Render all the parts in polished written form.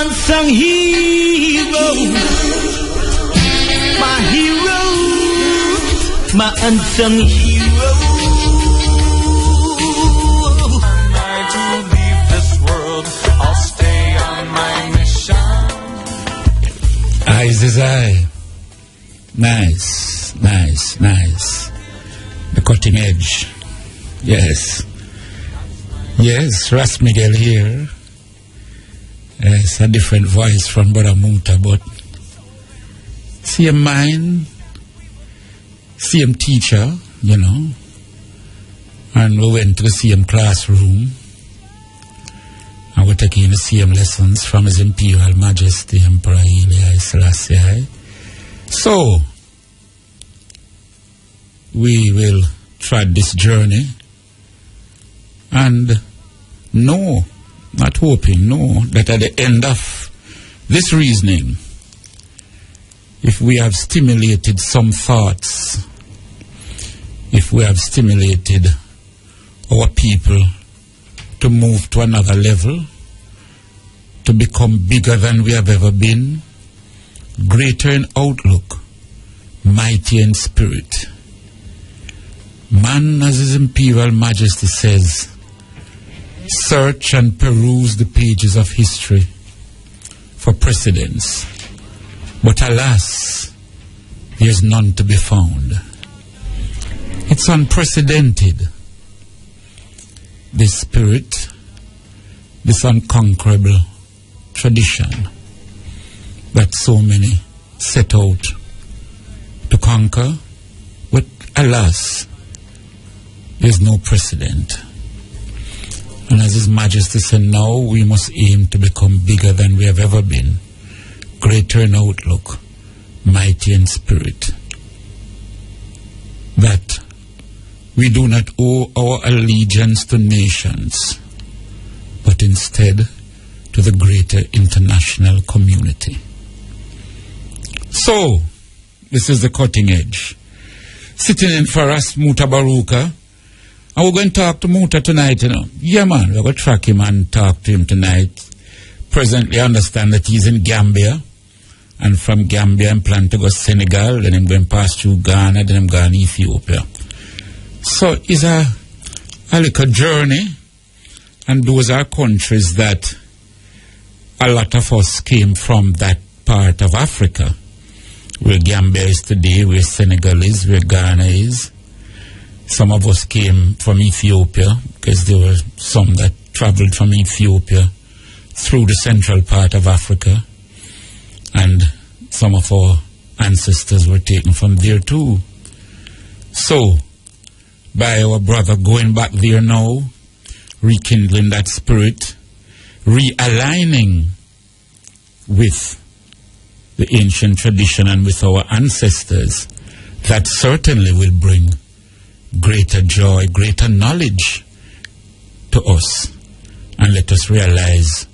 unsung hero, my hero, my unsung hero. I to leave this world, I'll stay on my mission. Eyes is eye. Nice, nice, nice. The cutting edge. Yes. Yes, Ras Miguel here. It's a different voice from Brother Muta, but same mind, same teacher, you know. And we went to the same classroom. And we're taking the same lessons from His Imperial Majesty Emperor Haile Selassie. So, we will tread this journey and know, not hoping, know that at the end of this reasoning, if we have stimulated some thoughts, if we have stimulated our people to move to another level, to become bigger than we have ever been, greater in outlook, mighty in spirit. Man, as His Imperial Majesty says, search and peruse the pages of history for precedents. But alas, there is none to be found. It's unprecedented. This spirit, this unconquerable tradition that so many set out to conquer, but alas, there's no precedent. And as His Majesty said, now we must aim to become bigger than we have ever been, greater in outlook, mighty in spirit. That we do not owe our allegiance to nations, but instead to the greater international community. So, this is the cutting edge. Sitting in for us, Mutabaruka. And we're going to talk to Muta tonight, you know. Yeah, man, we're going to track him and talk to him tonight. Presently, I understand that he's in Gambia. And from Gambia, I'm planning to go to Senegal. Then I'm going to pass through Ghana. Then I'm going to Ethiopia. So it's a little journey. And those are countries that a lot of us came from that part of Africa. Where Gambia is today, where Senegal is, where Ghana is. Some of us came from Ethiopia, because there were some that traveled from Ethiopia through the central part of Africa. And some of our ancestors were taken from there too. So, by our brother going back there now, rekindling that spirit, realigning with the ancient tradition and with our ancestors, that certainly will bring greater joy, greater knowledge to us, and let us realize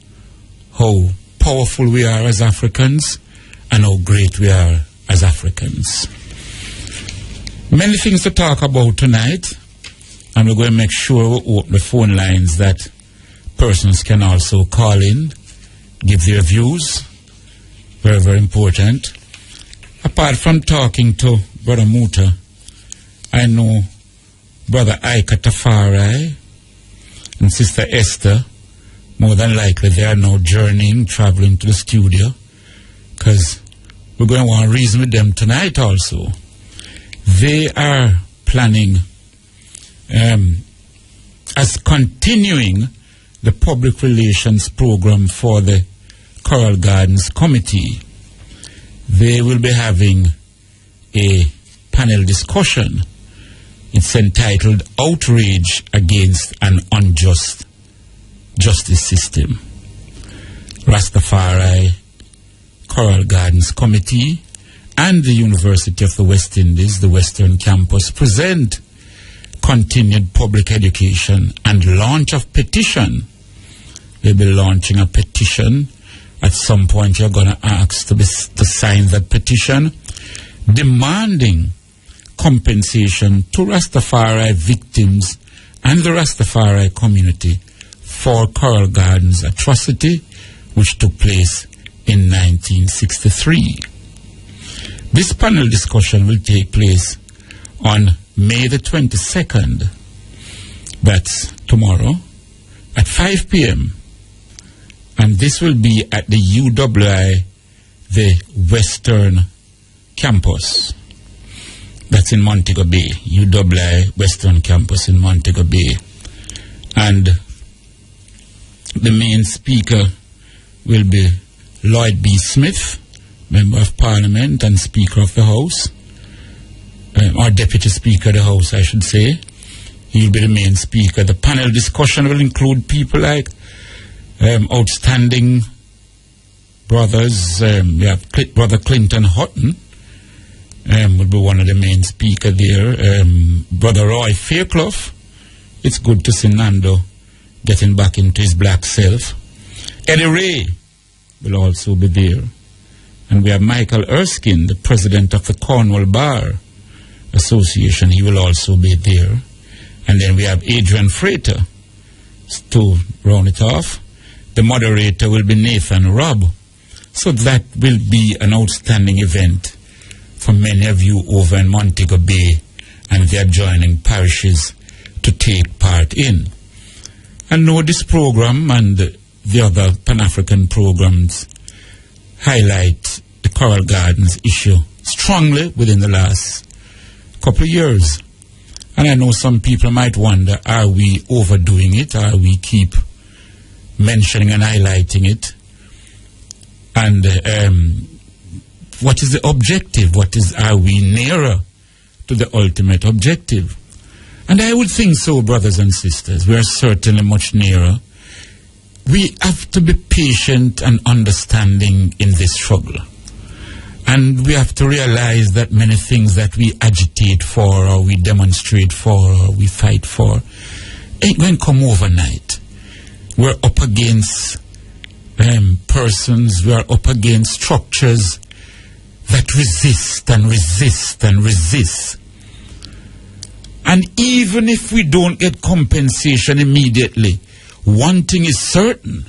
how powerful we are as Africans and how great we are as Africans. Many things to talk about tonight, and we're going to make sure we open the phone lines that persons can also call in, give their views. Very, very important. Apart from talking to Brother Muta, I know Brother Ika Tafari and Sister Esther, more than likely they are now journeying, traveling to the studio, because we're going to want to reason with them tonight also. They are planning as continuing the public relations program for the Coral Gardens Committee. They will be having a panel discussion. It's entitled Outrage Against an Unjust Justice System. Rastafari, Coral Gardens Committee, and the University of the West Indies, the Western Campus, present continued public education and launch of petition. They'll be launching a petition. At some point, you're going to ask to sign that petition, demanding compensation to Rastafari victims and the Rastafari community for Coral Gardens' atrocity, which took place in 1963. This panel discussion will take place on May the 22nd, that's tomorrow, at 5 p.m. And this will be at the UWI, the Western Campus. That's in Montego Bay, UWI Western Campus in Montego Bay. And the main speaker will be Lloyd B. Smith, Member of Parliament and Speaker of the House, or Deputy Speaker of the House, I should say. He'll be the main speaker. The panel discussion will include people like outstanding brothers. We have Brother Clinton Hutton, will be one of the main speakers there. Brother Roy Fairclough. It's good to see Nando getting back into his black self. Eddie Ray will also be there. And we have Michael Erskine, the president of the Cornwall Bar Association. He will also be there. And then we have Adrian Frater to round it off. The moderator will be Nathan Robb. So that will be an outstanding event for many of you over in Montego Bay and the adjoining parishes to take part in. And know this program and the other Pan-African programs highlight the Coral Gardens issue strongly within the last couple of years. And I know some people might wonder, are we overdoing it? Are we keep mentioning and highlighting it? And what is the objective? Are we nearer to the ultimate objective? And I would think so, brothers and sisters. We are certainly much nearer. We have to be patient and understanding in this struggle. And we have to realize that many things that we agitate for or we demonstrate for or we fight for ain't going to come overnight. We're up against persons, we are up against structures that resist and resist and resist. And even if we don't get compensation immediately, one thing is certain,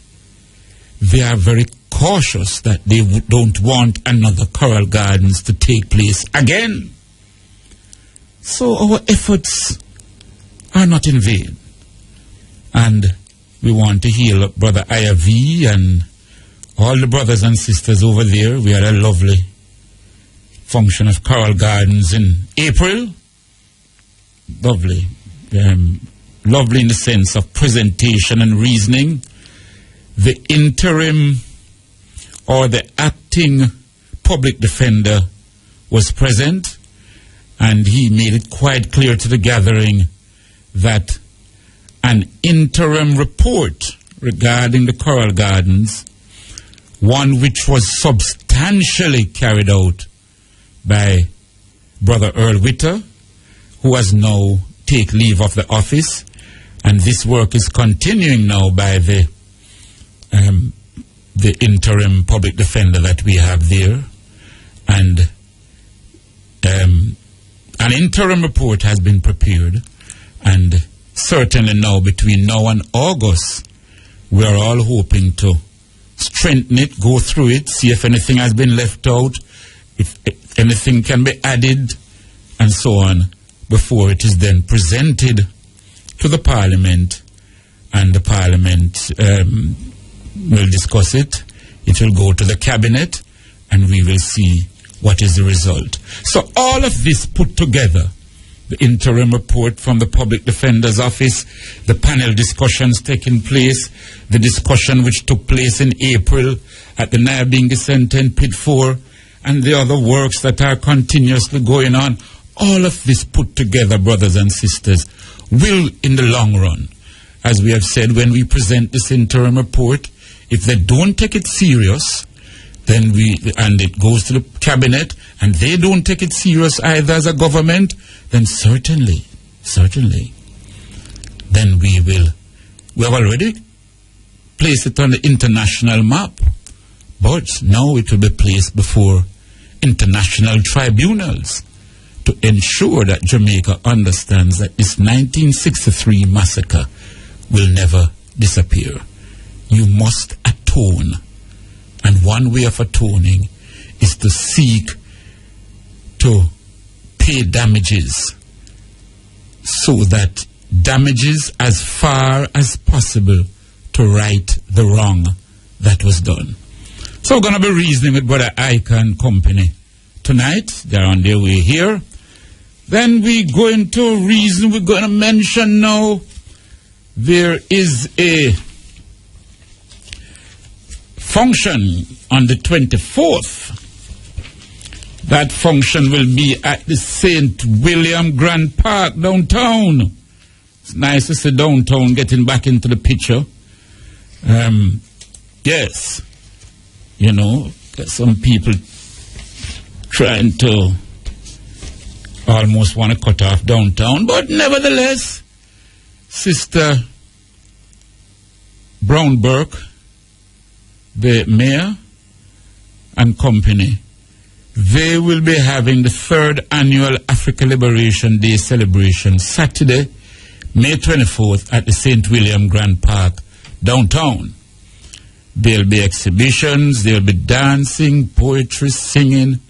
they are very cautious that they don't want another Coral Gardens to take place again. So our efforts are not in vain. And we want to hail up Brother Aya-V and all the brothers and sisters over there. We had a lovely function of Coral Gardens in April. Lovely. Lovely in the sense of presentation and reasoning. The interim or the acting public defender was present, and he made it quite clear to the gathering that an interim report regarding the Coral Gardens, one which was substantially carried out by Brother Earl Witter, who has now taken leave of the office, and this work is continuing now by the interim public defender that we have there. And an interim report has been prepared, and certainly now between now and August we are all hoping to strengthen it, go through it, see if anything has been left out, if anything can be added, and so on, before it is then presented to the Parliament, and the Parliament will discuss it. It will go to the Cabinet, and we will see what is the result. So all of this put together, the interim report from the Public Defender's Office, the panel discussions taking place, the discussion which took place in April at the Nyabingi Center in Pit 4, and the other works that are continuously going on, all of this put together, brothers and sisters, will in the long run, as we have said, when we present this interim report, if they don't take it serious, then and it goes to the Cabinet, and they don't take it serious either as a government, then certainly, then we have already placed it on the international map, but now it will be placed before international tribunals to ensure that Jamaica understands that this 1963 massacre will never disappear. You must atone one way of atoning is to seek to pay damages, so that damages as far as possible to right the wrong that was done. So we're going to be reasoning with Brother Ika and company tonight. They're on their way here. Then we're going to reason. We're going to mention now there is a function on the 24th. That function will be at the St. William Grand Park downtown. It's nice to see downtown getting back into the picture. Yes, you know, there's some people trying to almost want to cut off downtown, but nevertheless, Sister Brown Burke, the mayor and company, they will be having the 3rd annual Africa Liberation Day celebration Saturday, May 24th at the St. William Grand Park downtown. There'll be exhibitions, there'll be dancing, poetry, singing.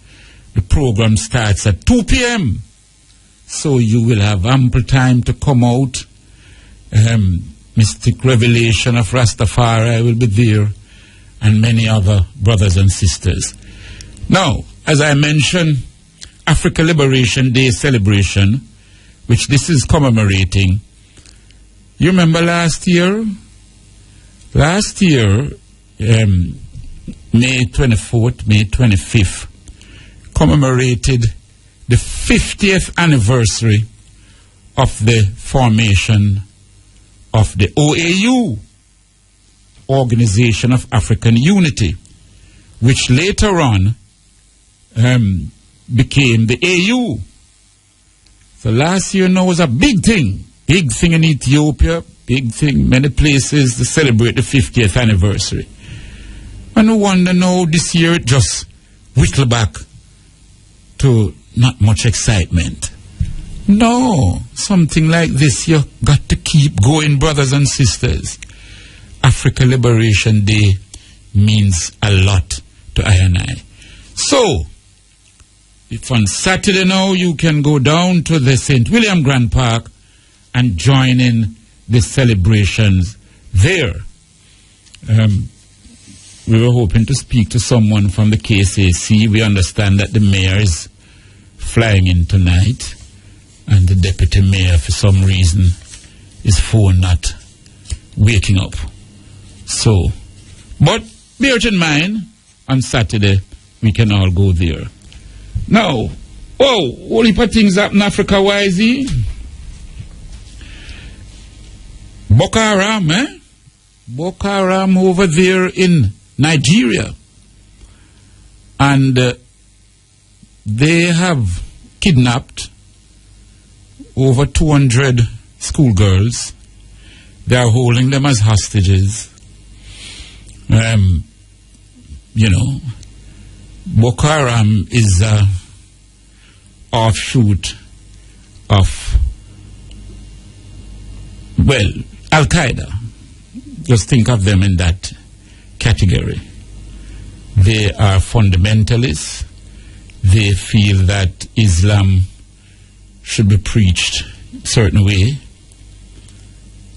The program starts at 2 p.m. So you will have ample time to come out. Mystic Revelation of Rastafari will be there, and many other brothers and sisters. Now, as I mentioned, Africa Liberation Day celebration, which this is commemorating. You remember last year? Last year, May 24th, May 25th, commemorated the 50th anniversary of the formation of the OAU, Organization of African Unity, which later on became the AU. So last year now was a big thing in Ethiopia, big thing, many places to celebrate the 50th anniversary. And no wonder now this year it just whittled back to not much excitement. No, something like this you got to keep going, brothers and sisters. Africa Liberation Day means a lot to I and I. So, if on Saturday now you can go down to the St. William Grand Park and join in the celebrations there. We were hoping to speak to someone from the KCAC. We understand that the mayor is flying in tonight, and the deputy mayor, for some reason, his phone not waking up. So, but bear it in mind, on Saturday, we can all go there. Now, whole heap of things happen Africa-wise, Boko Haram, Boko Haram over there in Nigeria. And they have kidnapped over 200 schoolgirls. They are holding them as hostages. You know, Boko Haram is an offshoot of, well, Al-Qaeda. Just think of them in that category. They are fundamentalists. They feel that Islam should be preached a certain way.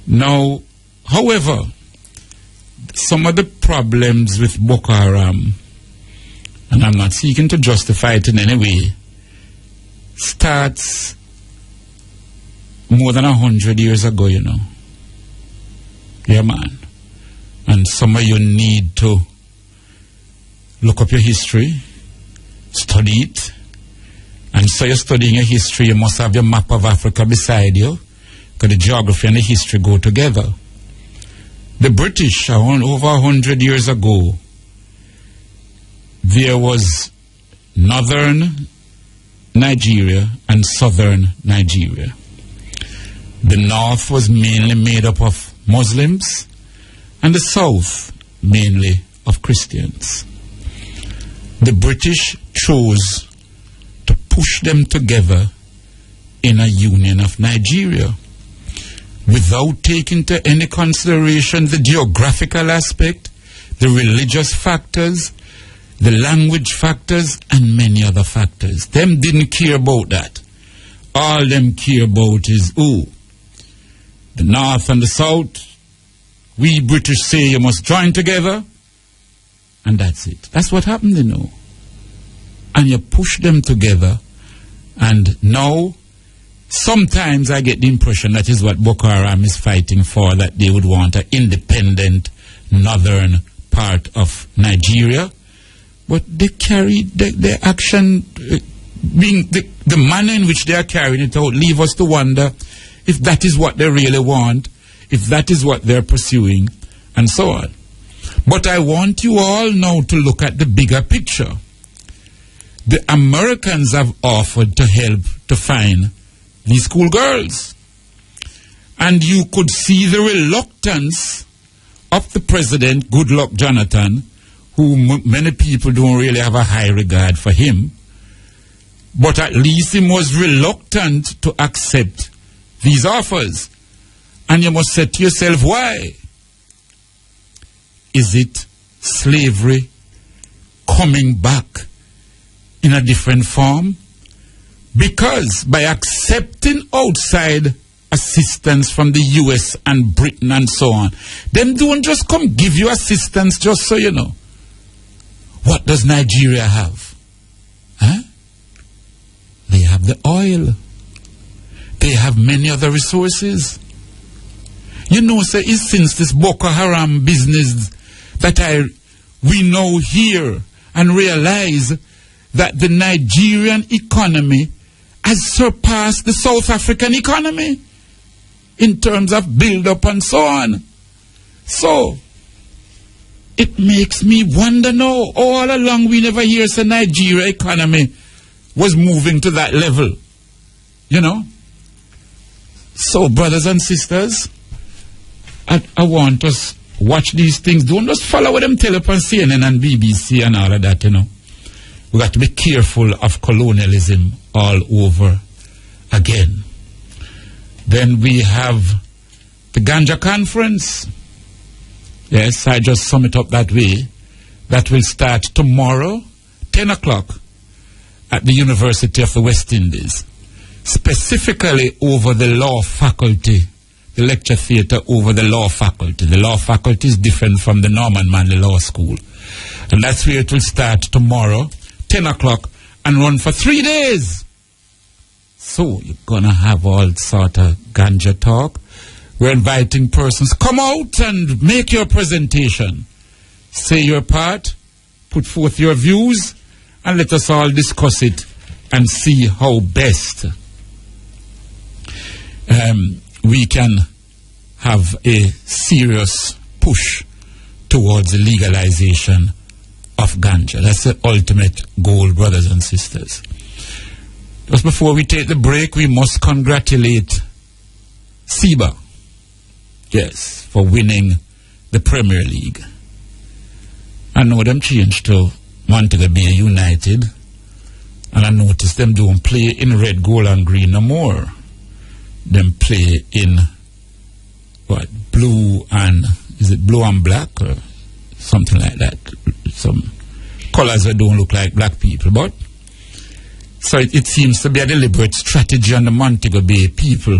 Now, however, some of the problems with Boko Haram, and I'm not seeking to justify it in any way, starts more than 100 years ago, you know. Yeah, man. And some of you need to look up your history, study it. And so you're studying your history, you must have your map of Africa beside you, because the geography and the history go together. The British, over 100 years ago, there was northern Nigeria and southern Nigeria. The north was mainly made up of Muslims, and the south mainly of Christians. The British chose to push them together in a union of Nigeria without taking into any consideration the geographical aspect, the religious factors, the language factors, and many other factors. Them didn't care about that. All them care about is, the North and the South, we British say you must join together, and that's it. That's what happened, you know. And you push them together, and now, sometimes I get the impression that is what Boko Haram is fighting for, that they would want an independent northern part of Nigeria. But they carry their action, being the manner in which they are carrying it out, leave us to wonder if that is what they really want, if that is what they're pursuing, and so on. But I want you all now to look at the bigger picture. The Americans have offered to help to find these schoolgirls. And you could see the reluctance of the president, Goodluck Jonathan, who many people don't really have a high regard for him. But at least he was reluctant to accept these offers. And you must say to yourself, why? Is it slavery coming back in a different form? Because by accepting outside assistance from the US and Britain and so on, them don't just come give you assistance just so you know. What does Nigeria have? Huh? They have the oil. They have many other resources. You know, sir, it's since this Boko Haram business that we now hear and realize that the Nigerian economy has surpassed the South African economy in terms of build-up and so on. So, it makes me wonder now, all along we never hear the Nigeria economy was moving to that level. You know? So, brothers and sisters, I want us watch these things. Don't just follow what them tell up on CNN and BBC and all of that, you know. We got to be careful of colonialism all over again. Then we have the Ganja Conference. Yes, I just sum it up that way. That will start tomorrow, 10 o'clock, at the University of the West Indies. Specifically over the law faculty, the lecture theatre over the law faculty. The law faculty is different from the Norman Manley Law School. And that's where it will start tomorrow, 10 o'clock, and run for 3 days. So you're going to have all sort of ganja talk. We're inviting persons. Come out and make your presentation. Say your part. Put forth your views. And let us all discuss it and see how best we can have a serious push towards the legalization of ganja. That's the ultimate goal, brothers and sisters. Just before we take the break, we must congratulate Siba, yes, for winning the Premier League. I know them changed to Montego Bay United, and I noticed them don't play in red, gold, and green no more. Them play in blue and is it blue and black or something like that? Some colors that don't look like black people, but so it seems to be a deliberate strategy on the Montego Bay people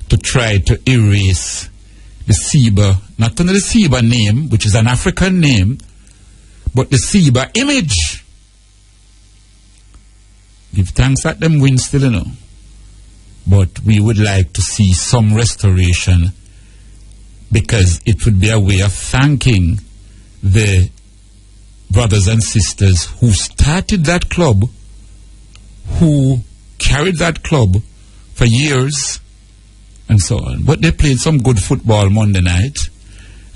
to try to erase the Siba, not only the Siba name, which is an African name, but the Siba image. Give thanks that them win still, you know. But we would like to see some restoration, because it would be a way of thanking the brothers and sisters who started that club, who carried that club for years, and so on. But they played some good football Monday night.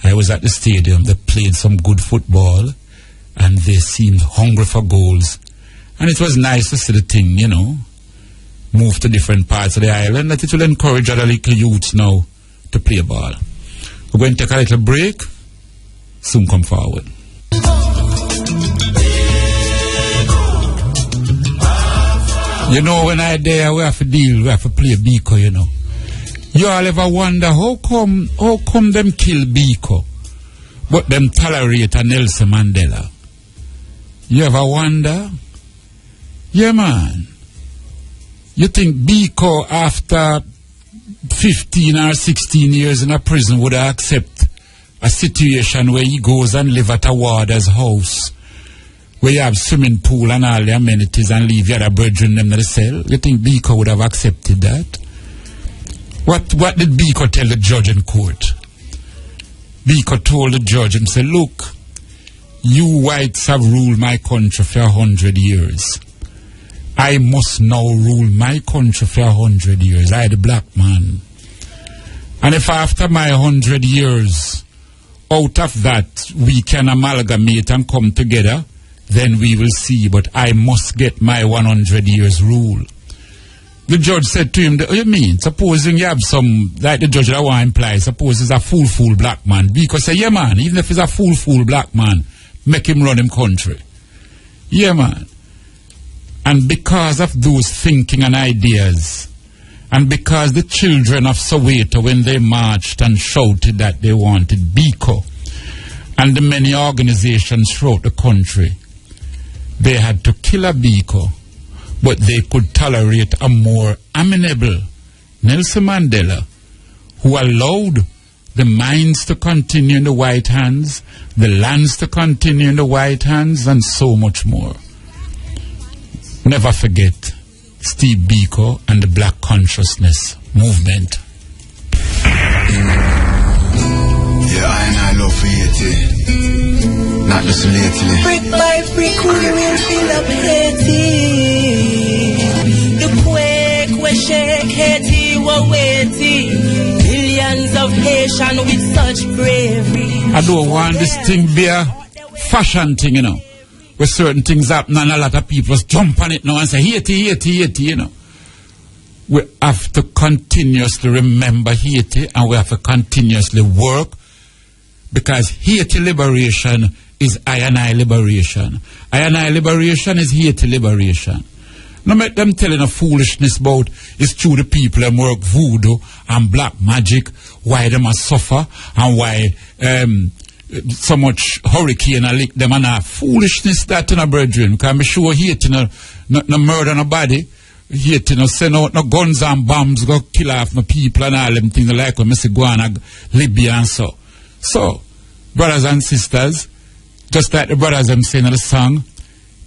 I was at the stadium. They played some good football, and they seemed hungry for goals. And it was nice to see the thing, you know, move to different parts of the island, that it will encourage other little youths now to play ball. We're going to take a little break. Soon come forward. You know, when I there, we have to play Biko, you know. You all ever wonder, how come them kill Biko? but them tolerate a Nelson Mandela. You ever wonder? Yeah, man. You think Biko, after 15 or 16 years in a prison, would accept a situation where he goes and live at a warder's house, where you have swimming pool and all the amenities, and leave your other brethren them in the cell? You think Biko would have accepted that? What did Biko tell the judge in court? Biko told the judge and said, look, you whites have ruled my country for 100 years. I must now rule my country for 100 years. I, the black man. And if after my 100 years, out of that, we can amalgamate and come together, then we will see. But I must get my 100 years rule. The judge said to him, what do you mean? Supposing you have some, like the judge that want to imply, suppose he's a fool black man. Because say, yeah man, even if he's a fool black man, make him run him country. Yeah man. And because of those thinking and ideas, and because the children of Soweto, when they marched and shouted that they wanted Biko, and the many organizations throughout the country, they had to kill a Biko, but they could tolerate a more amenable Nelson Mandela, who allowed the mines to continue in the white hands, the lands to continue in the white hands, and so much more. Never forget Steve Biko and the Black Consciousness Movement. Yeah, I love for Haiti. Not just lately. Brick by brick, we will fill up Haiti. The quake will shake Haiti, we're waiting. Millions of Haitians with such bravery. I don't want this thing be a fashion thing, you know, where certain things happen and a lot of people just jump on it now and say, Haiti, you know. We have to continuously remember Haiti, and we have to continuously work, because Haiti liberation is I liberation. I liberation is Haiti liberation. No make them telling a foolishness about it's true the people that work voodoo and black magic, why them must suffer, and why so much hurricane and lick them, and a foolishness that in a brethren. Because I'm sure Haiti no murder nobody. Haiti no send out no guns and bombs go kill off no people and all them things like when Mr. Guana, Libya and so. So, brothers and sisters, just like the brothers them saying in the song,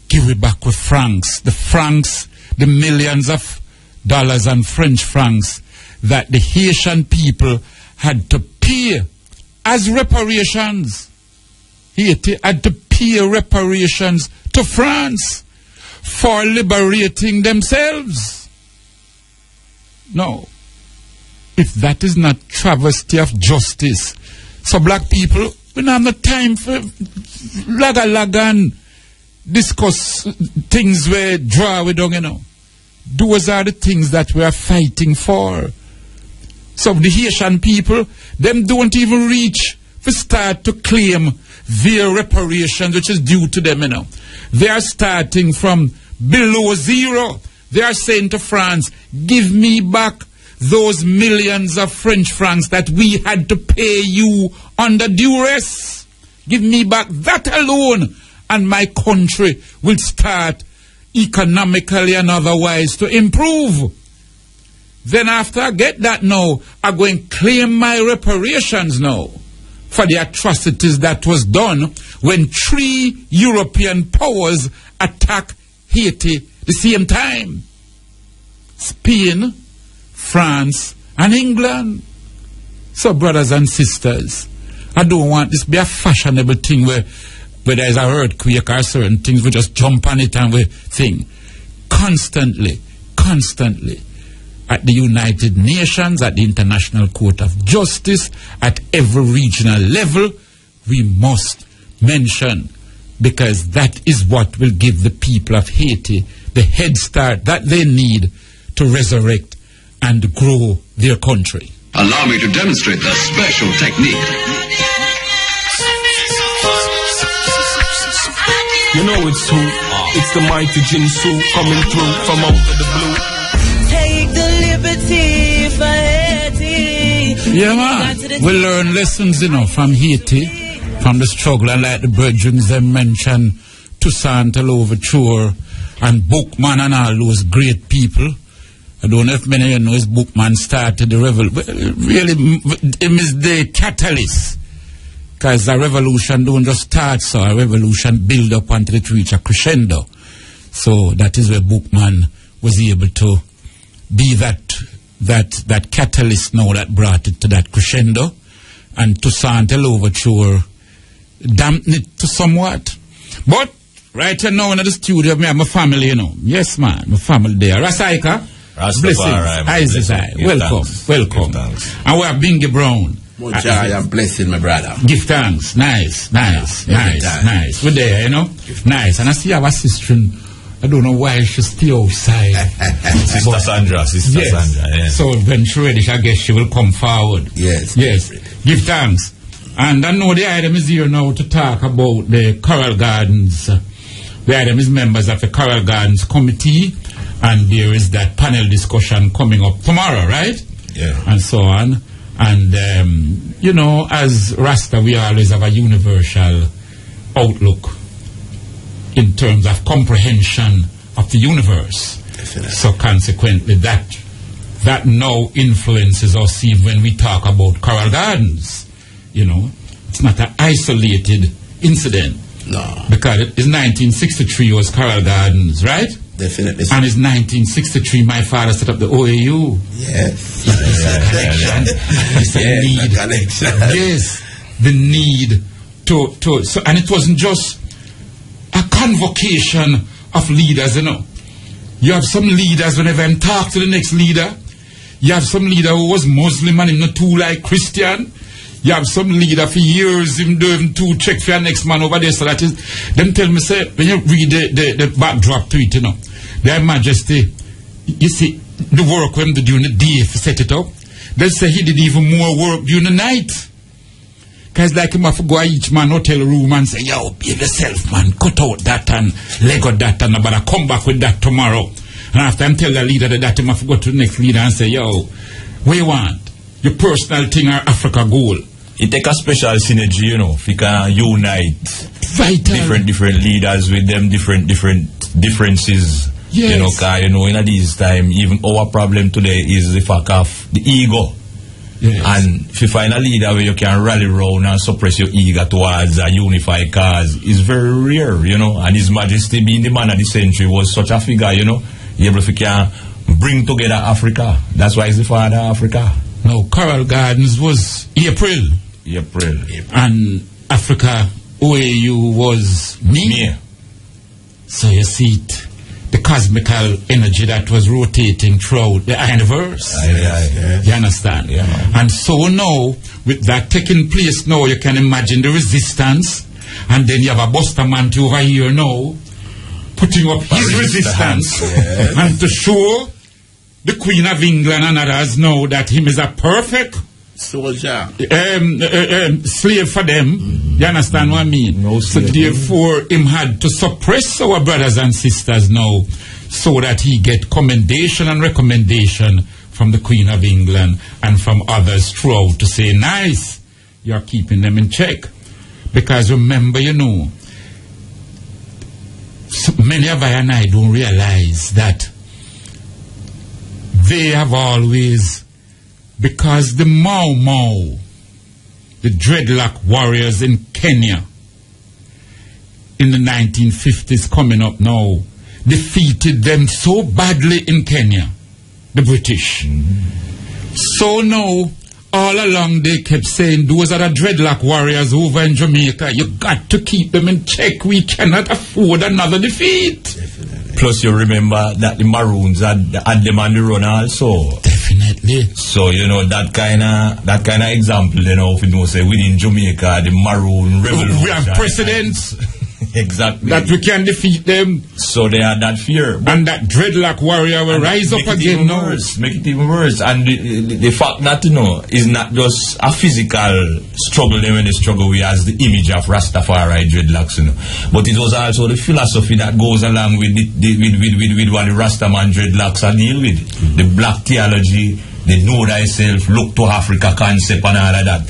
give it back with francs. The francs, the millions of dollars and French francs that the Haitian people had to pay as reparations. Haiti had to pay reparations to France for liberating themselves. No. If that is not travesty of justice, so black people, we don't have no time for laga and discuss things where draw we don't, you know. Those are the things that we are fighting for. So the Haitian people, them don't even reach to start to claim their reparations, which is due to them, you know. They are starting from below zero. They are saying to France, give me back those millions of French francs that we had to pay you under duress. Give me back that alone, and my country will start economically and otherwise to improve. Then after I get that now, I go and claim my reparations now for the atrocities that was done when 3 European powers attacked Haiti the same time. Spain, France, and England. So, brothers and sisters, I don't want this to be a fashionable thing where there is an earthquake or certain things, we just jump on it and we think. Constantly, at the United Nations, at the International Court of Justice, at every regional level, we must mention, because that is what will give the people of Haiti the head start that they need to resurrect and grow their country. Allow me to demonstrate the special technique. You know it's who? It's the mighty Jinsu coming through from out of the blue. Take the liberty for Haiti. Yeah, man. We learn lessons, you know, from Haiti. from the struggle, and like the brethren them mentioned, Toussaint Louverture and Bookman and all those great people. I don't know if many of you know his Bookman started the revolution. Really, him is the catalyst. Because a revolution don't just start, so a revolution build up until it reach a crescendo. So that is where Bookman was able to be that catalyst now that brought it to that crescendo. And Toussaint Louverture dampened it to somewhat. But right now in the studio, me and my family, you know. Yes, man, my family there. Rasaika, blessings. Welcome. And we have Bingy Brown. More joy and blessing, my brother. Give thanks. Nice. We're there, you know. Nice. And I see our sister, I don't know why she's still outside. Sister Sandra. Yeah. So when she's ready, I guess she will come forward. Yes. Give thanks. And I know the item is here now to talk about the Coral Gardens. The item is members of the Coral Gardens Committee, and there is that panel discussion coming up tomorrow, right? Yeah. And so on. And, you know, as Rasta, we always have a universal outlook in terms of comprehension of the universe. Definitely. So consequently, that now influences us even when we talk about Coral Gardens. You know, it's not an isolated incident. No. Because it's 1963 was Coral Gardens, right? Definitely. And it's 1963 my father set up the OAU. Yes. It's a need. Yes. The need to so, and it wasn't just a convocation of leaders, you know. You have some leaders, whenever I talk to the next leader, you have some leader who was Muslim and him not too like Christian. You have some leader for years, him doing to check for your next man over there. So that is, them tell me, say, when you read the backdrop to it, you know, Their Majesty, you see, the work when they during the day to set it up, they say he did even more work during the night. Because like him have to go to each man hotel room and say, yo, behave yourself, man, cut out that and leg out that and but I come back with that tomorrow. And after I tell the leader that him have to go to the next leader and say, yo, what you want? Your personal thing or Africa goal? It take a special synergy, you know, if you can unite different leaders with them, different differences. Yes. You know, cause, you know, in this time, even our problem today is the fact of the ego. Yes. And if you find a leader where you can rally around and suppress your ego towards a unified cause, is very rare, you know. And His Majesty, being the man of the century, was such a figure, you know. Able to can bring together Africa. That's why he's the father of Africa. No, Coral Gardens was April. And Africa OAU was May. So you see it, the cosmical energy that was rotating throughout the universe. You understand? Yeah. And so now, with that taking place now, you can imagine the resistance. And then you have a Buster man over here now, putting up his resistance. And to show the Queen of England and others know that him is a perfect soldier, slave for them. You understand what I mean? No so slave. therefore, him had to suppress our brothers and sisters now, so that he get commendation and recommendation from the Queen of England and from others throughout to say, nice, you're keeping them in check. Because remember, you know, so many of I and I don't realize that they have always, because the Mau Mau, the dreadlock warriors in Kenya in the 1950s coming up now, defeated them so badly in Kenya, the British. So now, all along they kept saying, those are the dreadlock warriors over in Jamaica. You got to keep them in check. We cannot afford another defeat. Definitely. Plus, you remember that the Maroons had them on the run also. Definitely. So you know that kind of example. You know, if you know, say within Jamaica, the Maroon revolution. We have precedents. Exactly. That we can defeat them. So they had that fear. And that dreadlock warrior will rise up again now. Make it even worse. And the fact that, you know, is not just a physical struggle, when they struggle with as the image of Rastafari dreadlocks, you know. But it was also the philosophy that goes along with what the Rastaman dreadlocks are deal with. The black theology, the know thyself, look to Africa concept and all of that.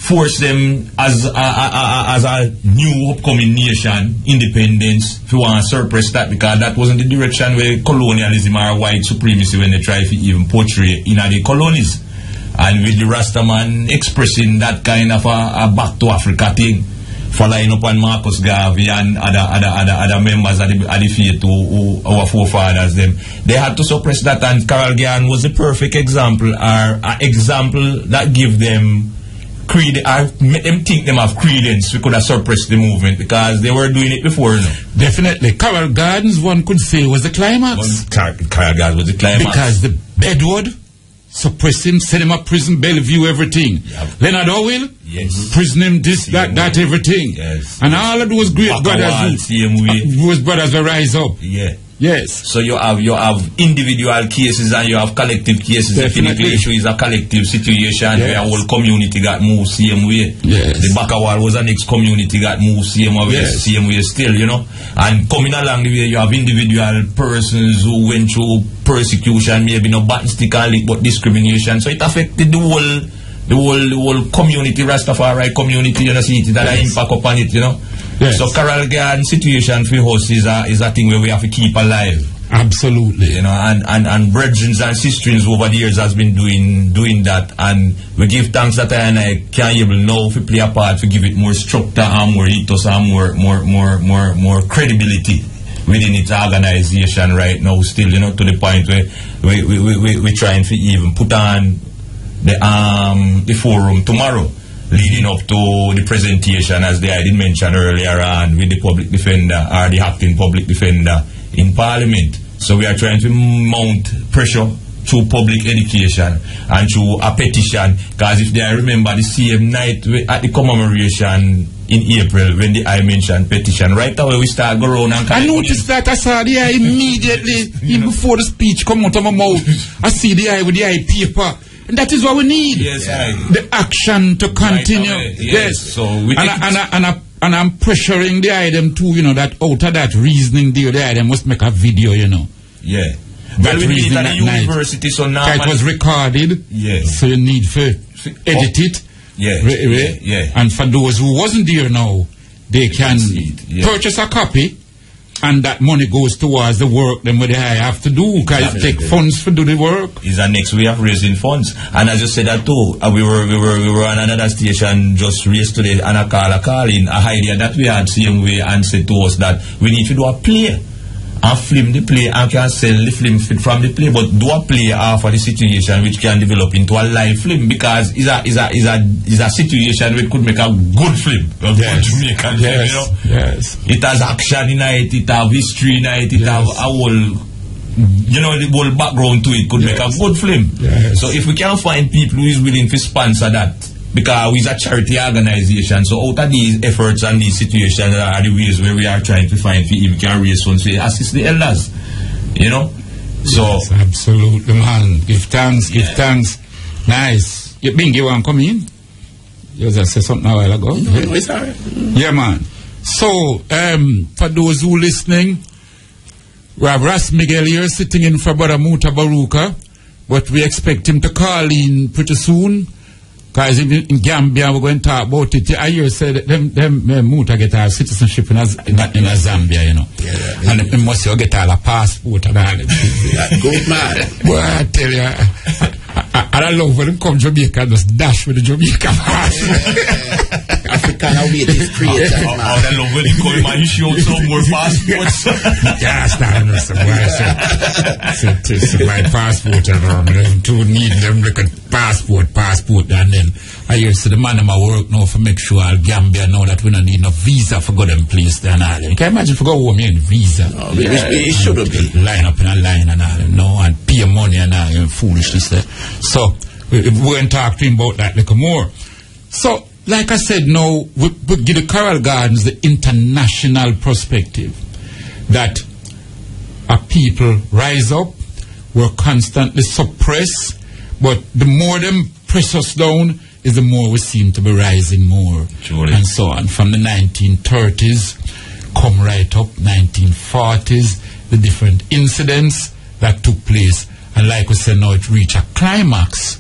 force them as a new upcoming nation, independence, if you want to suppress that, because that wasn't the direction where colonialism or white supremacy when they try to even portray in the colonies. And with the Rastaman expressing that kind of a back to Africa thing, following up on Marcus Garvey and other members of the faith who our forefathers, they had to suppress that, and Carol Gann was the perfect example, or an example that give them make them think them have credence. We could have suppressed the movement because they were doing it before. No? Definitely. Carol Gardens, one could say, was the climax. Carol Gardens was the climax. Because the Bedward suppress him, send him up prison, Bellevue, everything. Yep. Leonard Orwell, yes. Prison him, this, that, everything. Yes. And all of those great brothers whose brothers will rise up. Yeah. Yes. So you have individual cases and you have collective cases. Definitely. The issue is a collective situation, yes, where a whole community got moved same way. Yes. The Boka war was an ex-community got moved same way, yes, same way still, you know. And coming along the way, you have individual persons who went through persecution, maybe no button stick and lick, but discrimination. So it affected the whole community, Rastafari community, you know, see it, that yes, impact upon it, you know. Yes. So Carol Gann situation for us is a thing where we have to keep alive. Absolutely. You know, and brethren and sisters over the years has been doing that, and we give thanks that I can able now to play a part to give it more structure and more ethos and more credibility within its organization right now still, you know, to the point where we're trying to even put on the forum tomorrow, leading up to the presentation, as I did mention earlier on, with the public defender or the acting public defender in Parliament. So we are trying to mount pressure through public education and through a petition, because if they remember the same night at the commemoration in April when I mentioned petition, right away we start go around and I noticed that. I saw the eye immediately, even before the speech come out of my mouth. I see the eye with the eye paper. And that is what we need. Yes, the action to continue. Right, yes. So we and I'm pressuring the item too, you know, that out of that reasoning deal, the item must make a video, you know. Yeah. That well, we need at the university, so now it was recorded. Yes. So you need to edit it. Yeah. And for those who wasn't there now, they can purchase a copy. And that money goes towards the work them what they have to do, because it take funds to do the work. Is the next way of raising funds. And as you said that too, we were on another station just yesterday, and a call in a idea that we had same way and said to us that we need to do a play and film the play and can sell the film from the play, but do a play for the situation which can develop into a live film, because is a situation which could make a good film, a good Jamaican film, you know. Yes. It has action in it, it have history in it, it have a whole, you know, the whole background to it could make a good film. Yes. So if we can find people who is willing to sponsor that, because we're a charity organization, so out of these efforts and these situations are the ways where we are trying to find if we can raise funds to assist the elders, you know. So yes, absolutely, man. Give thanks. Nice. You want to come in? You just said something a while ago. No, it's alright. Yeah, man. So, for those who listening, we have Ras Miguel here sitting in for Brother Mutabaruka, but we expect him to call in pretty soon. Because in Gambia, we're going to talk about it. I hear say that them Muta get our citizenship in Zambia, you know. Yeah. And they must get all a passport and all that. Good man. Boy, I tell you, I love when them come Jamaica and just dash with the Jamaica passport. African await is created, man. I love when they come and issue some more passports. Yeah, stand with some boy. So my passport around them to need them like a passport, and then I hear so the man in my work now for make sure Gambia know that we don't need no visa for go them place there and all them. Can you imagine if we go home here in visa? No, it shouldn't be. Line up in a line and all them, no, and pay money and all them foolishness there. So we're going to talk to him about that a little more. So like I said, now we give the Carol Gardens the international perspective that our people rise up, we're constantly suppressed, but the more them press us down is the more we seem to be rising more. Surely. And so on. From the 1930s, come right up, 1940s, the different incidents that took place. And like we said, now it reached a climax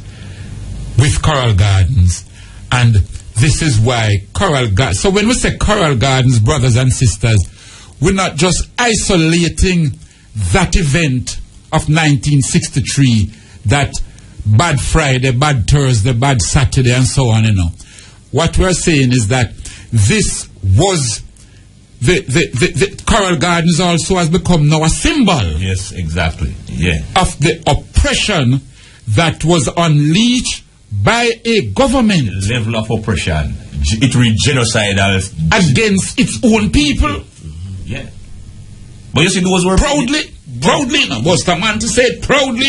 with Carol Gardens. And this is why Coral Gardens. So when we say Coral Gardens, brothers and sisters, we're not just isolating that event of 1963, that bad Friday, bad Thursday, bad Saturday, and so on, What we're saying is that this was the Coral Gardens also has become now a symbol. Yes, exactly. Yeah. Of the oppression that was unleashed by a government. The level of oppression. It read genocidal against its own people. Yeah. But you see, those were proudly, was the man to say it proudly,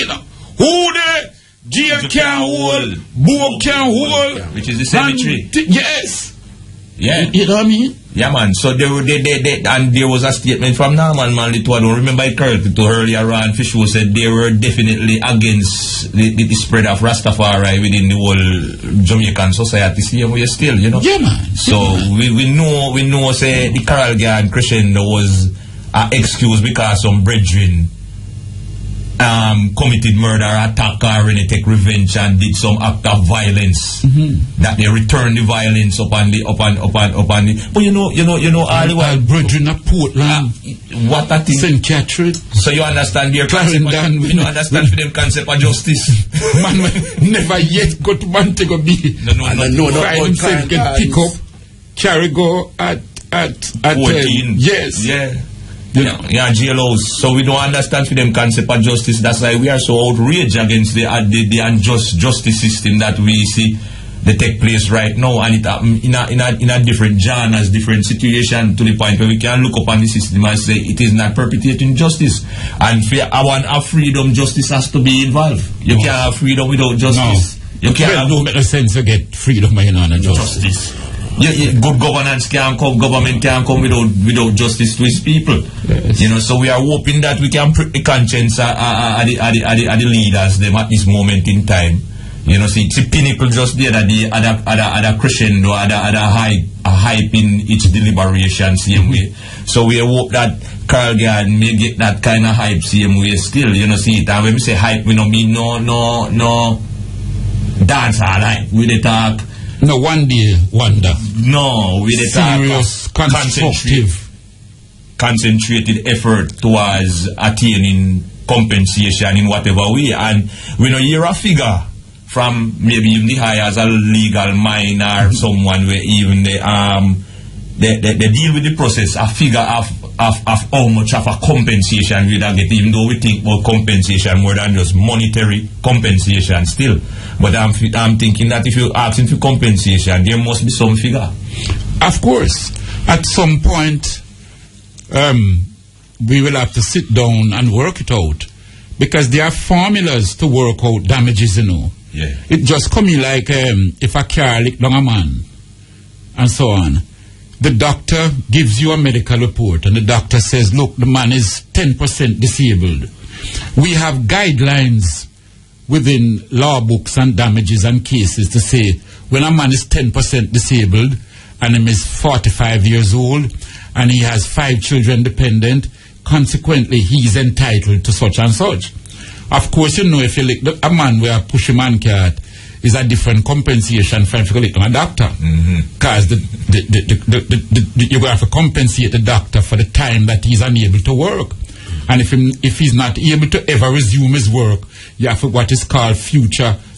Who the jail can't hold, Boka can't hold, which is the cemetery. Yes. Yeah. You know what I mean? Yeah, man. So they and there was a statement from Norman Manley too. I don't remember it correctly. To earlier on, Fisher said they were definitely against the spread of Rastafari within the whole Jamaican society. See, we are still, Yeah, man. So we know. Say the Coral Garden crescendo was an excuse because some brethren committed murder, attack, or any take revenge and did some act of violence. That they returned the violence upon the. But you know all the while, brethren of Portland, what a thing. St. Catherine. So you understand their concept. You understand for them concept of justice. Man, never yet got to Montego Bay. No. Find himself get pick up, carry go at 14. Yes. Yeah. GLOs. So we don't understand for them concept of justice. That's why we are so outraged against the unjust justice system that we see that take place right now, and it in a different genres, different situation, to the point where we can look upon the system and say it is not perpetuating justice. And for our freedom, justice has to be involved. You can't have freedom without justice. No. You can't have no better sense to get freedom by justice. Good governance can't come, government can't come without justice to its people. Yes. So we are hoping that we can prick the conscience of the leaders them at this moment in time. See, it's a pinnacle just there that the crescendo, at a hype in its deliberation same way. So we hope that Coral Garden may get that kind of hype same way still. See it. And when we say hype, we don't mean no dance hall hype. We dey talk. No one day wonder. No, we dey talk serious, concentrated effort towards attaining compensation in whatever way, and we don't hear a figure from maybe even the high as a legal mind or someone where even they deal with the process, a figure of how much of a compensation we get, even though we think about compensation more than just monetary compensation still. But I'm thinking that if you're asking for compensation, there must be some figure. Of course. At some point, we will have to sit down and work it out. Because there are formulas to work out damages, Yeah. It just come in like if a car lick down a man and so on. The doctor gives you a medical report and the doctor says, look, the man is 10% disabled. We have guidelines within law books and damages and cases to say when a man is 10% disabled and he is 45 years old and he has 5 children dependent, consequently he is entitled to such and such. Of course, if you lick a man where a push a man cat is a different compensation from if you lick a doctor. Because you're going to have to compensate the doctor for the time that he's unable to work. And if he's not able to ever resume his work, you have what is called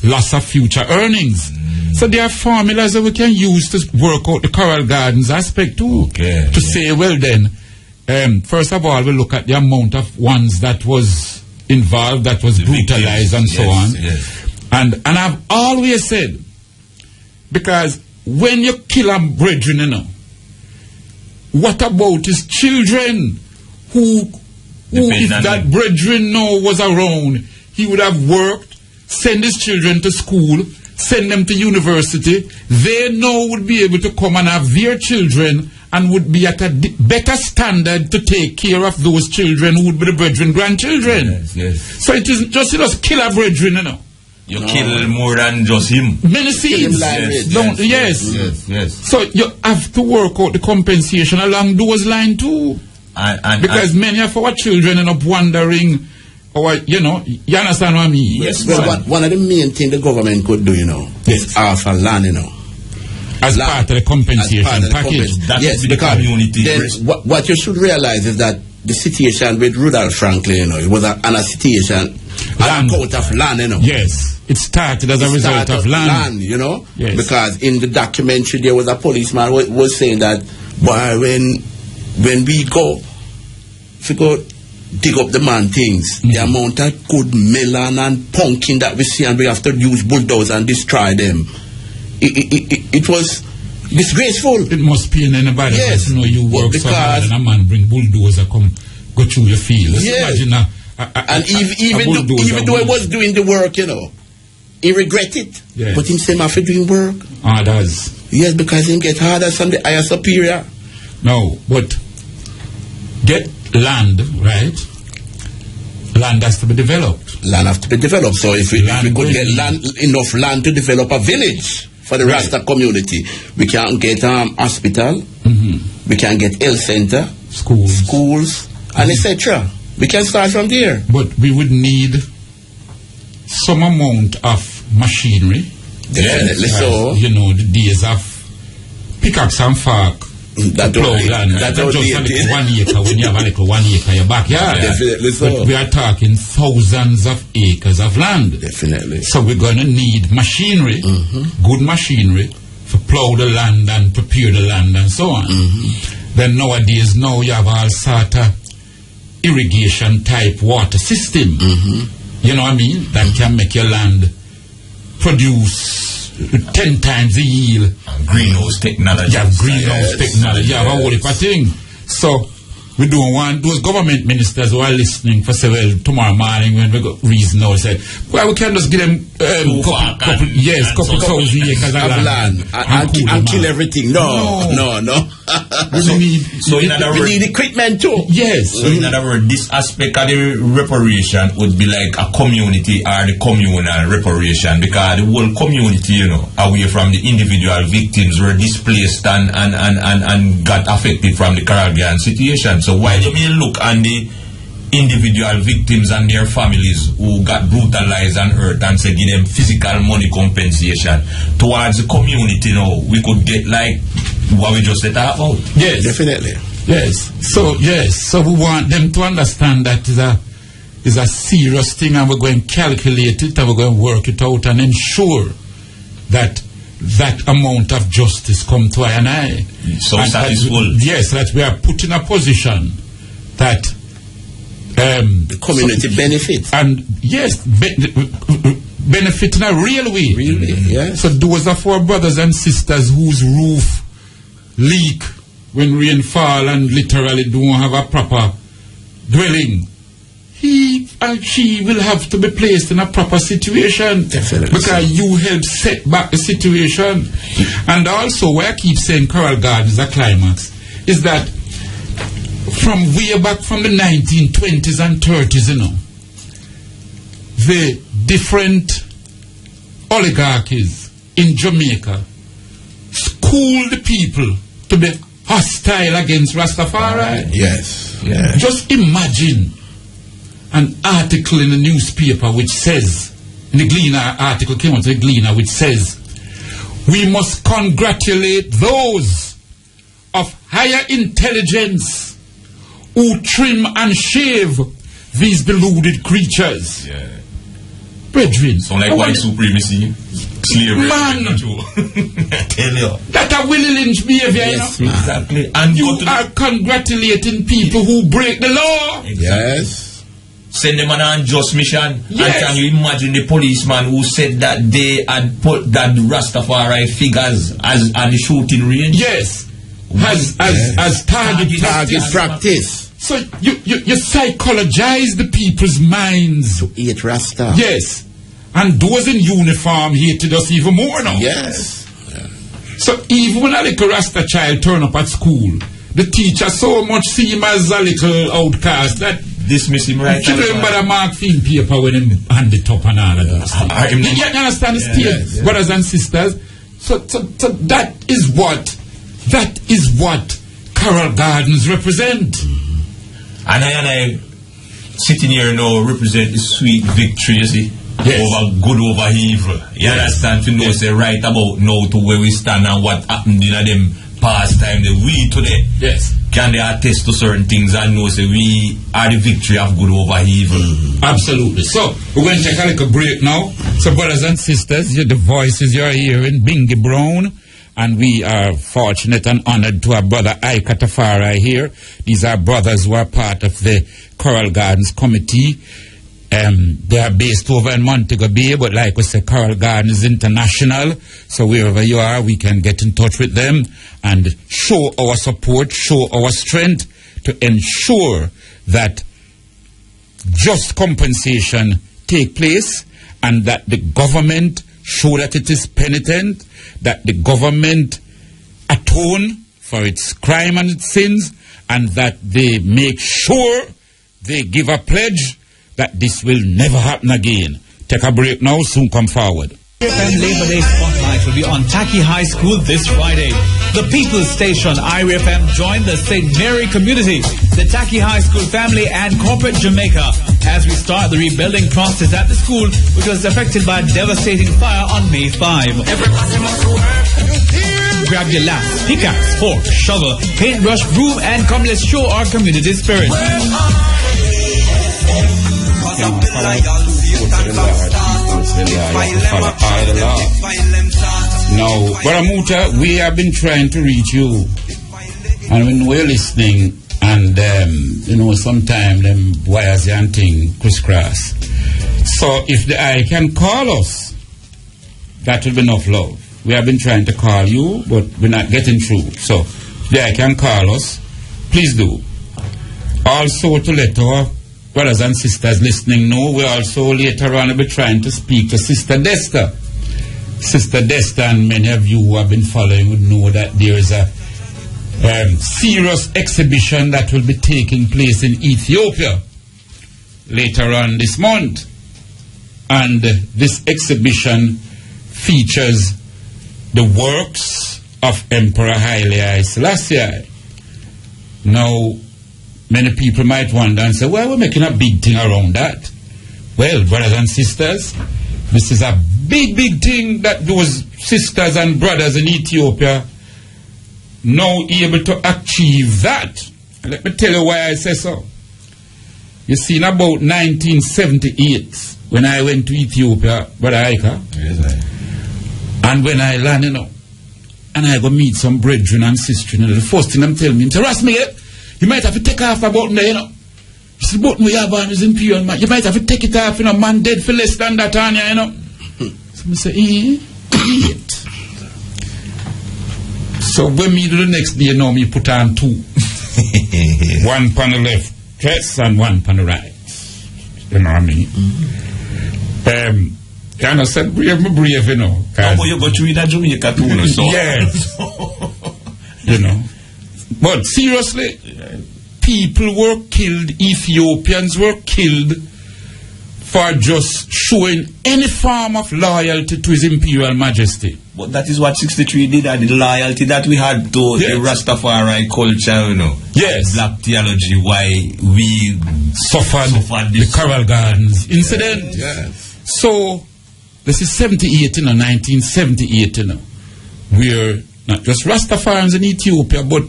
loss of future earnings. So there are formulas that we can use to work out the Coral Gardens aspect too. Okay. To say, well then, first of all, we look at the amount of ones that was involved, that was brutalized and so on. Yes. And I've always said, because when you kill a brethren, what about his children who if that brethren was around, he would have worked, send his children to school, send them to university, they would be able to come and have their children and would be at a better standard to take care of those children who would be the brethren grandchildren. Yes. So it isn't just kill a brethren, You kill more than just him. Many seeds. Yes. So you have to work out the compensation along those lines too. Because many of our children end up wondering, or you understand what I mean? Yes. Well, one of the main things the government could do, is offer land, As part of the compensation package. That yes, would be the because community. then what you should realize is that the situation with Rudolph Franklin, you know, it was on a situation on account of land, you know. Yes, it started as a result of land. You know, yes. Because in the documentary there was a policeman was saying that, boy, when we go dig up the man things, the amount of good melon and pumpkin that we see, and we have to use bulldozers and destroy them. It was disgraceful. It must pain anybody. Yes. You know, you work so hard and a man bring bulldozer come go through your field. Yes. Imagine and even though I was doing the work, you know, he regret it. Yes. But him say, after doing work. Does. Yes, because him get harder from the higher superior. No, but get land, right? Land has to be developed. Land has to be developed. So if we could get enough land to develop a village for the Rasta community, we can get hospital, we can get health center, schools, and etc. We can start from there. But we would need some amount of machinery. Definitely so. You know, the days of pickaxe and fork. That plow land. That's just a little 1 acre when you have a little 1 acre in your backyard. Definitely so. But we are talking thousands of acres of land. Definitely. So we're going to need machinery, good machinery, to plow the land and prepare the land and so on. Then nowadays, now you have all sort of irrigation type water system. You know what I mean? That can make your land produce 10 times the yield. Greenhouse technology. Yeah, greenhouse technology. You have a whole heap of thing. So we don't want those government ministers who are listening for say, well, tomorrow morning when we got reason now say, well, we can just give them couple thousand acres of land and kill everything. No. We need equipment too. Yes. So in other words, this aspect of the reparation would be like a community or the communal reparation, because the whole community, you know, away from the individual victims were displaced and got affected from the Caribbean situation. So while you may look on the individual victims and their families who got brutalized and hurt and say give them physical money compensation, towards the community, you know, we could get like what we just said about. Yes, definitely. Yes. So we want them to understand that is a serious thing, and we're going to calculate it and we're going to work it out and ensure that amount of justice come to I and I. So satisful. Yes, that we are put in a position that the community benefits. And yes, benefit in a real way. Really, yes. So those are for brothers and sisters whose roof leak when rain fall and literally don't have a proper dwelling. He and she will have to be placed in a proper situation. Definitely. Because you help set back the situation. And also, where I keep saying Coral Garden is a climax, is that from way back from the 1920s and 30s, you know, the different oligarchies in Jamaica schooled the people to be hostile against Rastafari. Yes. Just imagine an article in the newspaper which says, in the Gleaner article came out to the Gleaner, which says, we must congratulate those of higher intelligence who trim and shave these deluded creatures. Yeah. Brethren. So like white supremacy, slavery. Man. I tell you. That a Willie Lynch behavior, Yes, you know? Exactly. And You are congratulating people who break the law. Yes. Send them on an unjust mission. Yes. And can you imagine the policeman who said that they had put that Rastafari figures as on the shooting range? Yes. As target practice. So you psychologize the people's minds. To eat Rasta. Yes. And those in uniform hated us even more now. Yes. So even when a little Rasta child turn up at school, the teacher so much see him as a little outcast that dismiss him right. you remember the Mark Field paper when him hand it up and all of those things. You understand the state, brothers and sisters? So that is what Coral Gardens represent. And I sitting here now represent the sweet victory, you see. over good over evil. You understand? To know say right about now to where we stand and what happened in them past time, the we today. Yes. Can they attest to certain things and know say we are the victory of good over evil? Absolutely. So we're going to take a little break now. So brothers and sisters, the voices you're hearing, Bingy Brown, and we are fortunate and honored to have brother Ika Tafari here. These are brothers who are part of the Coral Gardens Committee. They are based over in Montego Bay, but like we say, Coral Gardens International. So wherever you are, we can get in touch with them and show our support, show our strength to ensure that just compensation take place and that the government show that it is penitent, that the government atone for its crime and its sins, and that they make sure they give a pledge that this will never happen again. Take a break now, soon come forward. And Labor Day Spotlight will be on Taki High School this Friday. The People's Station, IRFM, joined the St. Mary community, the Taki High School family, and corporate Jamaica as we start the rebuilding process at the school, which was affected by a devastating fire on May 5. Grab your laps, pickaxe, fork, shovel, paintbrush, broom, and come let's show our community spirit. Now, Baramuta, we have been trying to reach you, and when we're listening, and sometimes them wires and thing crisscross. So if the eye can call us, that will be enough love. We have been trying to call you, but we're not getting through. So if the eye can call us, please do. Also to let our brothers and sisters listening know, we also later on will be trying to speak to Sister Desta. Sister Desta, and many of you who have been following would know that there is a serious exhibition that will be taking place in Ethiopia later on this month. And this exhibition features the works of Emperor Haile Selassie. Now, many people might wonder and say, well, we're making a big thing around that. Well, brothers and sisters, this is a big, big thing that those sisters and brothers in Ethiopia now able to achieve that. And let me tell you why I say so. You see, in about 1978, when I went to Ethiopia, Brother Ika, and when I landed, and I go meet some brethren and sisters, the first thing I'm telling me, Ras Miguel, you might have to take off a button there, You see, the button we have on is imperial, man. You might have to take it off, man dead for less than that on you, So I say, wait. So when me do the next day, me put on two. One on the left chest and one on the right. You know what I mean? Kind of said, brave, but you read that Jamaica too, so. Yes. But seriously, people were killed, Ethiopians were killed for just showing any form of loyalty to His Imperial Majesty. But that is what 63 did, and the loyalty that we had to the Rastafari culture, Yes. Black theology, why we suffered the Coral Gardens incident. Yes. So, this is 1978, where not just Rastafarians in Ethiopia, but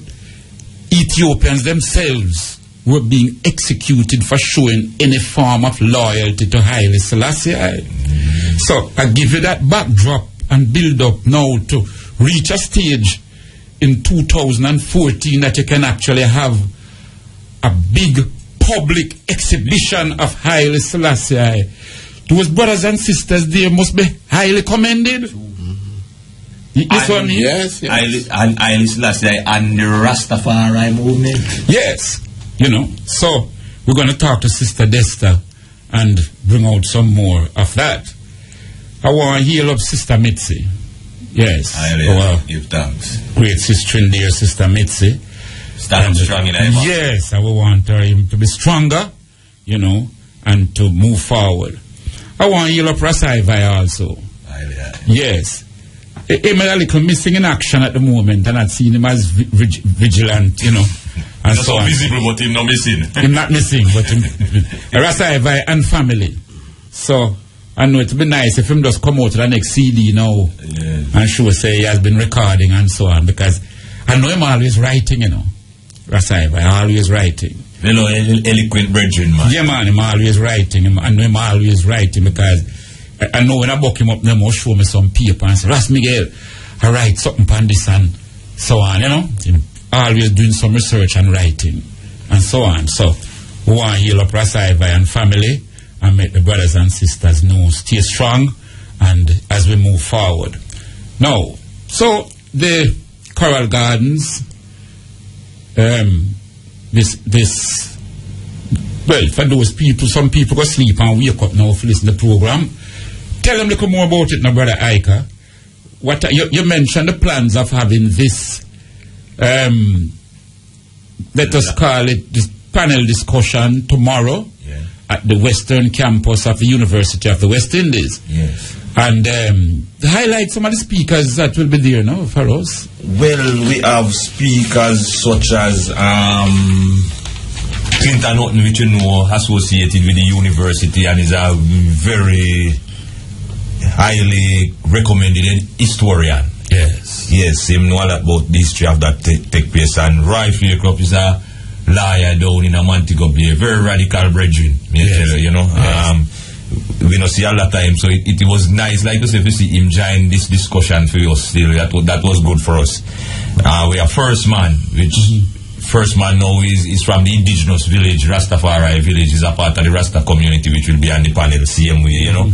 Ethiopians themselves were being executed for showing any form of loyalty to Haile Selassie. So I give you that backdrop and build up now to reach a stage in 2014 that you can actually have a big public exhibition of Haile Selassie. Those brothers and sisters there must be highly commended. Yes, what I mean? Yes. And Haile Selassie and the Rastafari movement. Yes. So we're going to talk to Sister Desta and bring out some more of that. I want to heal up Sister Mitzi. Yes. Give thanks. Great sister in there, Sister Mitzi. Stand strong in life. Yes, I want her to be stronger, and to move forward. I want to heal up Ras Miguel also. Yes. He's a little missing in action at the moment, and I've seen him as vigilant, And so visible, but he's not missing. He's not missing, but Ras Miguel and family. So I know it'd be nice if him just come out to the next CD now and show say he has been recording and so on, because I know him always writing, you know. Rasaiva, always writing. You know, eloquent brethren, man. Yeah, man, him always writing. I know him always writing, because I know when I book him up, they must show me some paper and say, Ras Miguel, I write something on this and so on, you know. Him always doing some research and writing and so on. So we want to heal up Rasaiva and family and make the brothers and sisters know, stay strong and as we move forward. Now, so the Coral Gardens, well, for those people, some people go sleep and wake up now to listen to the program. Tell them a little more about it now, Brother Ika. What you mentioned the plans of having this, let us call it this panel discussion tomorrow at the Western Campus of the University of the West Indies. Yes. And highlight some of the speakers that will be there now for us. Well, we have speakers such as Clinton Hutton, which you know associated with the university and is a very highly recommended historian. Yes. Yes, him know a lot about the history of that take place. And Roy Faircroft is a lawyer down in a Montego Bay, very radical brethren, you know. Yes. We don't see all the time, so it was nice, like you said, to see him join this discussion for us still. That was good for us. We are First Man, which First Man now is from the indigenous village, Rastafari village, is a part of the Rasta community, which will be on the panel, same way, you know.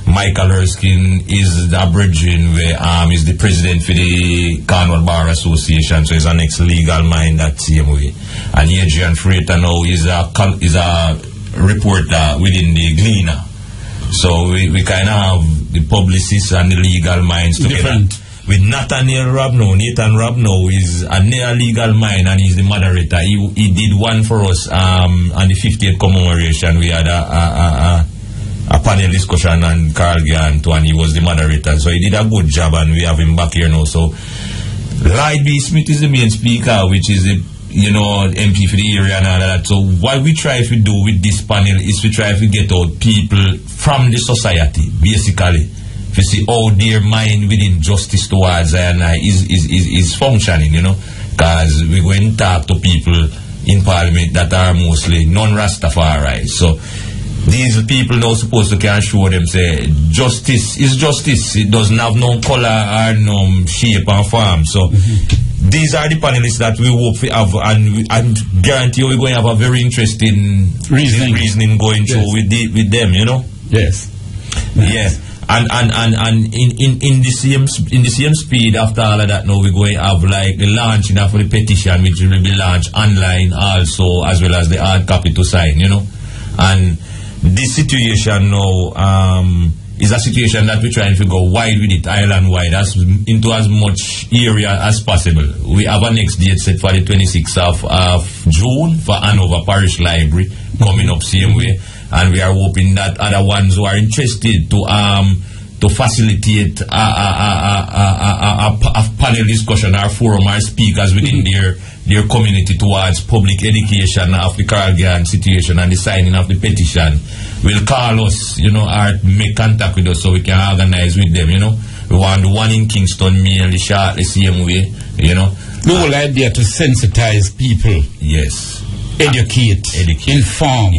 Michael Erskine is the Aboriginal, where is the president for the Cornwall Bar Association, so he's an ex-legal mind that same way. And Adrian Freighter now is a reporter within the Gleaner. So we kind of have the publicists and the legal minds together. Different. With Nathan Rabno is a near-legal mind and he's the moderator. He did one for us on the 50th commemoration. We had a panel discussion on Carl Gant and he was the moderator. So he did a good job and we have him back here now. So Lloyd B. Smith is the main speaker, which is the MP for the area and all that. So what we try to do with this panel is we try to get out people from the society, basically, to see how their mind within justice towards is functioning, you know, because we go and talk to people in Parliament that are mostly non-Rastafari. So these people now supposed to can show them say justice is justice. It doesn't have no color or no shape or form. So these are the panelists that we hope we have, and guarantee we're going to have a very interesting reasoning going through with them, you know. Yes. Yes. And in the same speed after all of that now we're going to have like the launching of the petition, which will be launched online also, as well as the hard copy to sign, you know. And this situation now is a situation that we're trying to go wide with it, island wide, into as much area as possible. We have a next date set for the 26th of June for Hanover Parish Library coming up same way, and we are hoping that other ones who are interested to facilitate a panel discussion or forum or speakers within their community towards public education of the Caribbean situation and the signing of the petition will call us, you know, or make contact with us so we can organize with them, you know. We want the one in Kingston mainly short the same way, you know. The whole idea to sensitize people. Yes. Educate. Inform,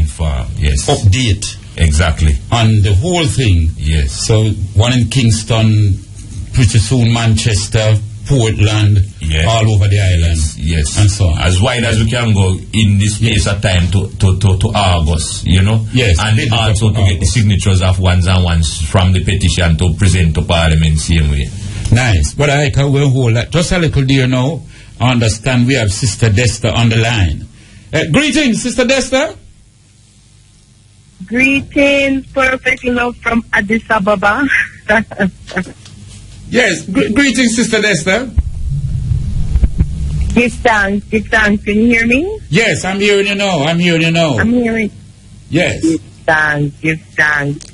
yes. Update. Exactly. On the whole thing. Yes. So one in Kingston, pretty soon Manchester, Portland, all over the island. Yes. And so on. As wide as we can go in this space of time to August, you know? Yes. And also to get the signatures of ones and ones from the petition to present to Parliament same way. Nice. But I can hold that just a little dear now. I understand we have Sister Desta on the line. Greetings, Sister Desta. Greetings, perfect love from Addis Ababa. Yes, greetings, Sister Desta. Give thanks. Can you hear me? Yes, I'm hearing you now. I'm hearing. Yes. Give thanks.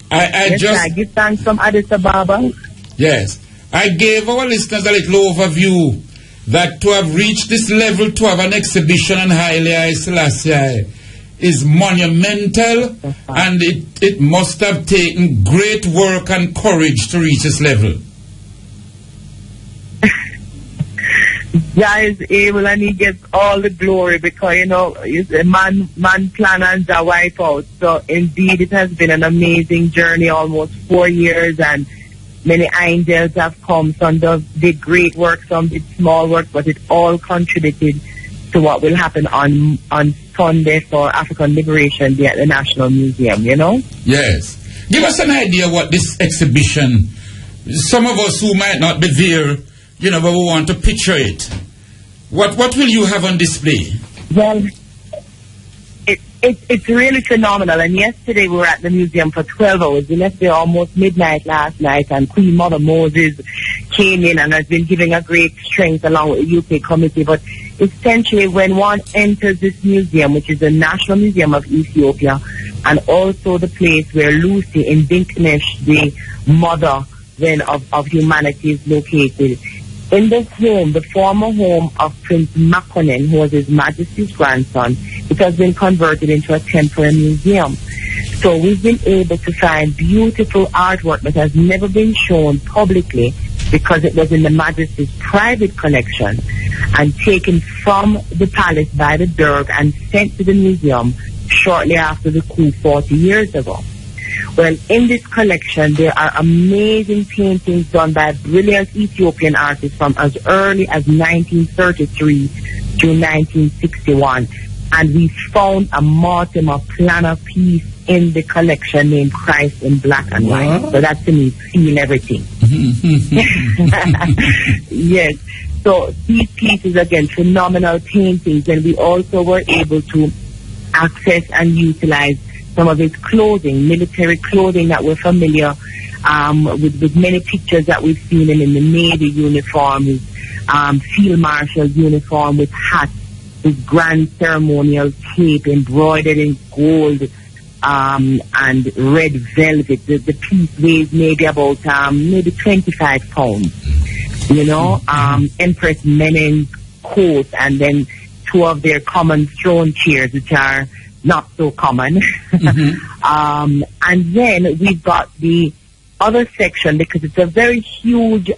I give thanks from Addis Ababa. Yes. I gave our listeners a little overview that to have reached this level, to have an exhibition on Haile Selassie is monumental, and it must have taken great work and courage to reach this level. Jah is able and he gets all the glory because, you know, it's a man plan and Jah wipe out. So indeed it has been an amazing journey, almost 4 years, and many angels have come. Some did great work, some did small work, but it all contributed to what will happen on Sunday for African Liberation Day at the National Museum, you know? Yes. Give us an idea what this exhibition, some of us who might not be there, you know, but we want to picture it. What will you have on display? Well, it's really phenomenal. And yesterday we were at the museum for 12 hours. We left there almost midnight last night, and Queen Mother Moses came in and has been giving a great strength along with the UK committee. But essentially, when one enters this museum, which is the National Museum of Ethiopia, and also the place where Lucy in Dinkinesh, the mother then of humanity, is located. In this home, the former home of Prince Makonnen, who was His Majesty's grandson, it has been converted into a temporary museum. So we've been able to find beautiful artwork that has never been shown publicly because it was in the Majesty's private collection and taken from the palace by the Derg and sent to the museum shortly after the coup 40 years ago. Well, in this collection, there are amazing paintings done by brilliant Ethiopian artists from as early as 1933 to 1961. And we found a Mortimer Planner piece in the collection named Christ in Black and White. So that to me seal everything. Yes. So these pieces, again, phenomenal paintings. And we also were able to access and utilize some of his clothing, military clothing that we're familiar with many pictures that we've seen him in the Navy uniform, his Field Marshal uniform with hat, his grand ceremonial cape embroidered in gold and red velvet. The piece weighs maybe about 25 pounds. You know, Empress Menen's coat, and then 2 of their common throne chairs, which are not so common. And then we've got the other section because it's a very huge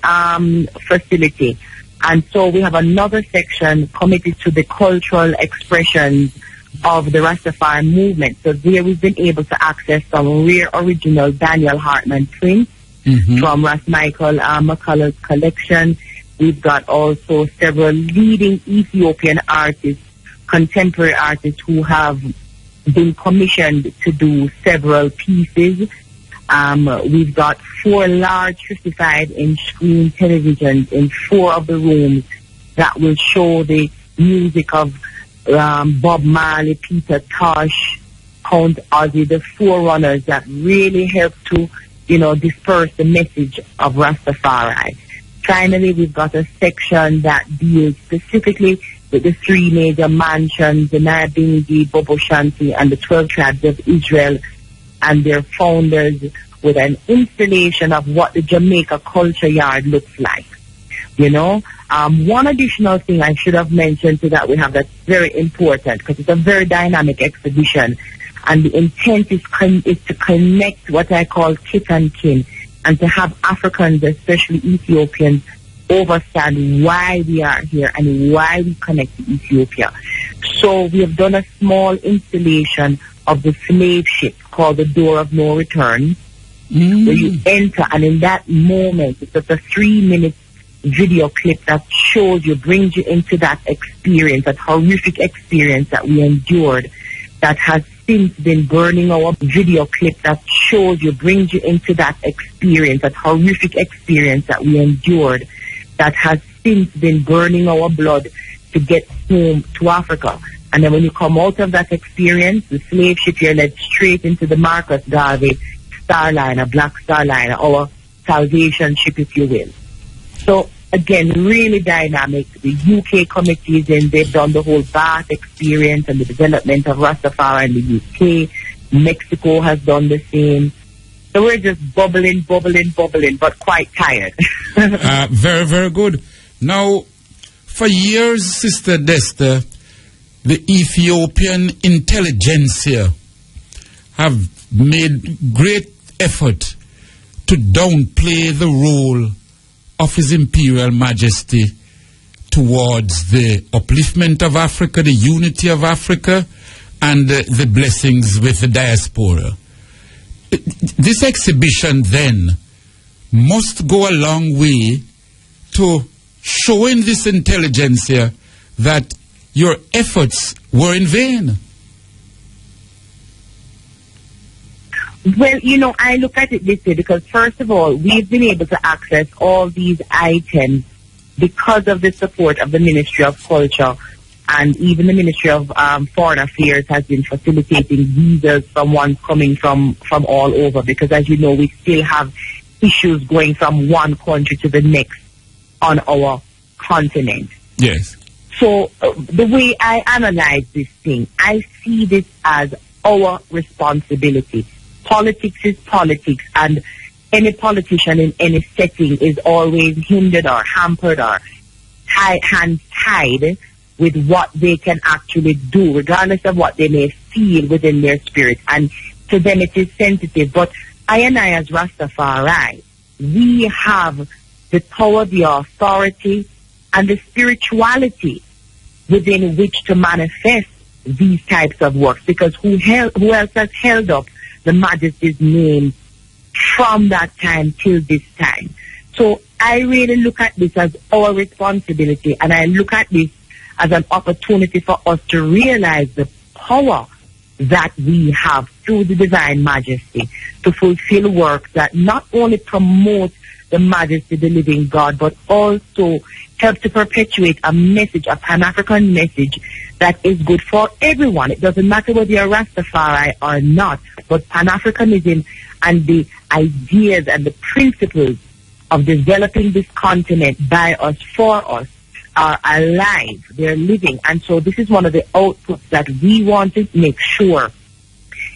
facility. And so we have another section committed to the cultural expressions of the Rastafari movement. So there we've been able to access some rare original Daniel Hartman prints from Ras Miguel McCullough's collection. We've got also several leading Ethiopian artists, contemporary artists who have been commissioned to do several pieces. We've got 4 large 55-inch screen televisions in 4 of the rooms that will show the music of Bob Marley, Peter Tosh, Count Ozzy, the forerunners that really help to, you know, disperse the message of Rastafari. Finally, we've got a section that deals specifically with the 3 major mansions, the Nabingi, Bobo Shanti, and the 12 tribes of Israel and their founders, with an installation of what the Jamaica Culture Yard looks like. You know, one additional thing I should have mentioned to that we have that's very important, because it's a very dynamic exhibition, and the intent is to connect what I call kith and kin, and to have Africans, especially Ethiopians, understand why we are here and why we connect to Ethiopia. So we have done a small installation of the slave ship called the Door of No Return, where you enter, and in that moment, it's just a 3-minute video clip that shows you, brings you into that experience, that horrific experience that we endured, that has since been burning our video clip that shows you, brings you into that experience, that horrific experience that we endured, that has since been burning our blood to get home to Africa. And then when you come out of that experience, the slave ship, you're led straight into the Marcus Garvey Starliner, Black Starliner, our salvation ship, if you will. So, again, really dynamic. The UK committee is in. They've done the whole Bath experience and the development of Rastafari in the UK. Mexico has done the same. So we're just bubbling, but quite tired. Very, very good. Now, for years, Sister Desta, the Ethiopian intelligentsia have made great effort to downplay the role of His Imperial Majesty towards the upliftment of Africa, the unity of Africa, and the blessings with the diaspora. This exhibition then must go a long way to showing this intelligentsia that your efforts were in vain. Well, you know, I look at it this way because, first of all, we've been able to access all these items because of the support of the Ministry of Culture, and even the Ministry of Foreign Affairs has been facilitating visas from ones coming from all over, because, as you know, we still have issues going from one country to the next on our continent. Yes. So the way I analyze this thing, I see this as our responsibility. Politics is politics, and any politician in any setting is always hindered or hampered or hands tied with what they can actually do, regardless of what they may feel within their spirit. And to them it is sensitive. But I and I, as Rastafari, we have the power, the authority, and the spirituality within which to manifest these types of works. Because who else has held up the Majesty's name from that time till this time? So I really look at this as our responsibility, and I look at this as an opportunity for us to realize the power that we have through the Divine Majesty to fulfill works that not only promote the Majesty, the living God, but also help to perpetuate a message, a Pan-African message that is good for everyone. It doesn't matter whether you're Rastafari or not, but Pan-Africanism and the ideas and the principles of developing this continent by us, for us, are alive. They're living. And so this is one of the outputs that we want to make sure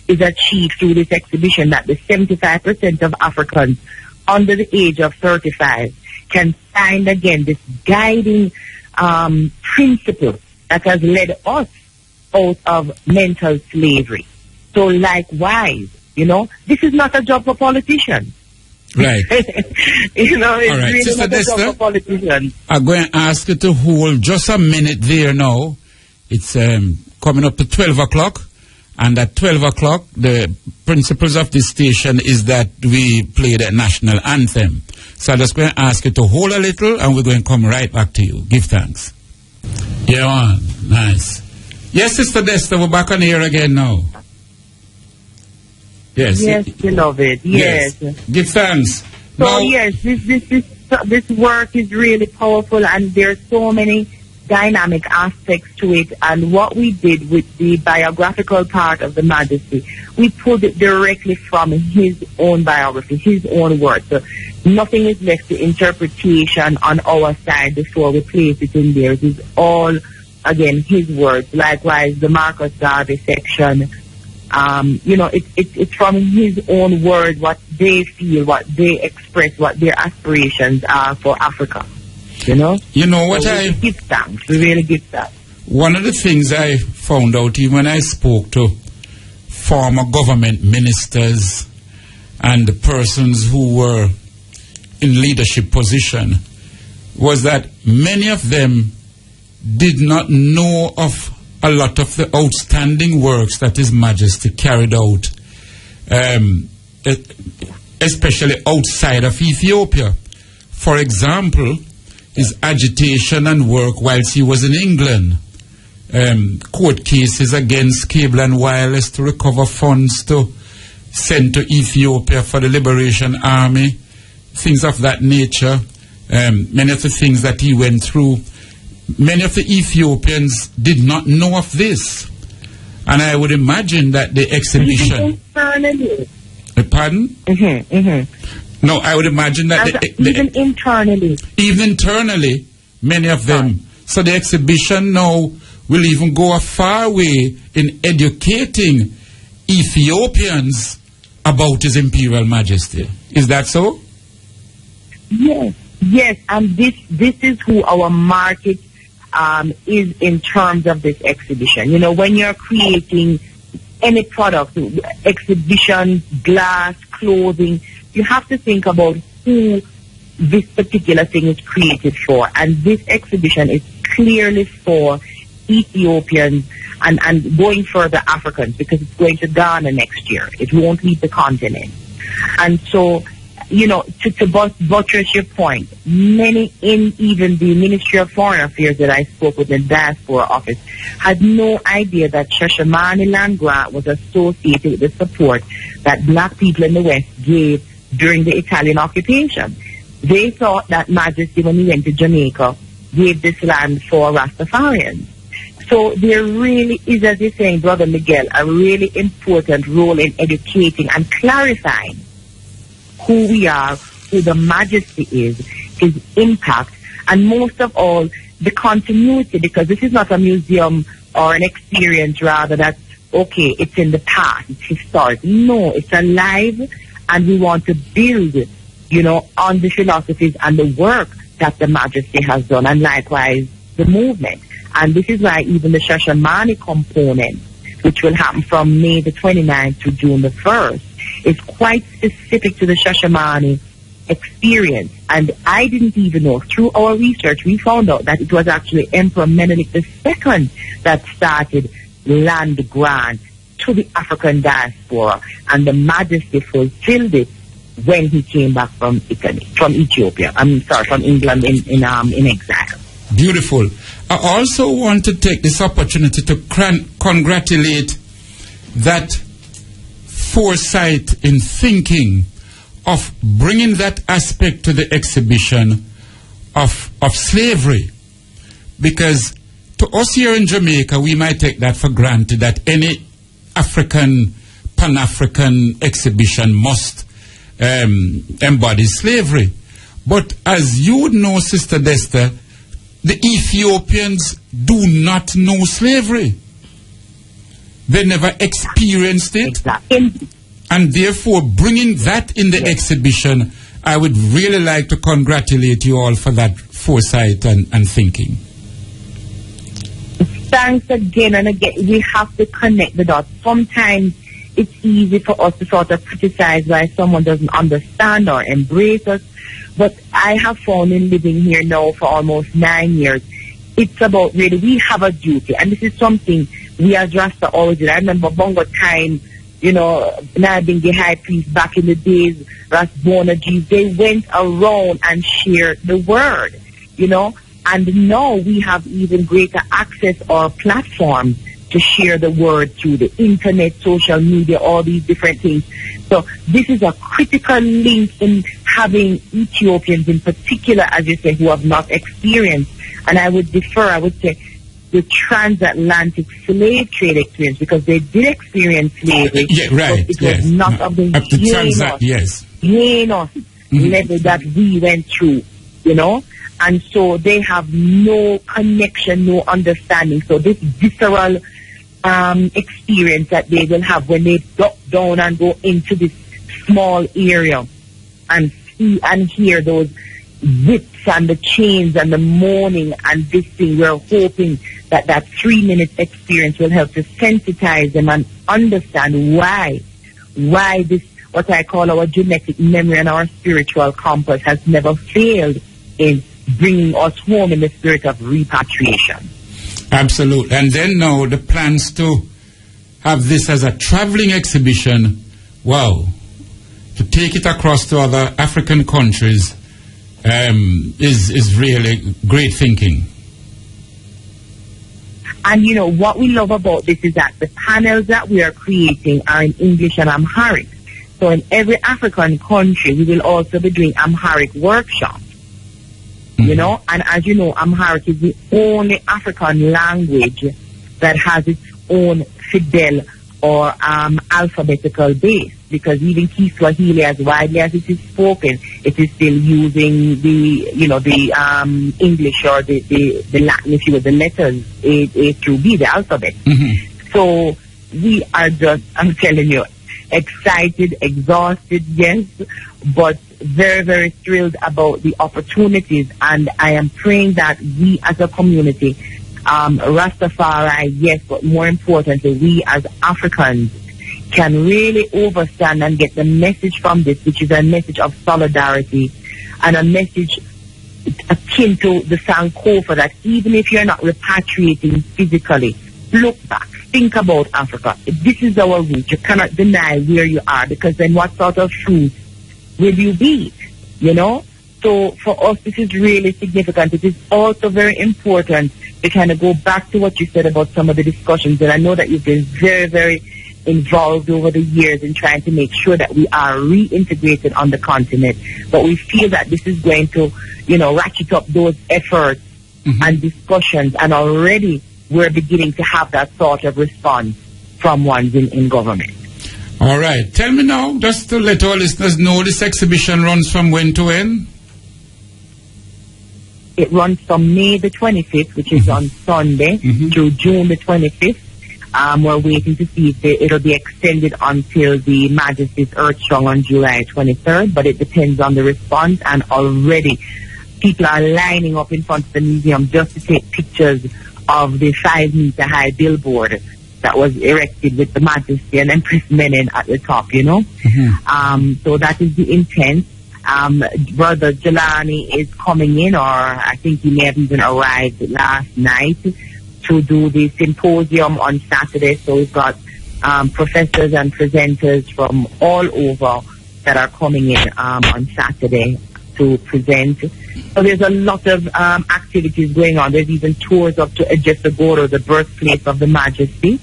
is achieved through this exhibition, that the 75% of Africans under the age of 35 can find again this guiding principle that has led us out of mental slavery. So likewise, you know, this is not a job for politicians. Right. You know, it's all right. really Sister not a job Desta, for politicians. I'm going to ask you to hold just a minute there now. It's coming up to 12 o'clock. And at 12 o'clock, the principles of this station is that we play the national anthem. So I'm just going to ask you to hold a little, and we're going to come right back to you. Give thanks. Yeah, man. Nice. Yes, Sister Desta, we're back on here again now. Yes. Yes, beloved. Yes. Give thanks. So now, yes, this work is really powerful, and there's so many dynamic aspects to it. And what we did with the biographical part of the Majesty, we pulled it directly from his own biography, his own words. So nothing is left to interpretation on our side before we place it in there. It is all, again, his words. Likewise, the Marcus Garvey section. You know, it's from his own word, what they feel, what they express, what their aspirations are for Africa. You know what, so we give thanks. We really give thanks. One of the things I found out even when I spoke to former government ministers and the persons who were in leadership position was that many of them did not know of a lot of the outstanding works that His Majesty carried out, especially outside of Ethiopia. For example, his agitation and work whilst he was in England, court cases against cable and wireless to recover funds to send to Ethiopia for the Liberation Army, things of that nature, many of the things that he went through. Many of the Ethiopians did not know of this. And I would imagine that the exhibition... Pardon? Mm-hmm, mm-hmm. No, I would imagine that... Even internally, many of them. So the exhibition now will even go a far way in educating Ethiopians about His Imperial Majesty. Is that so? Yes, and this is who our market is in terms of this exhibition. You know, when you're creating any product, exhibition, glass, clothing, you have to think about who this particular thing is created for. And this exhibition is clearly for Ethiopians and going further Africans, because it's going to Ghana next year. It won't leave the continent. And so, you know, to buttress your point, many in even the Ministry of Foreign Affairs that I spoke with in the diaspora office had no idea that Shashamane land grant was associated with the support that black people in the West gave during the Italian occupation. They thought that Majesty, when he went to Jamaica, gave this land for Rastafarians. So there really is, as you're saying, Brother Miguel, a really important role in educating and clarifying who we are, who the Majesty is, his impact, and most of all, the continuity, because this is not a museum or an experience, rather, that's, okay, it's in the past, it's historic. No, it's alive, and we want to build, you know, on the philosophies and the work that the Majesty has done, and likewise the movement. And this is why even the Shashamane component, which will happen from May the 29th to June the 1st, is quite specific to the Shashamane experience. And I didn't even know. Through our research, we found out that it was actually Emperor Menelik II that started land grant to the African diaspora, and the Majesty fulfilled it when he came back from Italy, from Ethiopia. From England in exile. Beautiful. I also want to take this opportunity to congratulate that foresight in thinking of bringing that aspect to the exhibition of slavery. Because to us here in Jamaica, we might take that for granted, that any African, Pan-African exhibition must embody slavery. But as you would know, Sister Desta, the Ethiopians do not know slavery. They never experienced it. Exactly. And therefore, bringing that in the exhibition, I would really like to congratulate you all for that foresight and thinking. Thanks again and again. We have to connect the dots. Sometimes it's easy for us to sort of criticize why someone doesn't understand or embrace us. But I have found in living here now for almost 9 years, it's about really, we have a duty. And this is something we as Rasta always did. I remember Bongo time, you know, Nabingi High Priest back in the days, Ras Bonaji, they went around and shared the word, you know. And now we have even greater access or platforms to share the word through the internet, social media, all these different things. So this is a critical link in having Ethiopians in particular, as you say, who have not experienced, and I would say, the transatlantic slave trade experience, because they did experience slavery. Yeah, right. But it was not of the heinous level that we went through, you know. And so they have no connection, no understanding. So this visceral experience that they will have when they drop down and go into this small area and see and hear those whips and the chains and the moaning and this thing, we're hoping that that 3-minute experience will help to sensitize them and understand why this, what I call our genetic memory and our spiritual compass, has never failed in bringing us home in the spirit of repatriation. Absolutely. And then now the plans to have this as a traveling exhibition, wow, to take it across to other African countries is really great thinking. And you know, what we love about this is that the panels that we are creating are in English and Amharic. So in every African country, we will also be doing Amharic workshops. You know, and as you know, Amharic is the only African language that has its own Fidel or alphabetical base, because even Kiswahili, as widely as it is spoken, it is still using the, you know, the English or the Latin, if you will, the letters A through B, the alphabet. So we are just, I'm telling you, excited, exhausted, yes, but very, very thrilled about the opportunities. And I am praying that we as a community, Rastafari, yes, but more importantly, we as Africans can really overstand and get the message from this, which is a message of solidarity and a message akin to the Sankofa, that even if you're not repatriating physically, look back, think about Africa. This is our root. You cannot deny where you are, because then what sort of truth will you be? You know? So for us, this is really significant. It is also very important to kind of go back to what you said about some of the discussions. And I know that you've been very, very involved over the years in trying to make sure that we are reintegrated on the continent. But we feel that this is going to, ratchet up those efforts and discussions. And already we're beginning to have that sort of response from ones in government. All right. Tell me now, just to let our listeners know, this exhibition runs from when to when? It runs from May the 25th, which is on Sunday, to June the 25th. We're waiting to see if it'll be extended until the Majesty's Earthstrong on July 23rd, but it depends on the response. And already people are lining up in front of the museum just to take pictures of the 5-meter high billboard that was erected with the Majesty and Empress Menen at the top, So that is the intent. Brother Jelani is coming in, or I think he may have even arrived last night to do the symposium on Saturday. So we've got professors and presenters from all over that are coming in on Saturday to present. So there's a lot of activities going on. There's even tours up to Ejesagoro, the birthplace of the Majesty,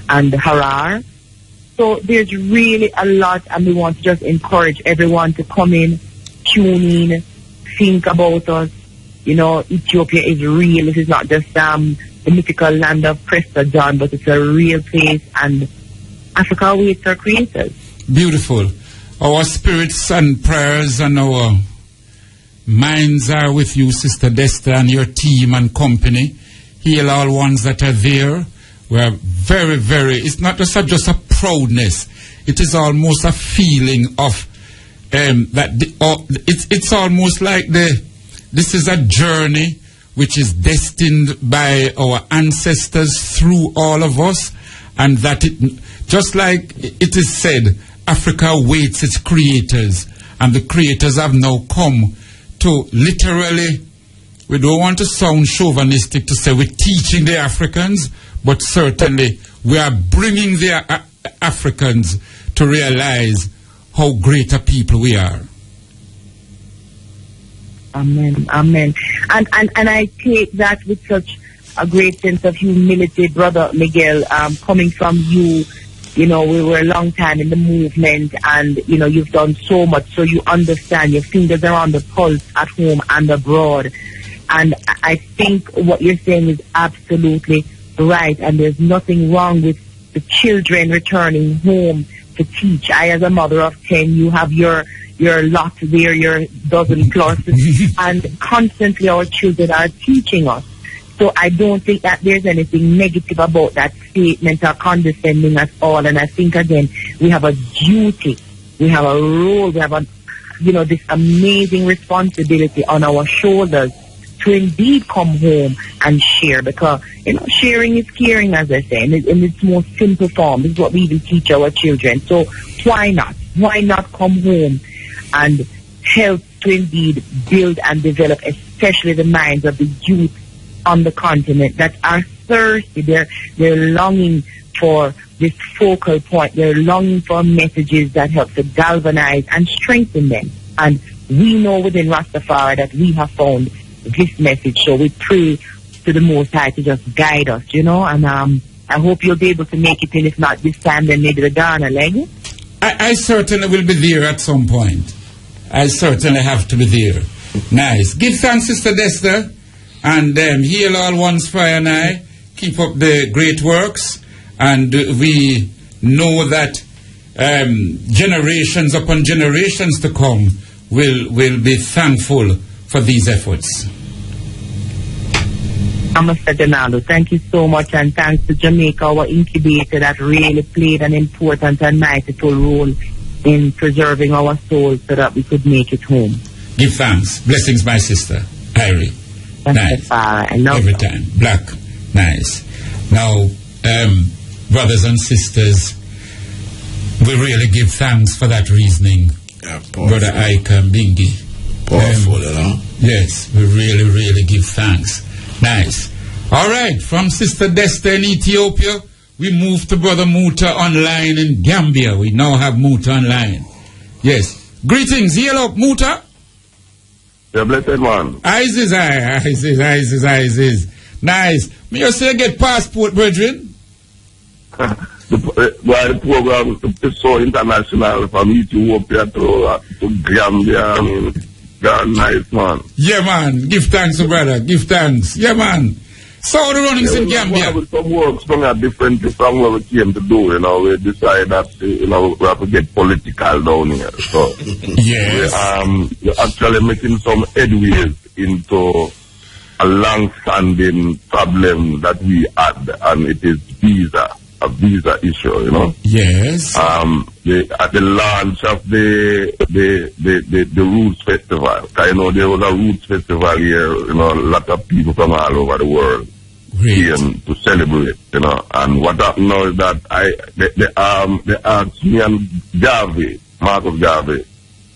and Haram. So there's really a lot, and we want to just encourage everyone to come in, tune in, think about us. Ethiopia is real. This is not just the mythical land of Prester John, but it's a real place, and Africa awaits our creators. Beautiful. Our spirits and prayers and our minds are with you, Sister Desta, and your team and company. Heal all ones that are there. We are very, very, it's not just a proudness. It is almost a feeling of it's almost like this is a journey which is destined by our ancestors through all of us, and that just like it is said, Africa waits its creators, and the creators have now come to literally, we don't want to sound chauvinistic to say we're teaching the Africans, but certainly we are bringing the Africans to realize how great a people we are. Amen, amen. And I take that with such a great sense of humility, Brother Miguel, coming from you. We were a long time in the movement, and, you've done so much, so you understand. Your fingers are on the pulse at home and abroad. And I think what you're saying is absolutely right, and there's nothing wrong with the children returning home to teach. I, as a mother of 10, you have your lot there, your dozen plus, and constantly our children are teaching us. So I don't think that there's anything negative about that statement or condescending at all. And I think, again, we have a duty, we have a role, we have this amazing responsibility on our shoulders to indeed come home and share, because, sharing is caring, as I say, in its most simple form. This is what we even teach our children. So why not? Why not come home and help to indeed build and develop, especially the minds of the youth on the continent that are thirsty. They're longing for this focal point. They're longing for messages that help to galvanize and strengthen them. And we know within Rastafari that we have found this message. So we pray to the Most High to just guide us, and I hope you'll be able to make it in. If not this time, then maybe the Ghana leg. I certainly will be there at some point. I certainly have to be there. Nice. Give thanks, Sister Desta, and heal all ones fire and I. Keep up the great works, and we know that generations upon generations to come will be thankful for these efforts. Mr. Donaldo, thank you so much, and thanks to Jamaica, our incubator that really played an important and vital role in preserving our souls so that we could make it home. Give thanks. Blessings, my sister. Irie. Nice. Every time. Black. Nice. Now, brothers and sisters, we really give thanks for that reasoning. Brother Ike and Bingi. Powerful, Yes, we really, really give thanks. Nice. All right, from Sister Desta in Ethiopia, we move to Brother Muta online in Gambia. We now have Muta online. Yes. Greetings. Hello, Muta. The blessed one. Isis. Nice. May you say get passport, brethren? The program is so international from Ethiopia to Gambia. I mean, nice, man. Yeah, man. Give thanks, brother. Give thanks. Yeah, man. So the runnings in Gambia. Some work sprung out differently from what we came to do, we decided that, we have to get political down here. So, yes. We're actually making some headways into a long-standing problem that we had, and it is a visa issue, Yes. At the launch of the Roots Festival, there was a Roots Festival here, a lot of people from all over the world came to celebrate, and what happened now is that they asked me and Garvey, Marcus Garvey,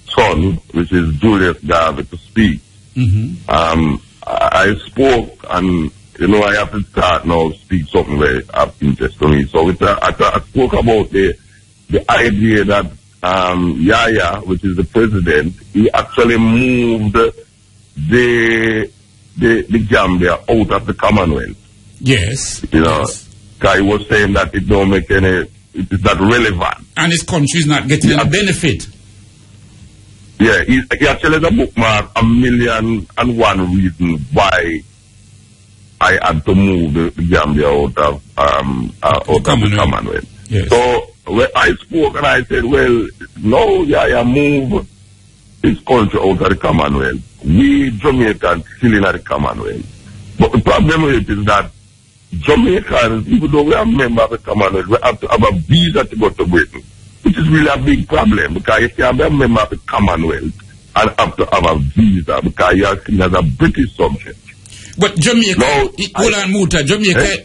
son, which is Julius Garvey, to speak. Mm-hmm. I spoke, and I have to start now speak something very of interest to me. So I spoke about the idea that Yaya, which is the president, he actually moved the Gambia out of the Commonwealth. Yes. Because he was saying that it don't make it is not relevant. And his country is not getting any benefit. Yeah, he actually has a bookmark, 1,000,001 reasons why I had to move the Gambia out of the Commonwealth. Yes. So when I spoke and I said, well, no, Yaya move his country out of the Commonwealth. We Jamaicans still in the Commonwealth. But the problem with it is that Jamaicans, even though we are members of the Commonwealth, we have to have a visa to go to Britain, which is really a big problem, because you can't be a member of the Commonwealth and have to have a visa because you are seen as a British subject. But Jamaica,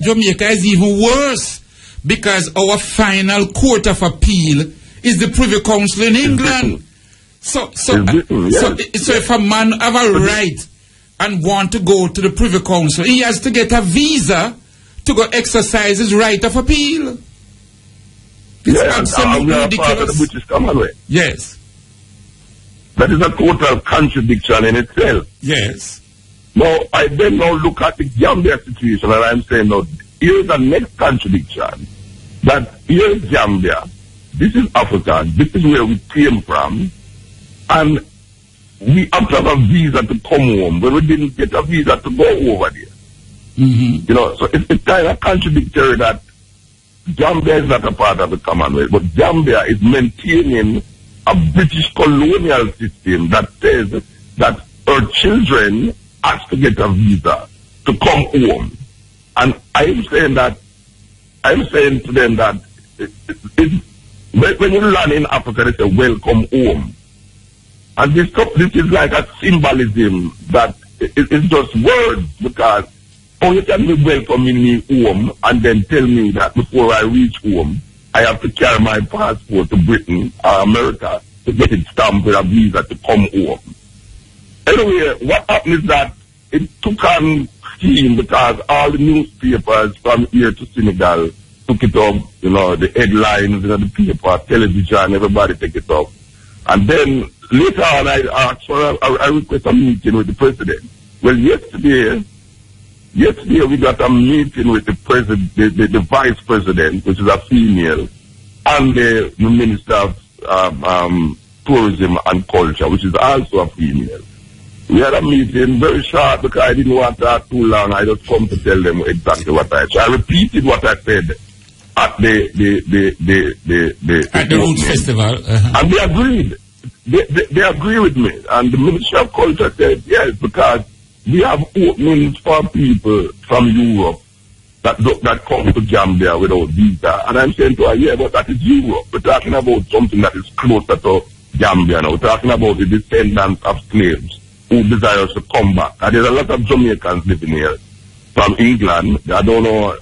Jamaica is even worse, because our final court of appeal is the Privy Council in England. So if a man have a right and want to go to the Privy Council, he has to get a visa to go exercise his right of appeal. It's absolutely ridiculous. The British Commonwealth. Yes. That is a total contradiction in itself. Yes. Now, I then now look at the Gambia situation, and I'm saying, no, here's the next contradiction. That here's Gambia, this is Africa, this is where we came from, and we have to have a visa to come home, but we didn't get a visa to go over there. Mm-hmm. So it's kind of contradictory that Gambia is not a part of the Commonwealth, but Gambia is maintaining a British colonial system that says that her children has to get a visa to come home. And I'm saying to them that when you land in Africa, they say, welcome home. And this is like a symbolism that it's just words, because you can be welcoming me home and then tell me that before I reach home, I have to carry my passport to Britain or America to get it stamped with a visa to come home. Anyway, what happened is that it took on steam because all the newspapers from here to Senegal took it up, the headlines, the paper, television, everybody took it up. And then later on, I request a meeting with the president. Well, yesterday we got a meeting with the president, the vice president, which is a female, and the minister of tourism and culture, which is also a female. We had a meeting very short because I didn't want to talk too long. I just come to tell them exactly what I said. So I repeated what I said at the Roots Festival. And they agreed. They agree with me. And the Ministry of Culture said yes, because we have openings for people from Europe that come to Gambia without visa. And I'm saying to her, yeah, but that is Europe. We're talking about something that is closer to Gambia now. We're talking about the descendants of slaves who desire to come back. And there's a lot of Jamaicans living here from England. I don't know,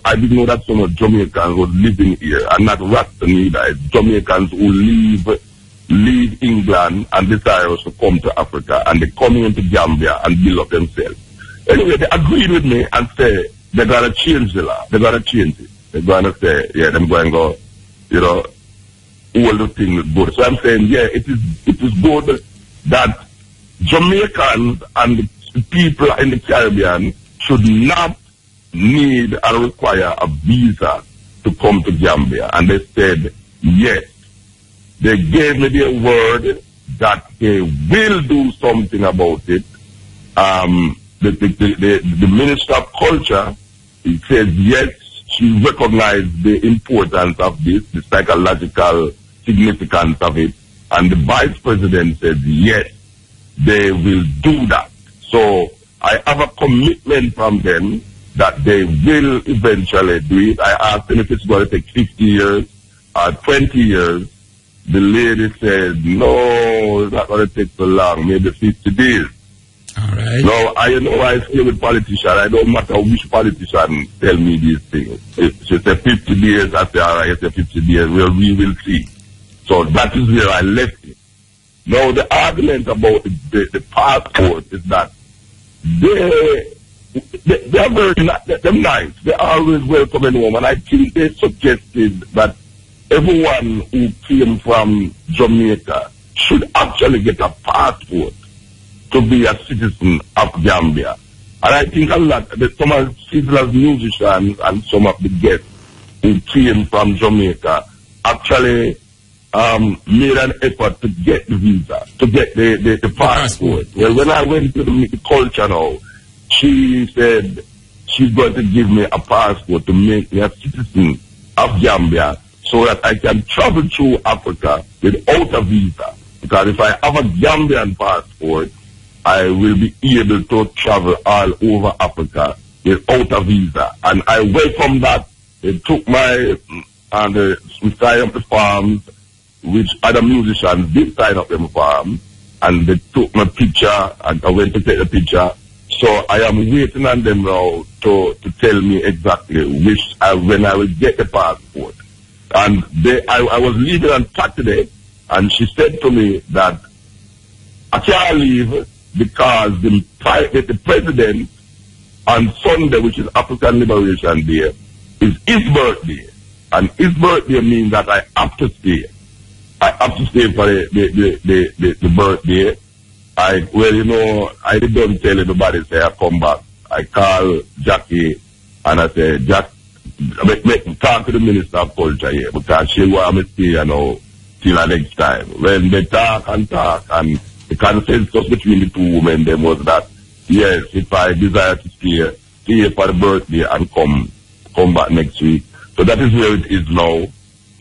I didn't know that some of Jamaicans were living here, and not Rasta neither. It's Jamaicans who leave England and desire to come to Africa, and they come into Gambia and build up themselves. Anyway, they agreed with me and say they're going to change the law. They're going to change it. They're going to say, yeah, they're going to go, you know, all the things good. So I'm saying, yeah, it is good that Jamaicans and the people in the Caribbean should not need or require a visa to come to Gambia. And they said, yes. They gave me their word that they will do something about it. The Minister of Culture, he says, yes, she recognized the importance of this, the psychological significance of it. And the Vice President said, yes, they will do that. So I have a commitment from them that they will eventually do it. I asked them if it's going to take 50 years or 20 years. The lady said, no, it's not going to take so long, maybe 50 days. All right. No, I stay with politicians. I don't matter which politician tell me these things. She said 50 days, I say, all right, I say 50 days, we will see. So that is where I left it. Now, the argument about the passport is that they are very they're nice. They're always welcoming home. And I think they suggested that everyone who came from Jamaica should actually get a passport to be a citizen of Gambia. And I think a lot, some of Sizzla's musicians and some of the guests who came from Jamaica actually made an effort to get the visa, to get the passport. Well, when I went to the culture now, she said she's going to give me a passport to make me a citizen of Gambia so that I can travel through Africa without a visa. Because if I have a Gambian passport, I will be able to travel all over Africa without a visa. And I welcome that. They took we signed up the forms, which other musicians did sign up them forms, and they took my picture, and I went to take the picture. So I am waiting on them now to tell me exactly when I will get the passport. And I was leaving on Saturday, and she said to me that I can't leave because the president on Sunday, which is African Liberation Day, is his birthday. And his birthday means that I have to stay. I have to stay for the birthday. I didn't tell anybody, say I come back. I call Jackie and I say, Jack, talk to the Minister of Culture here because she want me to stay, till the next time. When they talk, and the consensus between the two women, them was that, yes, if I desire to stay for the birthday and come back next week. So that is where it is now.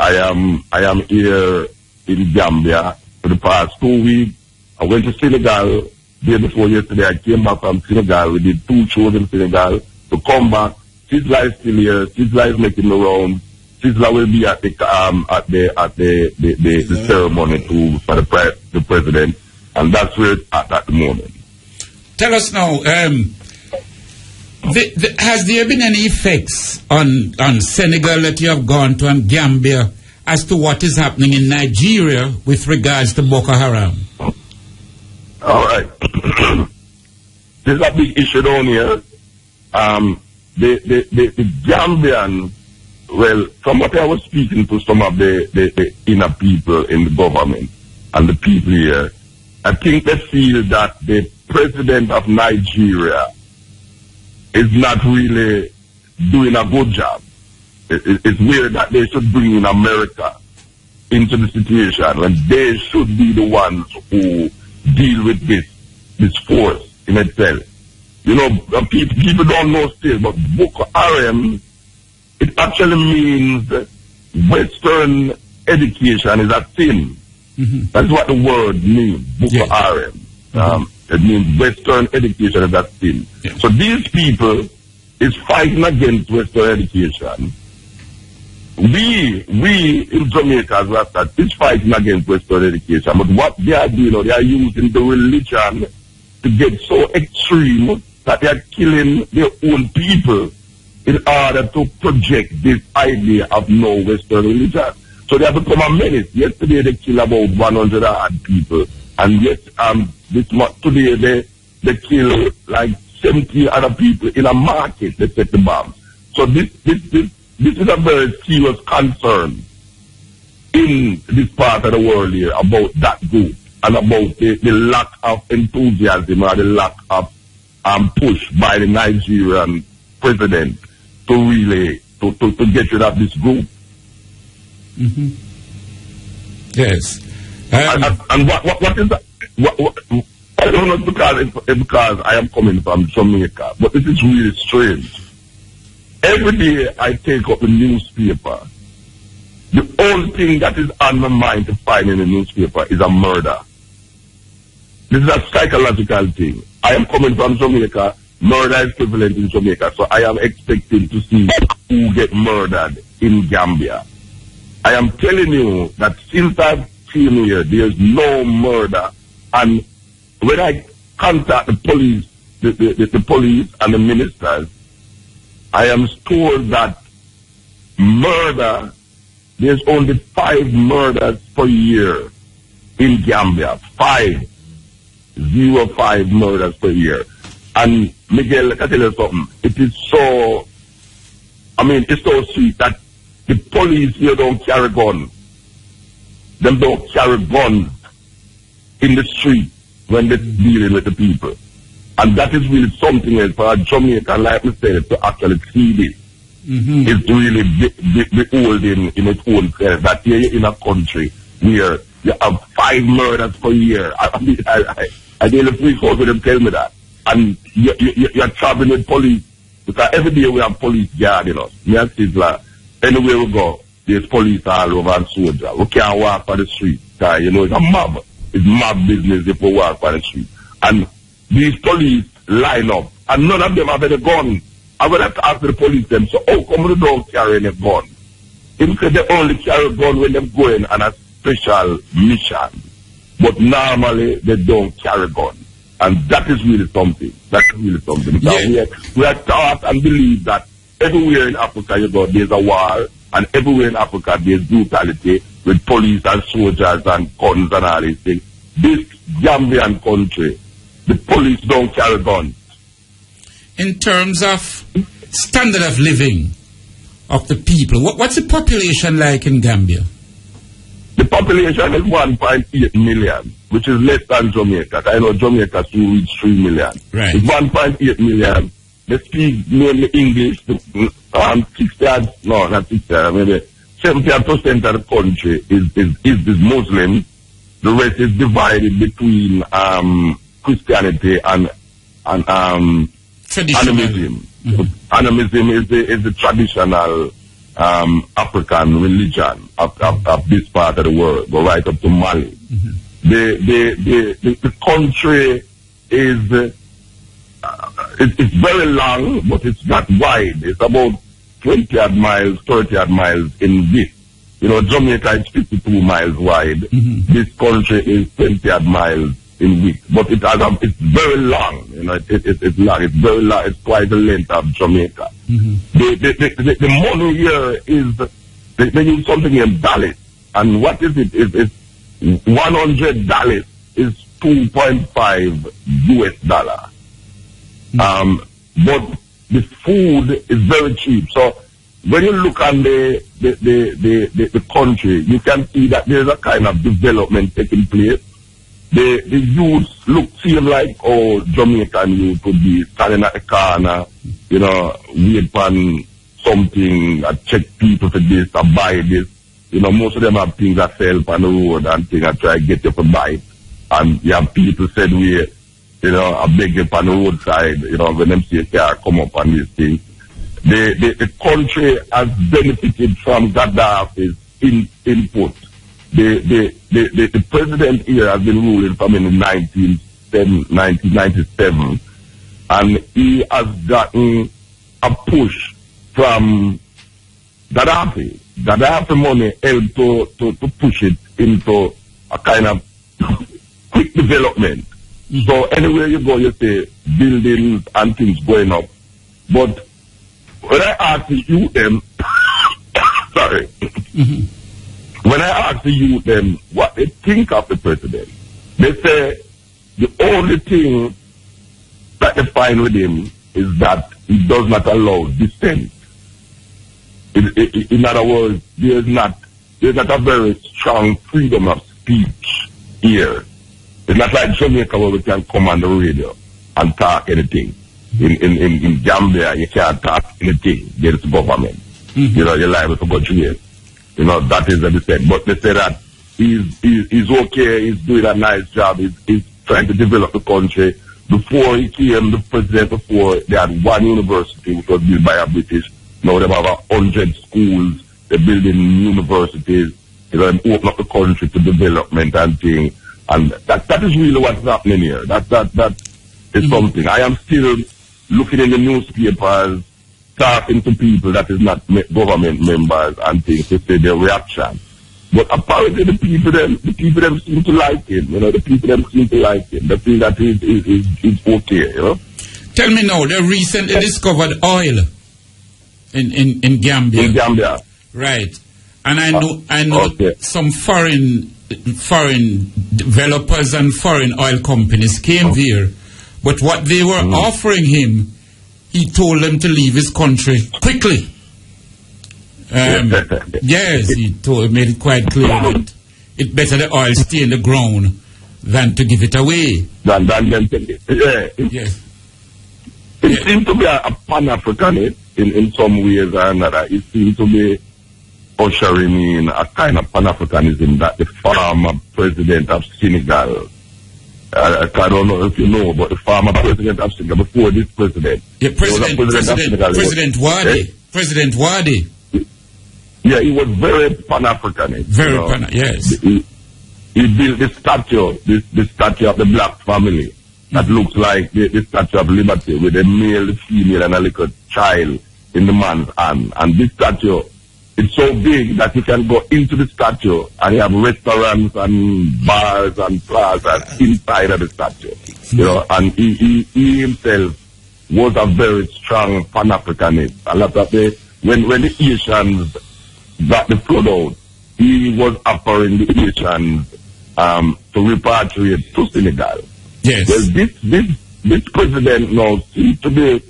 I am here in Gambia for the past 2 weeks. I went to Senegal day before yesterday. I came back from Senegal. We did 2 shows in Senegal. To come back, Sizzla is still here. Sizzla is making the rounds. Sizzla will be at the ceremony too for the president, and that's where it's at the moment. Tell us now, has there been any effects on Senegal that you have gone to and Gambia as to what is happening in Nigeria with regards to Boko Haram? All right. There's a big issue down here. The Gambians, well, from what I was speaking to some of the inner people in the government and the people here, I think they feel that the president of Nigeria is not really doing a good job. It's weird that they should bring in America into the situation when they should be the ones who deal with this force in itself. People don't know still, but Boko Haram, it actually means Western education is a sin. Mm-hmm. That's what the word means, Boko Haram. It means Western education is a sin. Yeah. So these people is fighting against Western education. We in Jamaica as Rasta is fighting against Western education. But what they are doing, they are using the religion to get so extreme that they are killing their own people in order to project this idea of no Western religion. So they have become a menace. Yesterday they killed about 100 odd people, and yet today they kill like 70 other people in a market. They set the bombs. So this is a very serious concern in this part of the world here about that group and about the lack of enthusiasm or the lack of push by the Nigerian president to really to get rid of this group. Mm-hmm. Yes. And what is that? I don't know because I am coming from Jamaica, but this is really strange. Every day I take up the newspaper. The only thing that is on my mind to find in the newspaper is a murder. This is a psychological thing. I am coming from Jamaica. Murder is prevalent in Jamaica, so I am expecting to see who get murdered in Gambia. I am telling you that since I've came here, there's no murder. And when I contact the police, the police and the ministers, I am told that murder, there's only 5 murders per year in Gambia. 5 murders per year. And Miguel, let me tell you something. It is so, it's so sweet that the police here don't carry guns. Them don't carry guns in the street when they're dealing with the people. And that is really something else for a Jamaican, like we said, to actually see this. Mm-hmm. It's really beholden in its own self. That here in a country where you have 5 murders per year. I nearly freak out when them tell me that. And you're traveling with police. Because every day we have police guarding us. Me and Sizzler, anywhere we go, there's police all over and soldiers. We can't walk on the street. It's a mob. It's mob business if we walk on the street. And these police line up. And none of them have any gun. I would have to ask the police them, so how come they don't carry any gun? Because they only carry a gun when they're going on a special mission. But normally they don't carry gun. And that is really something. That's really something. Because we are taught and believe that everywhere in Africa you go, there's a war. And everywhere in Africa there's brutality with police and soldiers and guns and all these things. This Gambian country, the police don't carry guns. In terms of standard of living of the people, what's the population like in Gambia? The population is 1.8 million, which is less than Jamaica. I know Jamaica still reach 3 million. Right. It's 1.8 million. They speak mainly English. 70% of the country is Muslim. The rest is divided between Christianity and animism. Mm-hmm. Animism is the traditional African religion of this part of the world, go right up to Mali. Mm-hmm. The country is it's very long, but it's not wide. It's about 20 odd miles, 30 odd miles in width. Jamaica is 52 miles wide. Mm-hmm. This country is 20 odd miles in width, but it's very long. It's long. It's very long. It's quite the length of Jamaica. Mm-hmm. The money here is they use something in dollars, and what is it? It's $100 is $2.5 US. But the food is very cheap. So when you look on the country, you can see that there's a kind of development taking place. The youth seem like Jamaican youth would be standing at the corner, wait for something, check people for this, or buy this. Most of them have things that sell on the road and things that try to get you to buy. And you have people said I beg you on the roadside, when them see a car come up on these things. The country has benefited from Gaddafi's input. The president here has been ruling from in the 1997, and he has gotten a push from Gaddafi. Gaddafi money helped to push it into a kind of quick development. So anywhere you go, you see buildings and things going up. But when I ask the youth them, sorry, when I ask the youth them what they think of the president, they say the only thing that they find with him is that he does not allow dissent. In other words, there's not a very strong freedom of speech here. It's not like Jamaica where we can come on the radio and talk anything. In Gambia, you can't talk anything against the government. You know, you're liable to go to jail. You know, that is what they said. But they say that he's okay, he's doing a nice job, he's trying to develop the country. Before he came, the president before, they had one university which was built by a British. Now they have 100 schools, they're building universities, you know, and open up the country to development and things. And that is really what's happening here. That is something. I am still looking in the newspapers, talking to people that is not government members and things to say their reaction. But apparently the people them seem to like him. You know, the people them seem to like him. They feel that he's okay, you know. Tell me now, they recently discovered oil in Gambia. In Gambia. Right. And I know okay. some foreign developers and foreign oil companies came there, but what they were offering him, he told them to leave his country quickly. Yes, he made it quite clear that it's better the oil stay in the ground than to give it away. Than them take it. Yes. It seems to be a Pan-African in some ways or another. It seems to be ushering in a kind of Pan-Africanism that the former president of Senegal, I don't know if you know, but the former president of Senegal, before this president, President Wade. President Wade. Yeah, he was very Pan-Africanist. Very yes. He built this statue, this statue of the black family that looks like the Statue of Liberty with a male, the female, and a little child in the man's hand. And this statue, it's so big that you can go into the statue and you have restaurants and bars and plazas inside of the statue. You know, and he himself was a very strong Pan-Africanist. A lot of when the Asians got the flood out, he was offering the Asians to repatriate to Senegal. Yes. Well, this president now seems to be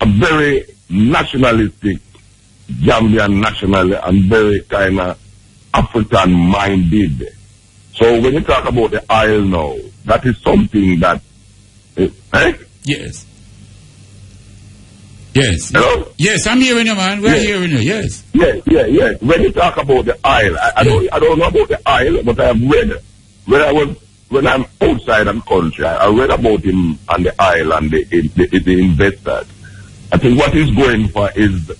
a very nationalistic Gambian national and very kind of African-minded. So when you talk about the oil now, that is something that, Yes. Yes. Hello? Yes, I'm hearing you, man. We're hearing you, yes. Yeah. When you talk about the oil, I don't know about the oil, but I have read, when I'm outside the country, I read about him and the oil and the investors. I think what he's going for is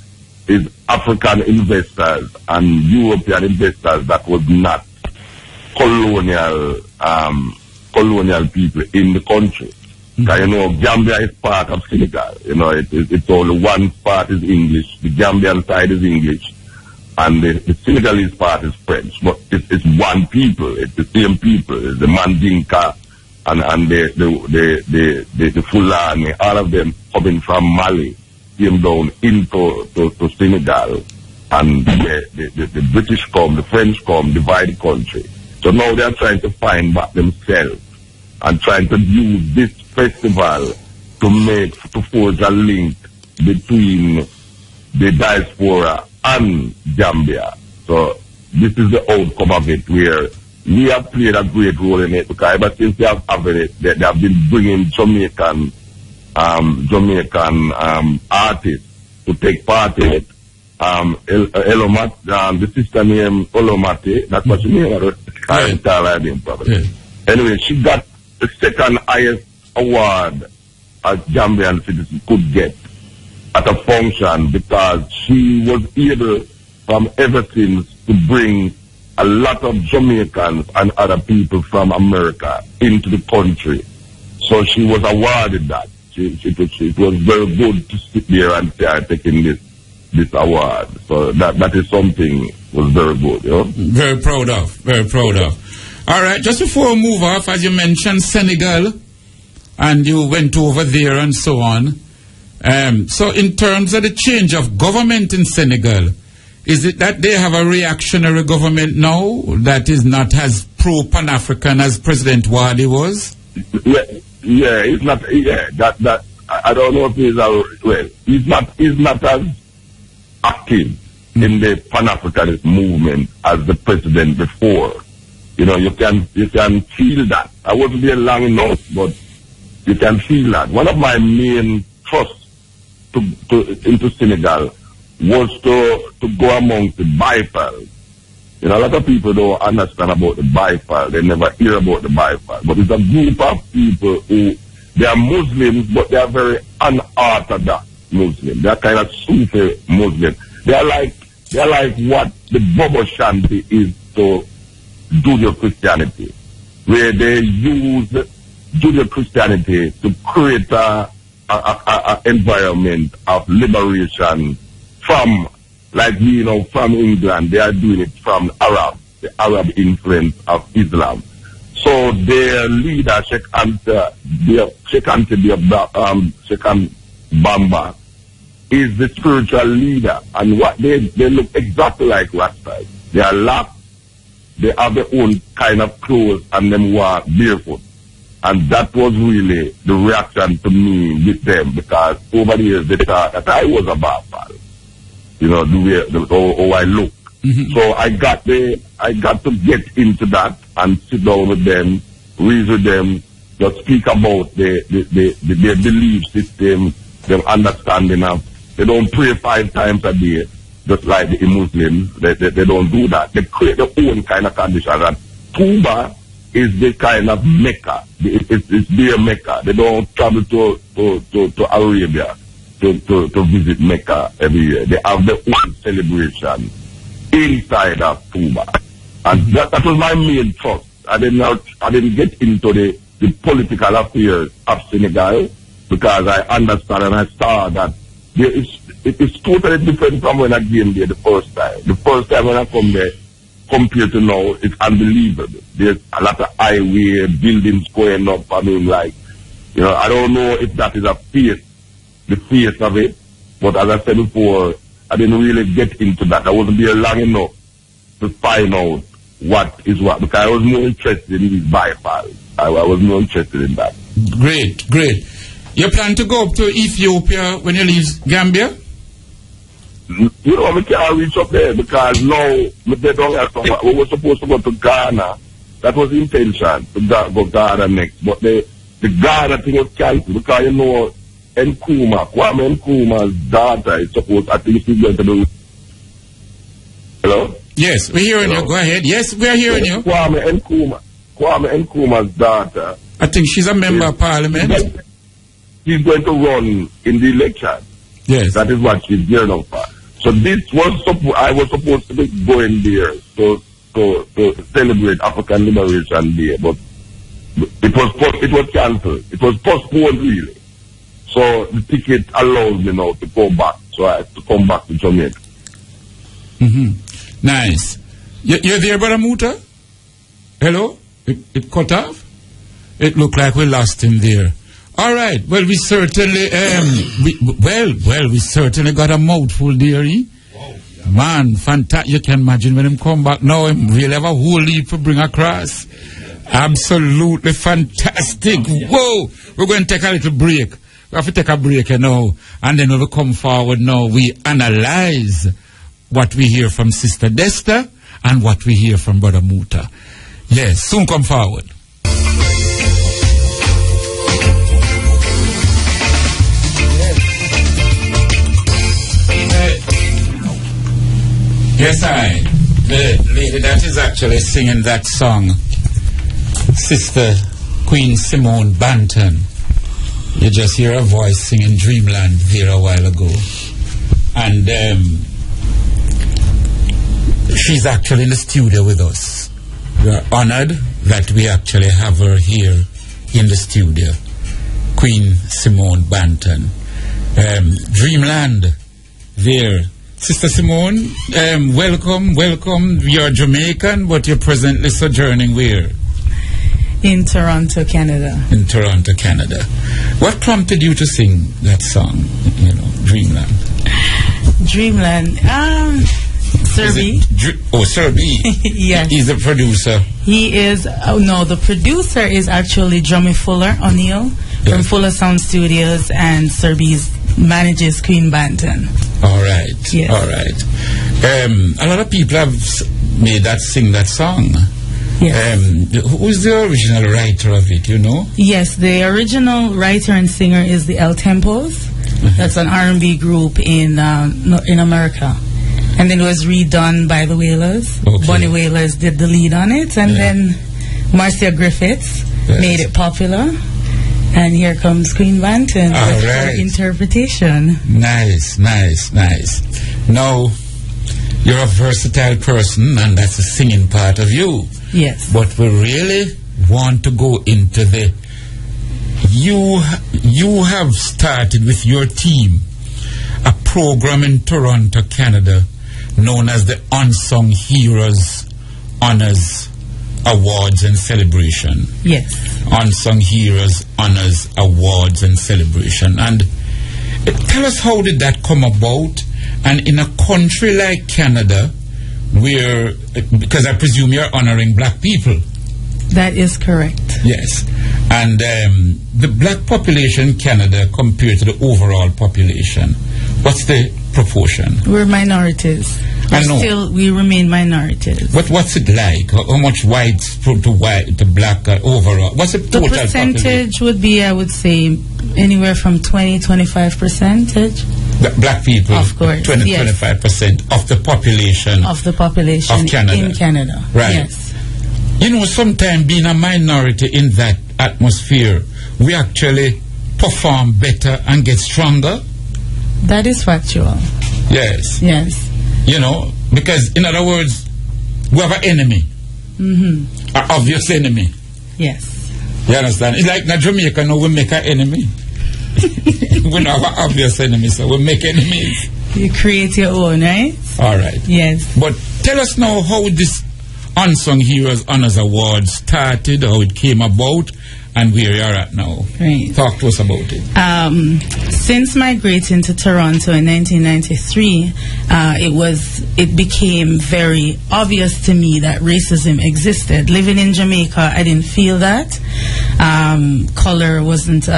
African investors and European investors that was not colonial people in the country. Because, you know, Gambia is part of Senegal. You know, it's only one part is English. The Gambian side is English. And the Senegalese part is French. But it's one people. It's the same people. It's the Mandinka and the Fulani. All of them coming from Mali came down into to Senegal. And the British come, the French come, divide the country. So now they are trying to find back themselves and trying to use this festival to forge a link between the diaspora and Gambia. So this is the outcome of it, where we have played a great role in it, because ever since they have having it, they have been bringing Jamaican artists to take part in it. The sister named Olomate, that's what she named. I can't tell her name probably. Anyway, she got the second highest award a Gambian citizen could get at a function, because she was able from ever since to bring a lot of Jamaicans and other people from America into the country So she was awarded that. It was very good to sit there and say I'm taking this award. So that is something was very good, you know. Very proud of. Very proud of. All right, just before we move off, as you mentioned Senegal, and you went over there and so on. So in terms of the change of government in Senegal, is it that they have a reactionary government now that is not as pro-Pan-African as President Wadi was? Yeah, it's not. Yeah, that I don't know if he's not as active in the Pan-Africanist movement as the president before. You know, you can feel that. I wasn't there long enough, but you can feel that. One of my main thrusts into Senegal was to go amongst the BIFAL. You know, a lot of people don't understand about the BIFAL. They never hear about the BIFAL. But it's a group of people who, they are Muslims, but they are very unorthodox Muslims. They are kind of Sufi Muslims. They are like what the Bobo Shanti is to Judeo-Christianity, where they use Judeo-Christianity to create a environment of liberation from, like we know, from England. They are doing it from the Arab influence of Islam. So their leader, Sheikh Anta Bamba, is the spiritual leader. And what they look exactly like Rastas. They are locked, they have their own kind of clothes, and them walk barefoot. And that was really the reaction to me with them, because over the years they thought that I was a barbarian. You know, how I look. Mm-hmm. So I got to get into that and sit down with them, reason with them, just speak about their belief system, their understanding of. They don't pray 5 times a day, just like the Muslims. They don't do that. They create their own kind of condition. And Touba is the kind of Mecca. It's their Mecca. They don't travel to Arabia to visit Mecca every year. They have their own celebration inside of Touba. And that was my main thrust. I didn't get into the political affairs of Senegal, because I understand and I saw that it is totally different from when I came there the first time. The first time when I come there, compared to now, it's unbelievable. There's a lot of highway, buildings going up. I mean, like, you know, I don't know if that is the face of it. But as I said before, I didn't really get into that. I wasn't there long enough to find out what is what, because I was more interested in these BIFAL. I was more interested in that. Great. You plan to go up to Ethiopia when you leave Gambia? You know, we can't reach up there because now they don't have somewhere. We were supposed to go to Ghana. That was the intention, to go Ghana next. But the Ghana thing was cancelled because, you know, Kwame Nkrumah's daughter is supposed, I think she's going to do. Hello? Yes, we're hearing you. Go ahead. Yes, we're hearing you. Kwame Nkrumah's daughter. I think she's a member of parliament. She's going to run in the election. Yes. That is what she's gearing up for. So this was I was supposed to be going there to celebrate African Liberation Day, but it was cancelled. It was postponed really. So the ticket allows me now to go back. So I have to come back to Jamaica. Mm-hmm. Nice. You're there, Brother Muta? Hello? It cut off? It looked like we lost him there. All right. Well, we certainly, we certainly got a mouthful there, eh? Wow. Man, fantastic. You can imagine when him come back now, him really have a whole heap to bring across. Absolutely fantastic. Whoa. We're going to take a little break. We have to take a break, you know. And then when we come forward now, we analyze what we hear from Sister Desta and what we hear from Brother Muta. Yes, soon come forward. Yes, the lady that is actually singing that song, Sister Queen Simone Banton. You just hear her voice singing Dreamland there a while ago. And she's actually in the studio with us. We are honored that we actually have her here in the studio. Queen Simone Banton. Dreamland there. Sister Simone, welcome. You're Jamaican, but you're presently sojourning where? In Toronto, Canada. In Toronto, Canada. What prompted you to sing that song, Dreamland? Dreamland. Serby. Serby. Yes. He's the producer. He is, the producer is actually Drummy Fuller O'Neill from Fuller Sound Studios, and Serby manages Queen Banton. All right. Yes. All right. A lot of people have made sing that song. Yes. Who is the original writer of it, Yes, the original writer and singer is the El Tempos. That's an R&B group in America. And then it was redone by the Wailers. Okay. Bonnie Wailers did the lead on it. And then Marcia Griffiths made it popular. And here comes Queen Banton with her interpretation. Nice. Now, you're a versatile person, and that's a singing part of you. Yes. But we really want to go into the... You have started with your team a program in Toronto, Canada, known as the Unsung Heroes Honors Awards and Celebration. Yes. Unsung Heroes Honors Awards and Celebration. And tell us, how did that come about? And in a country like Canada, where, because I presume you're honoring black people. That is correct. Yes. And the black population in Canada compared to the overall population, what's the proportion? We're minorities. We remain minorities. But what's it like? How much white to black overall? What's the total percentage population? Would be, I would say, anywhere from 20-25%. Black people, of course, 20-25% of the population of Canada. In Canada, right? Yes. Sometimes being a minority in that atmosphere, we actually perform better and get stronger. That is factual. Yes. Yes. Because in other words, we have an enemy, an obvious enemy. Yes. You understand? It's like in Jamaica, we make an enemy. We don't have an obvious enemy, so we make enemies. You create your own, right? All right. Yes. But tell us now how this Unsung Heroes Honors Award started, how it came about, and where you're at now. Right. Talk to us about it. Since migrating to Toronto in 1993, it became very obvious to me that racism existed. Living in Jamaica, I didn't feel that. Color wasn't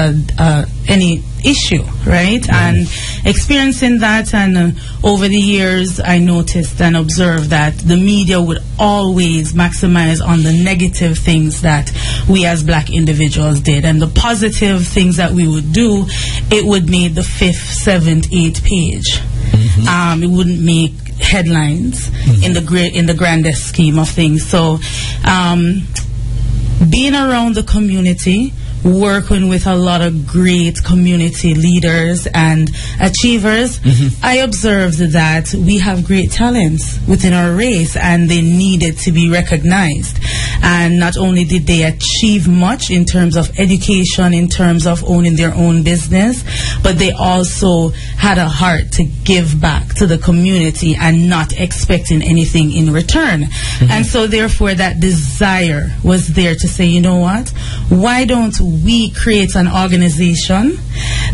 any issue, right? And experiencing that, and over the years I noticed and observed that the media would always maximize on the negative things that we as black individuals did, and the positive things that we would do, it would make the 5th, 7th, 8th page. It wouldn't make headlines in the grandest scheme of things. So being around the community, working with a lot of great community leaders and achievers, I observed that we have great talents within our race, and they needed to be recognized. And not only did they achieve much in terms of education, in terms of owning their own business, but they also had a heart to give back to the community and not expecting anything in return. And so therefore that desire was there to say, you know what, why don't we create an organization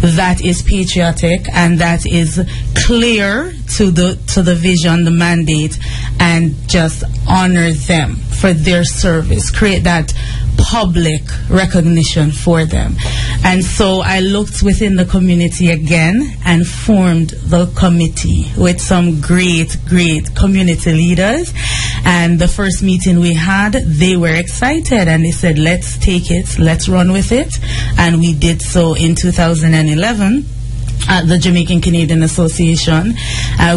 that is patriotic and that is clear to the vision, the mandate, and just honor them for their service, create that public recognition for them. And so I looked within the community again and formed the committee with some great community leaders. And the first meeting we had, they were excited and they said, let's take it, let's run with it. And we did so in 2011 at the Jamaican Canadian Association.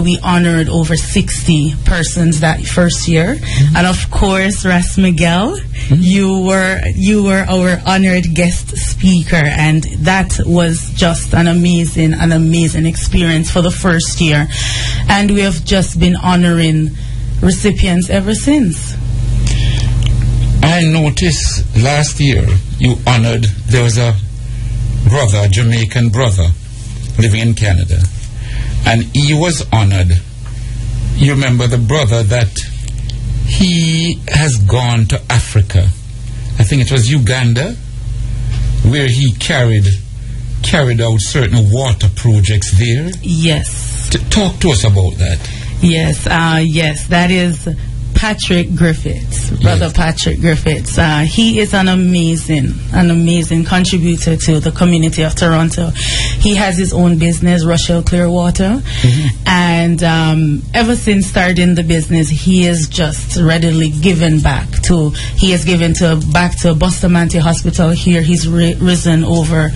We honored over 60 persons that first year. And of course, Ras Miguel, you were our honored guest speaker, and that was just an amazing experience for the first year. And we have just been honoring recipients ever since. I noticed last year you honored, there was a brother, a Jamaican brother, living in Canada. And he was honored. You remember the brother that he has gone to Africa. I think it was Uganda, where he carried out certain water projects there. Yes. Talk to us about that. Yes, yes, that is Patrick Griffiths, Brother Patrick Griffiths. He is an amazing contributor to the community of Toronto. He has his own business, Rochelle Clearwater, and ever since starting the business, he has just readily given back to Bustamante Hospital here. He's risen over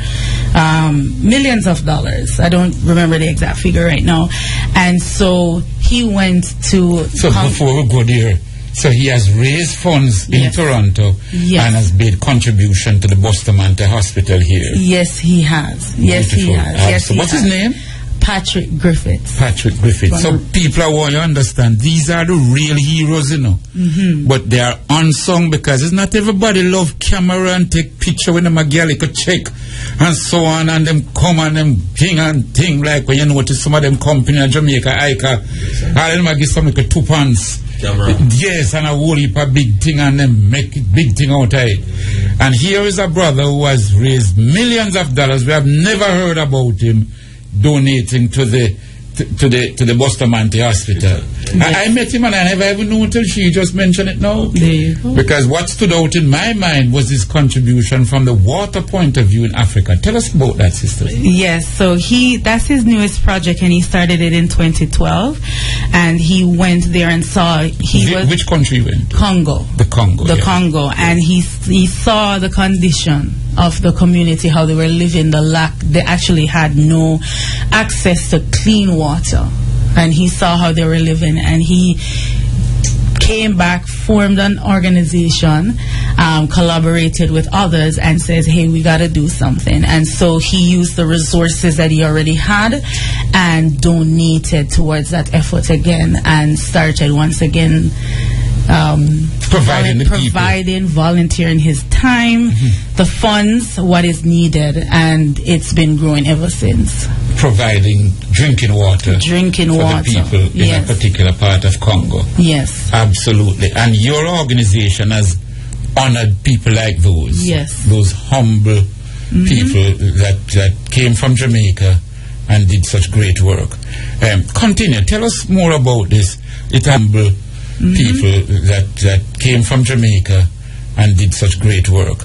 millions of dollars. I don't remember the exact figure right now. And so he went to... So before we go there, so he has raised funds in Toronto and has made contribution to the Bustamante Hospital here. Yes, he has. Yes, he has. Yes, so what's his name? Patrick Griffiths. Patrick Griffiths. So people I want you to understand, these are the real heroes, you know. But they are unsung because it's not everybody love camera and take picture with them a girl you could check and so on, and them come and them thing like when you notice some of them company in Jamaica, Ica, all of them give some like 2 pounds. Yes, and a whole heap of big thing and them make big thing out of it. And here is a brother who has raised millions of dollars. We have never heard about him donating to the Bustamante Hospital. I met him and I never even knew until she just mentioned it now. Because what stood out in my mind was his contribution from the water point of view in Africa. Tell us about that, sister. Yes, so that's his newest project, and he started it in 2012. And he went there and saw... Which country went? Congo. The Congo. The Congo. And he saw the condition of the community, how they were living, the lack. They actually had no access to clean water. And he saw how they were living, and he came back, formed an organization, collaborated with others, and says, hey, we got to do something. And so he used the resources that he already had and donated towards that effort again, and started once again volunteering his time, the funds, what is needed, and it's been growing ever since. Providing drinking water for the people in a particular part of Congo. Yes. Absolutely. And your organization has honored people like those. Yes. Those humble people that came from Jamaica and did such great work. Continue. Tell us more about this. It humble people that came from Jamaica and did such great work.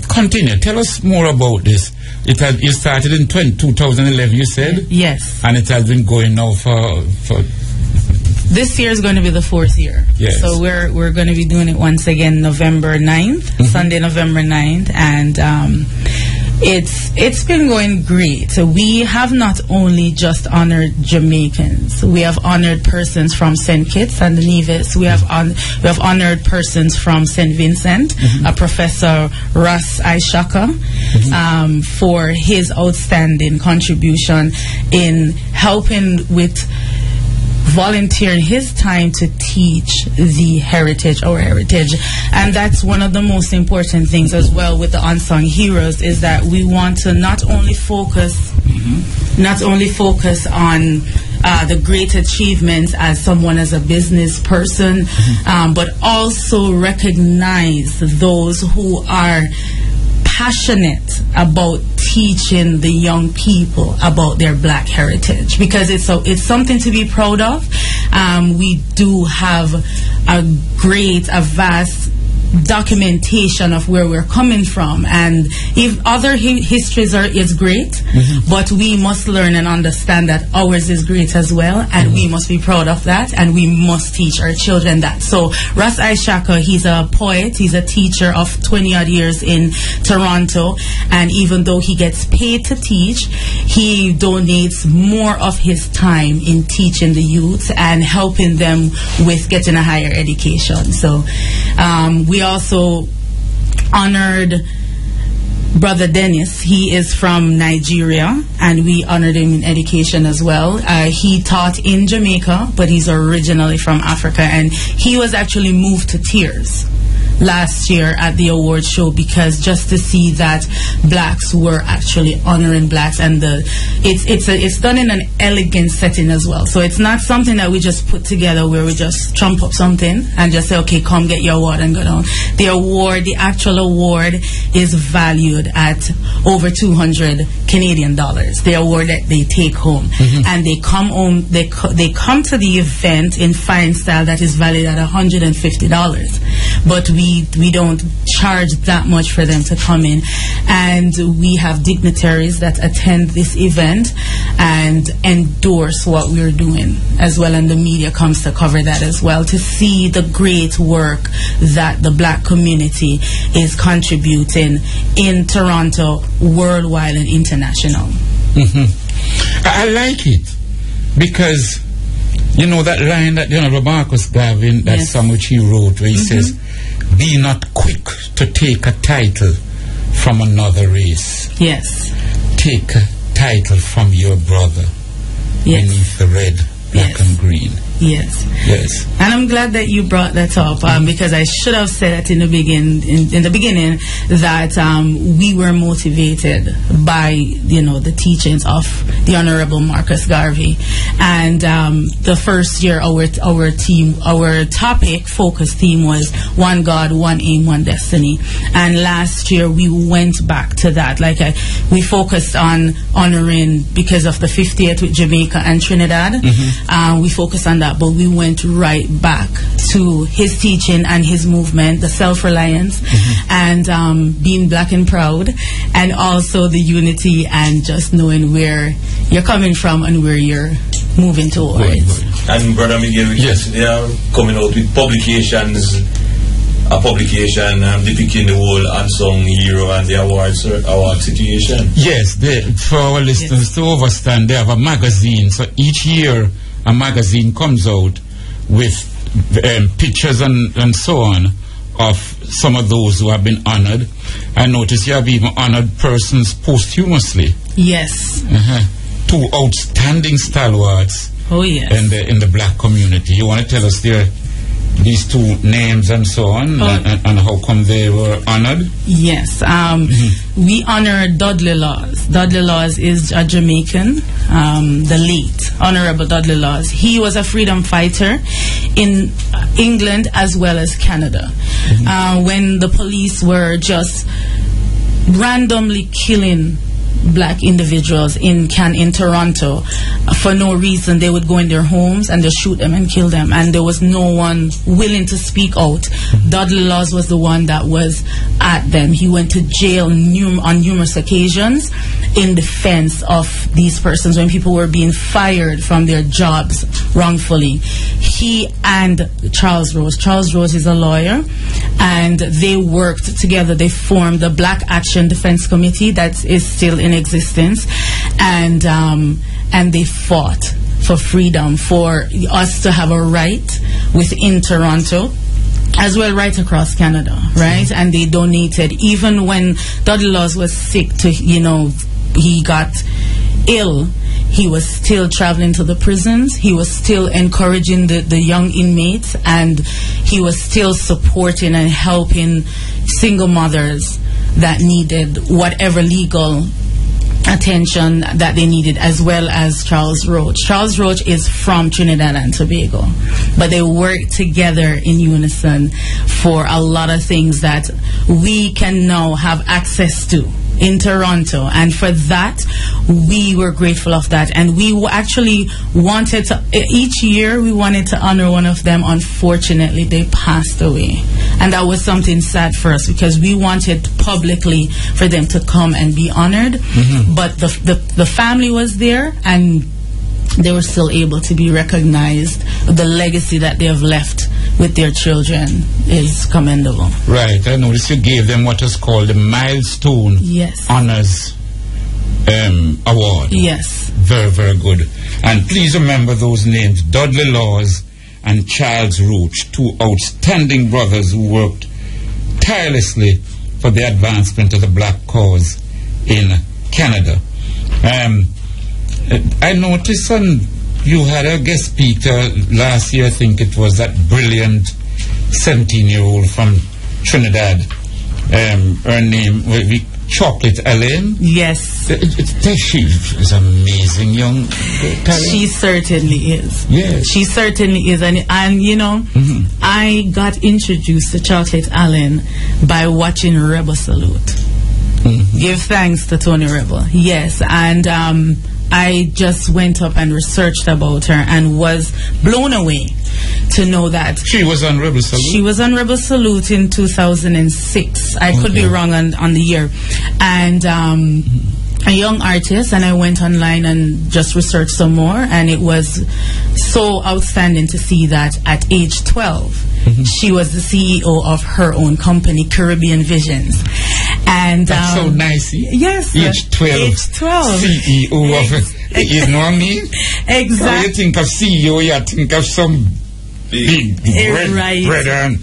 Continue. Tell us more about this. You started in 2011, you said? Yes. And it has been going now for... This year is going to be the 4th year. Yes. So we're going to be doing it once again November 9th, Sunday, November 9th. And it's been going great. So we have not only just honored Jamaicans, we have honored persons from St. Kitts and Nevis. We have honored persons from St. Vincent, Professor Ras Miguel, for his outstanding contribution in helping with volunteering his time to teach our heritage. And that's one of the most important things as well with the Unsung Heroes, is that we want to not only focus on the great achievements as someone, as a business person, but also recognize those who are passionate about teaching the young people about their black heritage, because it's something to be proud of. We do have a vast documentation of where we're coming from, and if other histories is great, but we must learn and understand that ours is great as well, and we must be proud of that, and we must teach our children that. So Ras Miguel, he's a poet, he's a teacher of 20 odd years in Toronto, and even though he gets paid to teach, he donates more of his time in teaching the youth and helping them with getting a higher education. So we also honored Brother Dennis. He is from Nigeria, and we honored him in education as well. He taught in Jamaica, but he's originally from Africa, and he was actually moved to tears last year at the award show, because just to see that blacks were actually honoring blacks, and it's done in an elegant setting as well. So it's not something that we just put together where we just trump up something and just say, okay, come get your award and go down. The actual award is valued at over 200 Canadian dollars. The award that they take home, and they come home. They come to the event in fine style that is valued at $150, but we don't charge that much for them to come in. And we have dignitaries that attend this event and endorse what we're doing as well, and the media comes to cover that as well, to see the great work that the black community is contributing in Toronto, worldwide and international. I like it, because you know that line that the Honorable Marcus Garvin, that song which he wrote, where he says, "Be not quick to take a title from another race. Yes. Take a title from your brother beneath the red, black and green." Yes. Yes. And I'm glad that you brought that up, because I should have said it in the beginning that we were motivated by the teachings of the Honorable Marcus Garvey. And the first year our focus theme was One God, One Aim, One Destiny. And last year we went back to that. We focused on honoring because of the 50th with Jamaica and Trinidad. We focused on that. But we went right back to his teaching and his movement, the self-reliance, and being black and proud, and also the unity and just knowing where you're coming from and where you're moving towards. And Brother Miguel, they are coming out with publications, a publication depicting the whole Unsung Hero and the award situation. Yes, for our listeners to understand, they have a magazine. So each year a magazine comes out with pictures and so on of some of those who have been honored. I notice you have even honored persons posthumously. Yes. 2 outstanding stalwarts. Oh yes. In the black community. You want to tell us these 2 names and so on, and how come they were honored? Yes. We honor Dudley Laws. Dudley Laws is a Jamaican, the late Honorable Dudley Laws. He was a freedom fighter in England as well as Canada. When the police were just randomly killing black individuals in Toronto for no reason, they would go in their homes and just shoot them and kill them, and there was no one willing to speak out. Dudley Laws was the one that was at them. He went to jail on numerous occasions in defense of these persons when people were being fired from their jobs wrongfully. He and Charles Rose is a lawyer, and they worked together. They formed the Black Action Defense Committee that is still in existence, and they fought for freedom, for us to have a right within Toronto as well right across Canada, right? And they donated, even when Dudley Laws was sick, he got ill, he was still traveling to the prisons, he was still encouraging the young inmates, and he was still supporting and helping single mothers that needed whatever legal attention that they needed, as well as Charles Roach. Charles Roach is from Trinidad and Tobago, but they work together in unison for a lot of things that we can now have access to in Toronto, and for that we were grateful of that, and we actually wanted to, each year we wanted to honor one of them. Unfortunately they passed away, and that was something sad for us because we wanted publicly for them to come and be honored, but the family was there and they were still able to be recognized. The legacy that they have left with their children is commendable. Right. I noticed you gave them what is called the Milestone Honors Award. Yes. Very, very good. And please remember those names: Dudley Laws and Charles Roach, 2 outstanding brothers who worked tirelessly for the advancement of the black cause in Canada. I noticed you had a guest speaker last year. I think it was that brilliant 17-year-old from Trinidad. Her name will be Choc'late Ellen. Yes. She is amazing young talent. She certainly is. Yes. She certainly is. And you know, I got introduced to Choc'late Ellen by watching Rebel Salute. Give thanks to Tony Rebel. Yes. And I just went up and researched about her and was blown away to know that she was on Rebel Salute. She was on Rebel Salute in 2006. I could be wrong on the year. And a young artist, and I went online and just researched some more, and it was so outstanding to see that at age 12 she was the CEO of her own company, Caribbean Visions. And that's so nice. Yes, age 12. Age 12. CEO of you know what I mean? Exactly. When you think of CEO, you think of some big bread on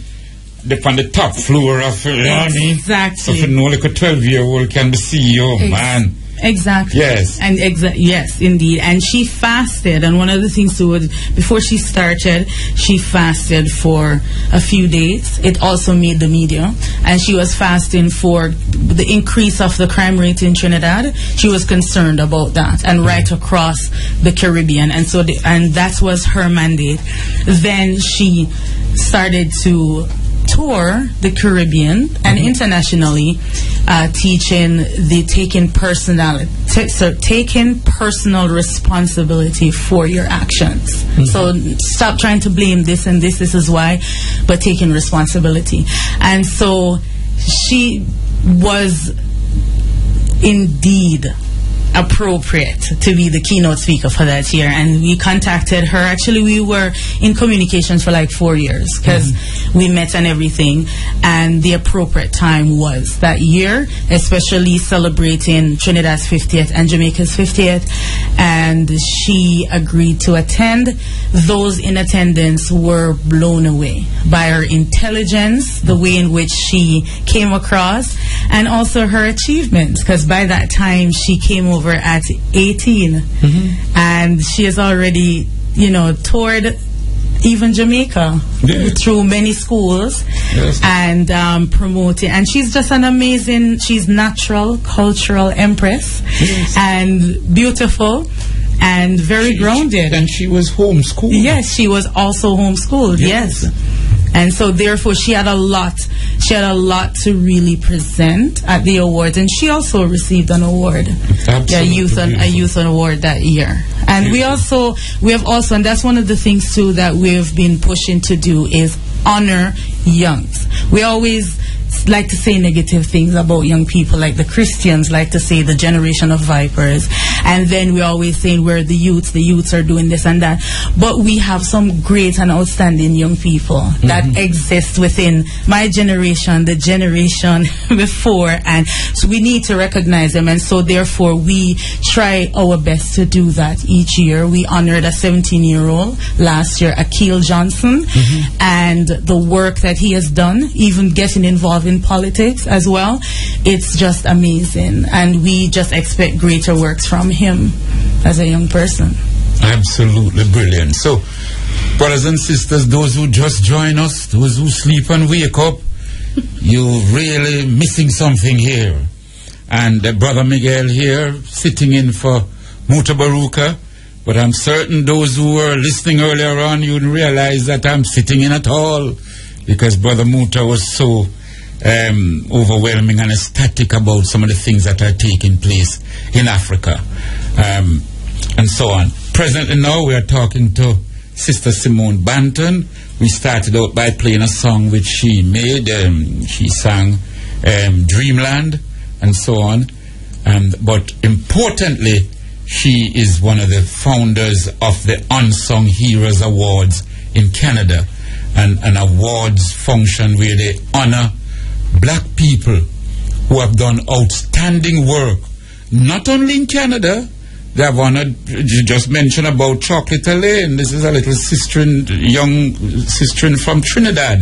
the top floor of, you know what I mean? Exactly. So if you know, like a 12-year-old can be CEO, man. Exactly. Yes. And yes, indeed. And she fasted, and one of the things too was before she started, she fasted for a few days. It also made the media, and she was fasting for the increase of the crime rate in Trinidad. She was concerned about that, and right across the Caribbean, and so and that was her mandate. Then she started to tour the Caribbean and internationally, teaching the taking personal responsibility for your actions. So stop trying to blame this and this is why, but taking responsibility. And so she was indeed appropriate to be the keynote speaker for that year, and we contacted her. Actually, we were in communications for like 4 years because we met and everything, and the appropriate time was that year, especially celebrating Trinidad's 50th and Jamaica's 50th, and she agreed to attend. Those in attendance were blown away by her intelligence, the way in which she came across, and also her achievements, because by that time she came over at 18, and she has already, you know, toured even Jamaica through many schools and promoting, and she's just an amazing, she's natural cultural empress and beautiful and very grounded. And she was homeschooled. Yes, she was also homeschooled. Yes. And so therefore she had a lot to really present at the awards, and she also received an award, a youth award that year. And we have also, and that's one of the things too that we've been pushing to do, is honor youngs. We always like to say negative things about young people, like the Christians like to say the generation of vipers, and then we're always saying we're the youths are doing this and that, but we have some great and outstanding young people that exist within my generation, the generation before, and so we need to recognize them, and so therefore we try our best to do that each year. We honored a 17-year-old last year, Akil Johnson, and the work that he has done, even getting involved in politics as well. It's just amazing, and we just expect greater works from him as a young person. Absolutely brilliant. So, brothers and sisters, those who just join us, those who sleep and wake up, you're really missing something here. And Brother Miguel here, sitting in for Mutabaruka, but I'm certain those who were listening earlier on, you'd realize that I'm sitting in at all, because Brother Muta was so overwhelming and ecstatic about some of the things that are taking place in Africa, and so on. Presently now we are talking to Sister Simone Banton. We started out by playing a song which she made. She sang Dreamland and so on, but importantly, she is one of the founders of the Unsung Heroes Awards in Canada, an awards function where they honor black people who have done outstanding work, not only in Canada. They have honored, you just mentioned about Choc'late Ellen. This is a little young sister from Trinidad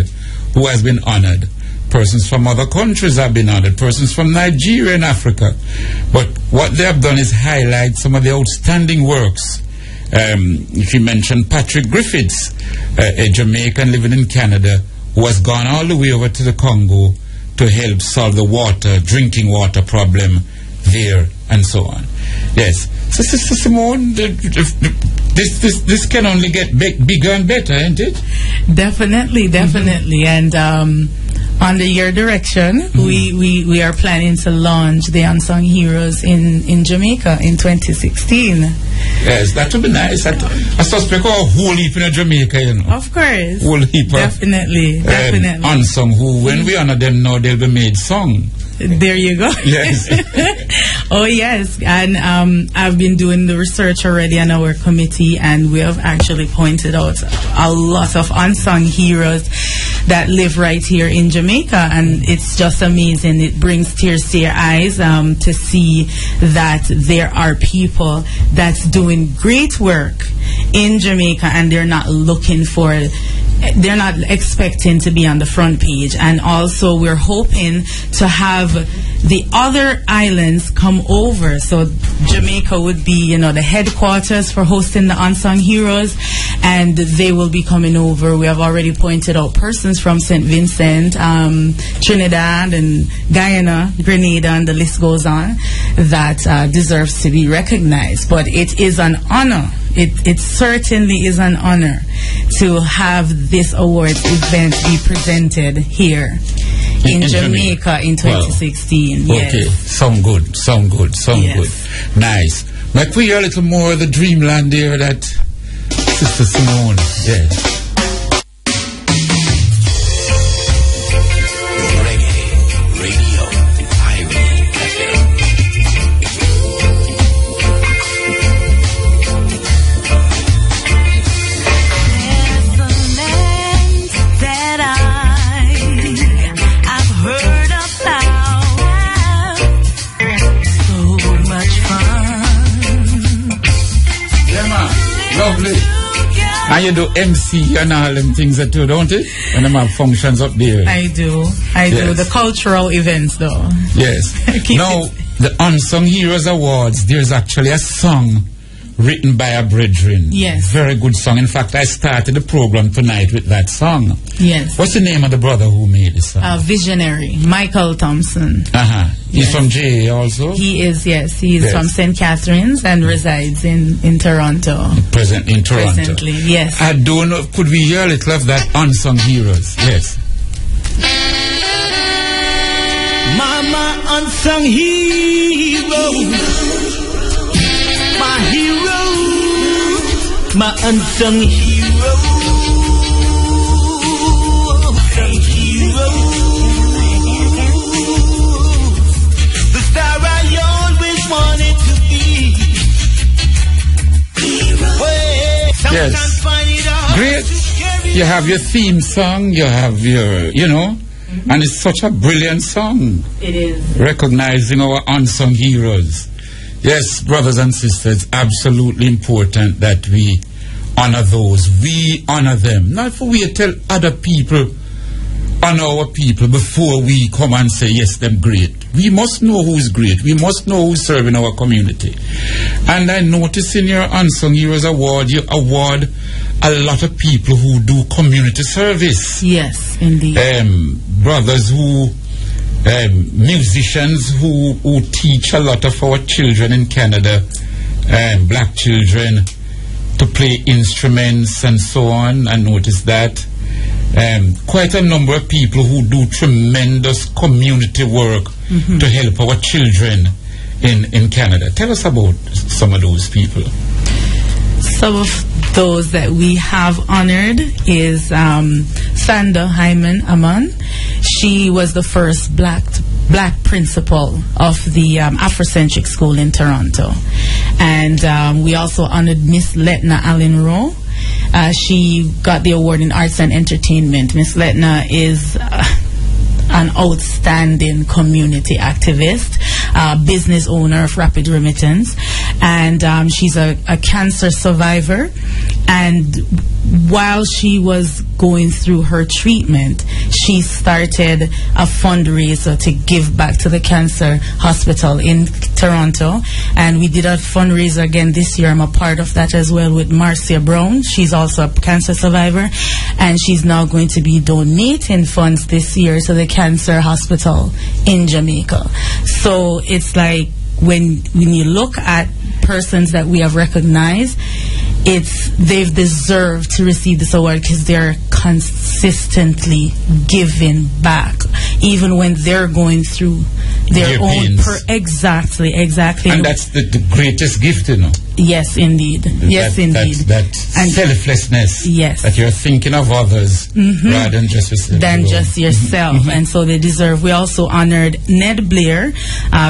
who has been honored. Persons from other countries have been honored, persons from Nigeria and Africa. But what they have done is highlight some of the outstanding works. If you mention Patrick Griffiths, a Jamaican living in Canada, who has gone all the way over to the Congo to help solve the drinking water problem there, and so on. Yes. So, Sister Simone, this can only get bigger and better, ain't it? Definitely. And under your direction, we are planning to launch the Unsung Heroes in Jamaica in 2016. Yes, that would be nice. I suspect a whole heap in Jamaica, you know. Of course. Whole heap. Definitely. Unsung, who, when we honor them now, they'll be made song. There you go. Yes. Oh, yes. And I've been doing the research already on our committee, and we have actually pointed out a lot of unsung heroes that live right here in Jamaica, and it's just amazing. It brings tears to your eyes to see that there are people that's doing great work in Jamaica, and they're not expecting to be on the front page. And also we're hoping to have the other islands come over. So Jamaica would be, the headquarters for hosting the Unsung Heroes, and they will be coming over. We have already pointed out persons from St. Vincent, Trinidad and Guyana, Grenada, and the list goes on, that deserves to be recognized. But it is an honor. It certainly is an honor to have this awards event be presented here in Jamaica in 2016. Well, okay, sound good. Nice. Might we hear a little more of the dreamland there that Sister Simone, yes. And you do MC and all them things that too, don't it? And them have functions up there. I do. The cultural events though. Yes. Now, the Unsung Heroes Awards, there's actually a song written by a brethren. Yes. Very good song. In fact, I started the program tonight with that song. Yes. What's the name of the brother who made the song? Visionary, Michael Thompson. He's from JA also? He is, yes. He is from St. Catharines and resides in Toronto. Presently in Toronto. Presently, yes. I don't know, could we hear a little of that Unsung Heroes? Yes. Mama Unsung Hero. My hero, my unsung hero, the star I always wanted to be. Yes, great. You have your theme song, you have your, and it's such a brilliant song. It is. Recognizing our unsung heroes. Yes, brothers and sisters, absolutely important that we honor those. We honor them. Not for we tell other people, honor our people before we come and say, yes, them great. We must know who's great. We must know who's serving our community. And I notice in your Unsung Heroes Award, you award a lot of people who do community service. Yes, indeed. Brothers who... musicians who teach a lot of our children in Canada, black children, to play instruments and so on. I noticed that. Quite a number of people who do tremendous community work to help our children in Canada. Tell us about some of those people. Some of those that we have honored is Sanda Hyman Aman. She was the first black principal of the Afrocentric School in Toronto. And we also honored Miss Letna Allen Rowe. She got the award in Arts and Entertainment. Miss Letna is an outstanding community activist, business owner of Rapid Remittance, and she's a cancer survivor. And while she was going through her treatment, she started a fundraiser to give back to the cancer hospital in Toronto, and we did a fundraiser again this year. I'm a part of that as well with Marcia Brown. She's also a cancer survivor, and she's now going to be donating funds this year to the cancer hospital in Jamaica. So it's like when you look at persons that we have recognized, they've deserved to receive this award because they're consistently giving back, even when they're going through their own exactly. And that's the greatest gift, you know. Yes, indeed. Yes, indeed. That selflessness. Yes. That you're thinking of others rather than just yourself. And so they deserve. We also honored Ned Blair,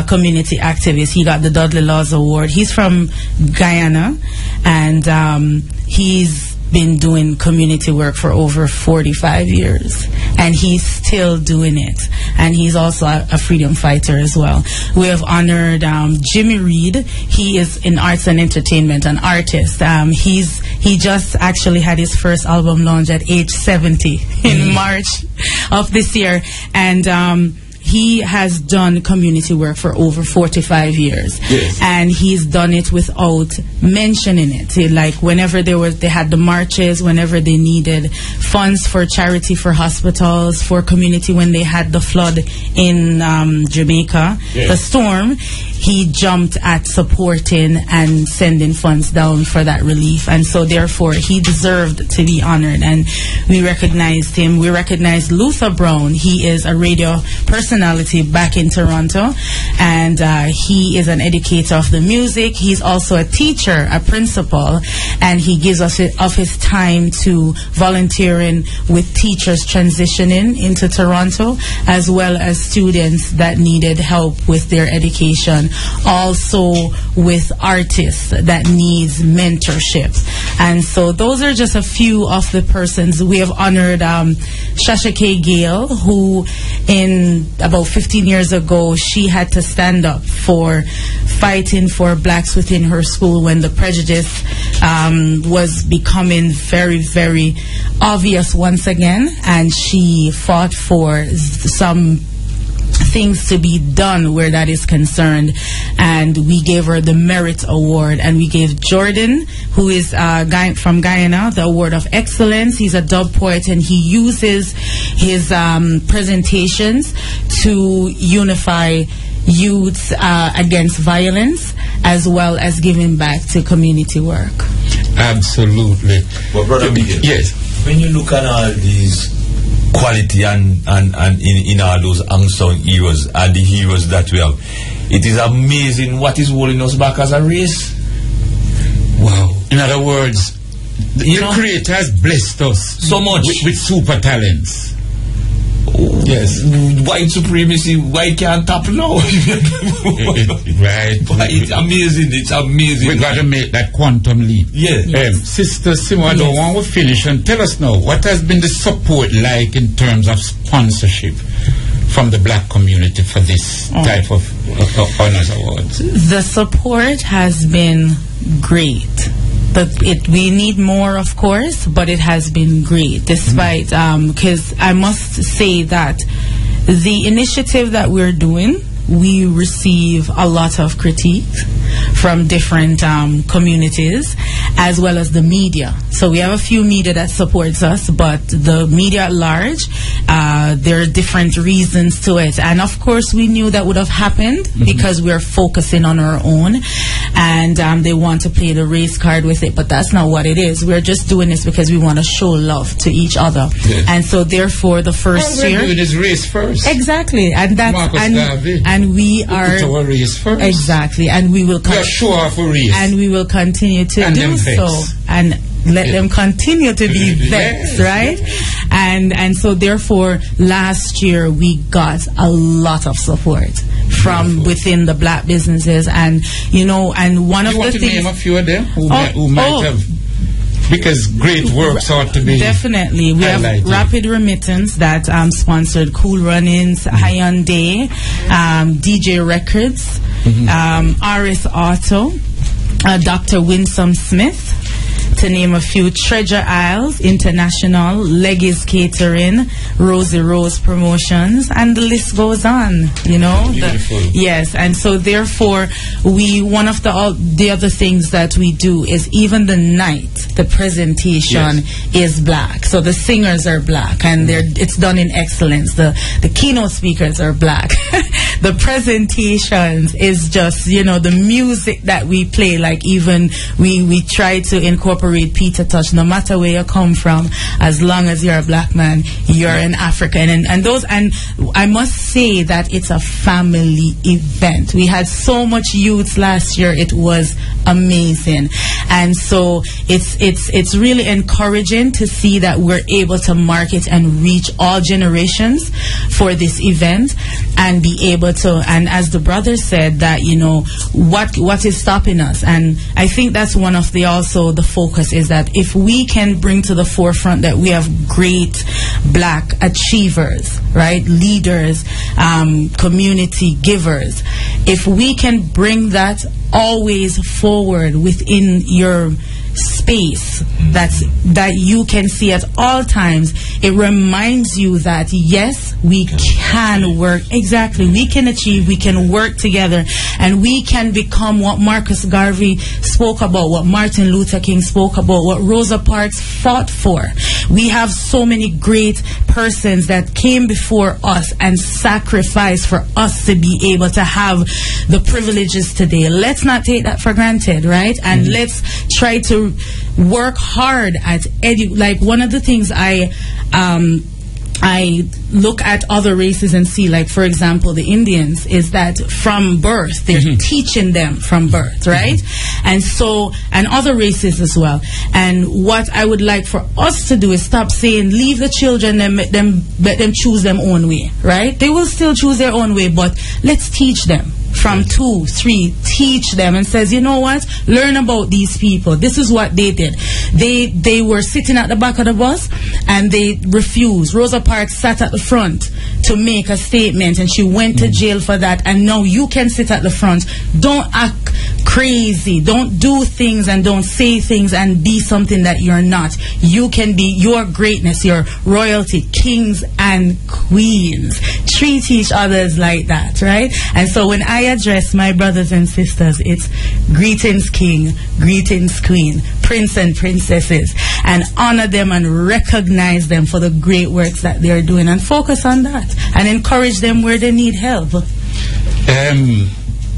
community activist. He got the Dudley Laws Award. He's from Guyana, and he's been doing community work for over 45 years, and he's still doing it, and he's also a freedom fighter as well. We have honored Jimmy Reed. He is in arts and entertainment, an artist. He just actually had his first album launch at age 70 in March of this year, and he has done community work for over 45 years. Yes. And he's done it without mentioning it. Like whenever they had the marches, whenever they needed funds for charity, for hospitals, for community, when they had the flood in Jamaica, the storm, he jumped at supporting and sending funds down for that relief. And so therefore he deserved to be honored, and we recognized him. We recognized Luther Brown. He is a radio personality back in Toronto, and he is an educator of the music. He's also a teacher, a principal, and he gives us of his time to volunteering with teachers transitioning into Toronto, as well as students that needed help with their education, also with artists that needs mentorship. And so those are just a few of the persons. We have honored Shasha K. Gale, who in about 15 years ago, she had to stand up for fighting for blacks within her school when the prejudice was becoming very, very obvious once again, and she fought for some things to be done where that is concerned, and we gave her the Merit Award, and we gave Jordan, who is from Guyana, the Award of Excellence. He's a dub poet, and he uses his presentations to unify youths against violence, as well as giving back to community work. Absolutely. But Brother Miguel, yes, when you look at all these quality and in all those unsung heroes and the heroes that we have, it is amazing what is holding us back as a race. Wow. In other words, the Creator has blessed us so much with super talents. Yes. White supremacy, why can't tap now? Right. It's amazing. It's amazing. We got to make that quantum leap. Yes. Sister Simone, I don't want to finish and tell us now, what has been the support like in terms of sponsorship from the black community for this type of honors awards? The support has been great. We need more, of course, but it has been great, despite, because I must say that the initiative that we're doing, we receive a lot of critique from different communities, as well as the media. So we have a few media that supports us, but the media at large, there are different reasons to it. And of course, we knew that would have happened because we're focusing on our own, and they want to play the race card with it, but that's not what it is. We're just doing this because we want to show love to each other. Yes. And so therefore, the first year... we're doing this race first. Exactly. And that's... And we are... our race first. Exactly. And we will... show off a race. And we will continue to do so. And let them continue to be vexed, right? And so therefore, last year we got a lot of support from within the black businesses, and and one of the things... You want to name a few of them who might have... Because great works ought to be definitely. We highlighted. have Rapid Remittance that sponsored Cool Runnings, Hyundai, DJ Records, RS Auto, Dr. Winsome Smith, to name a few: Treasure Isles International, Leggy's Catering, Rosie Rose Promotions, and the list goes on, you know. Yes, and so therefore one of the other things that we do is even the night, the presentation is black. So the singers are black, and it's done in excellence. The keynote speakers are black. The presentations is just, you know, the music that we play, like even we try to incorporate Peter Touch, no matter where you come from, as long as you're a black man, you're an African. And I must say that it's a family event. We had so much youth last year, it was amazing. And so it's really encouraging to see that we're able to market and reach all generations for this event, and be able to, and as the brother said, that, you know, what is stopping us. And I think that's one of the focus is that if we can bring to the forefront that we have great black achievers, right, leaders, community givers, if we can bring that always forward within your space that you can see at all times, it reminds you that yes, we can work, exactly, we can achieve, we can work together, and we can become what Marcus Garvey spoke about, what Martin Luther King spoke about, what Rosa Parks fought for. We have so many great persons that came before us and sacrificed for us to be able to have the privileges today. Let's not take that for granted, right? And let's try to work hard at like one of the things I look at other races and see, like, for example, the Indians, is that from birth, they're teaching them from birth, right? And so, and other races as well. And what I would like for us to do is stop saying, leave the children and let them choose their own way, right? They will still choose their own way, but let's teach them. From 2, 3, teach them and says, you know what, learn about these people. This is what they did. They were sitting at the back of the bus and they refused. Rosa Parks sat at the front to make a statement, and she went to jail for that. And now you can sit at the front. Don't act crazy. Don't do things and don't say things and be something that you're not. You can be your greatness, your royalty, kings and queens. Treat each other like that, right? And so when I address my brothers and sisters, it's greetings king, greetings queen, prince and princesses, and honor them and recognize them for the great works that they're doing, and focus on that and encourage them where they need help.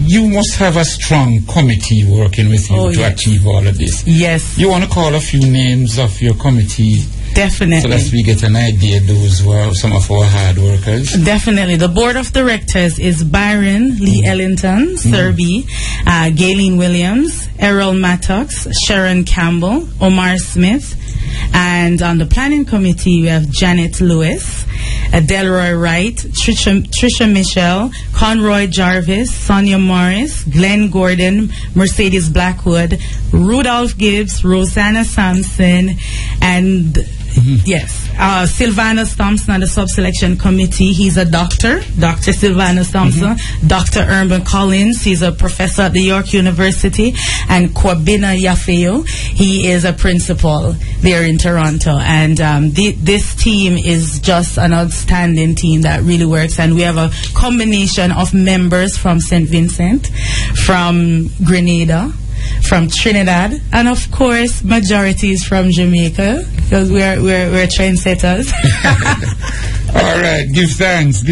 You must have a strong committee working with you to achieve all of this. Yes. You want to call a few names of your committee? Definitely. So that we get an idea, those who are some of our hard workers. Definitely. The board of directors is Byron Lee Ellington, Serby, Gayleen Williams, Errol Mattox, Sharon Campbell, Omar Smith, and on the planning committee we have Janet Lewis, Delroy Wright, Trisha Michelle, Conroy Jarvis, Sonia Morris, Glenn Gordon, Mercedes Blackwood, Rudolph Gibbs, Rosanna Sampson, and Sylvanus Thompson on the sub-selection committee. He's a doctor, Dr. Sylvanus Thompson. Dr. Urban Collins, he's a professor at the York University. And Kwabena Yafeo, he is a principal there in Toronto. And this team is just an outstanding team that really works. And we have a combination of members from St. Vincent, from Grenada, from Trinidad, and of course majorities from Jamaica, because we're trendsetters. All right, give thanks.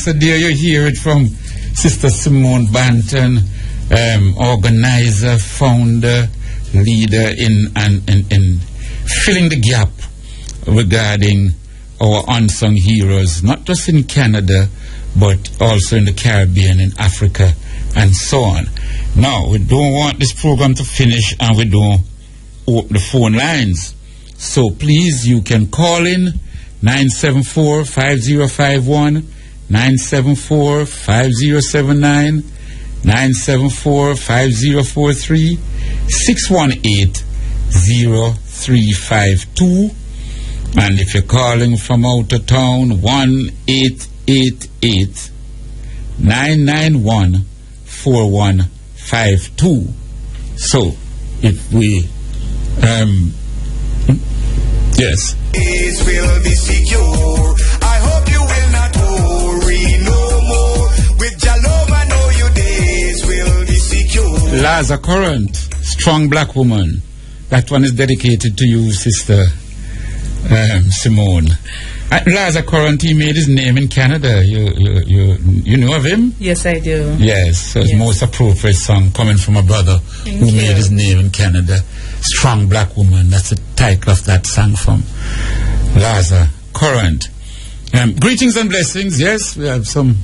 So there you hear it from Sister Simone Banton, organizer, founder, leader in filling the gap regarding our unsung heroes, not just in Canada but also in the Caribbean, in Africa, and so on. Now, we don't want this program to finish and we don't open the phone lines. So please, you can call in 974-5051, 974-5079, 974-5043, 618-0352. And if you're calling from out of town, 1-888-991-4152. So, if we Yes. Days will be secure. I hope you will not worry no more. With your love, I know your days will be secure. Laza Current, Strong Black Woman. That one is dedicated to you, Sister Simone. Laza Current, he made his name in Canada. You know of him? Yes, I do. Yes, so it's most appropriate song coming from a brother who made his name in Canada. Strong Black Woman, that's the title of that song from Laza Current. Greetings and blessings. Yes, we have some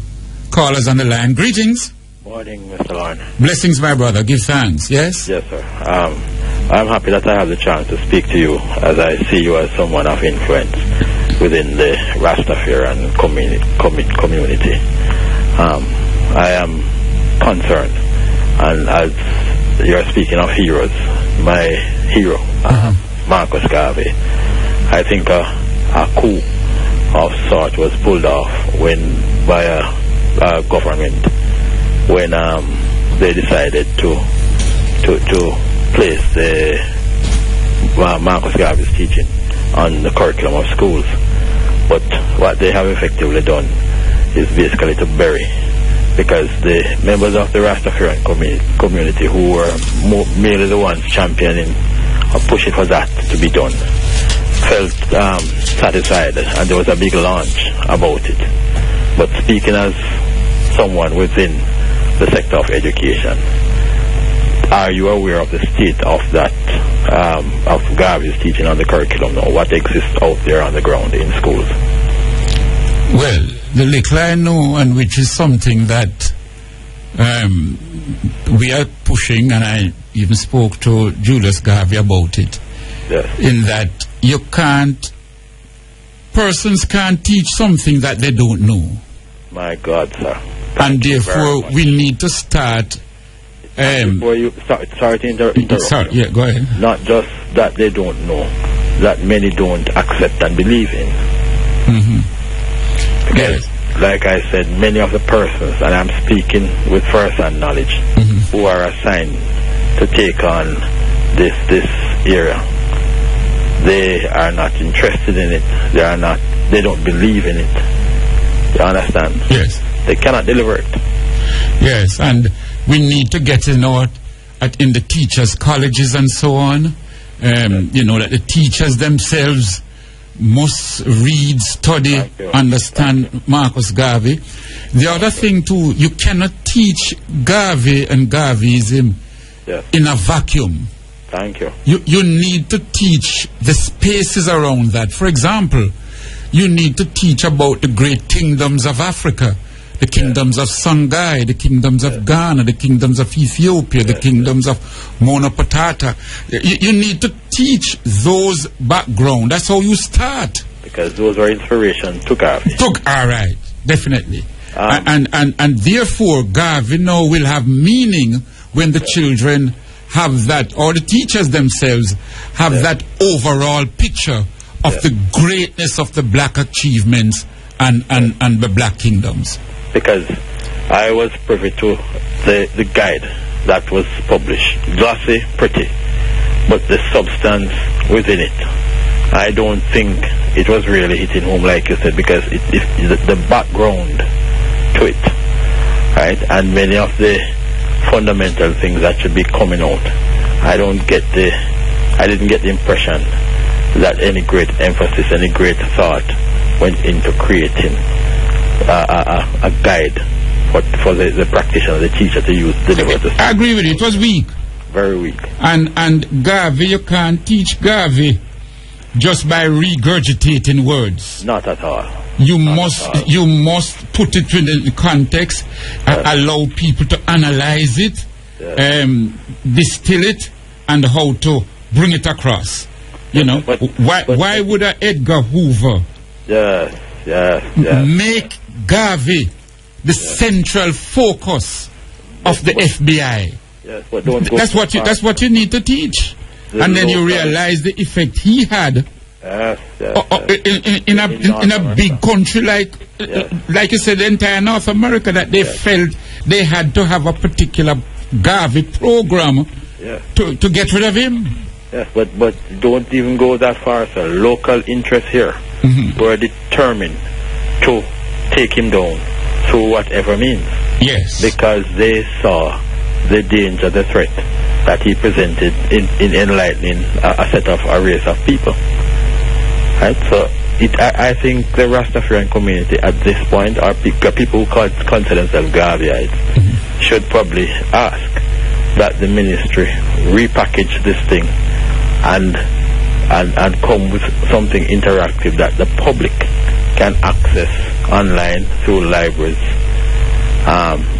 callers on the line. Greetings. Morning, Mr. Lorne. Blessings, my brother. Give thanks. Yes? Yes, sir. I'm happy that I have the chance to speak to you, as I see you as someone of influence within the Rastafarian community. I am concerned, and as you're speaking of heroes, my hero, Marcus Garvey, I think a coup of sort was pulled off by a government when they decided to place the Marcus Garvey's teaching on the curriculum of schools. But what they have effectively done is basically to bury, because the members of the Rastafarian community who were merely the ones championing or pushing for that to be done felt satisfied, and there was a big launch about it. But speaking as someone within the sector of education, are you aware of the state of that, of Garvey's teaching on the curriculum now? What exists out there on the ground in schools? Well, the little I know, and which is something that we are pushing, and I even spoke to Julius Garvey about it, in that persons can't teach something that they don't know. My God, sir. And therefore, we need to start... Before you sorry to interrupt. Sorry, yeah, go ahead. Not just that they don't know, that many don't accept and believe in. Because, like I said, many of the persons, and I'm speaking with first-hand knowledge, who are assigned to take on this area, they are not interested in it. They don't believe in it. You understand? Yes. They cannot deliver it. Yes, and we need to get in the teachers' colleges and so on. That the teachers themselves must read, study, understand Marcus Garvey. The other thing too, you cannot teach Garvey and Garveyism in a vacuum. Thank you. You need to teach the spaces around that. For example, you need to teach about the great kingdoms of Africa. The kingdoms of Songhai, the kingdoms of Ghana, the kingdoms of Ethiopia, the kingdoms of Monopatata. You need to teach those background. That's how you start. Because those were inspiration to Garvey. All right, definitely. And therefore, Garvey now will have meaning when the children have that, or the teachers themselves have that overall picture of the greatness of the black achievements and the black kingdoms. Because I was privy to the guide that was published. Glossy, pretty, but the substance within it, I don't think it was really hitting home, like you said, because the background to it, right? And many of the fundamental things that should be coming out, I didn't get the impression that any great emphasis, any great thought went into creating a guide for the practitioner, the teacher to use. I agree with you. It was weak. Very weak. And Garvey, you can't teach Garvey just by regurgitating words. Not at all. You must put it within the context, allow people to analyze it, distill it, and how to bring it across. Why would Edgar Hoover make Garvey the central focus of the FBI? Yes, but that's what you need to teach. And then you realize the effect he had in a big country like you said, the entire North America, that they felt they had to have a particular Garvey program to get rid of him. Yes, but don't even go that far, sir. Local interests here were determined to take him down through whatever means. Yes. Because they saw the danger, the threat that he presented in enlightening a set of a race of people. Right? So I think the Rastafarian community at this point, or people who consider themselves Gaviites, should probably ask that the ministry repackage this thing and come with something interactive that the public can access online through libraries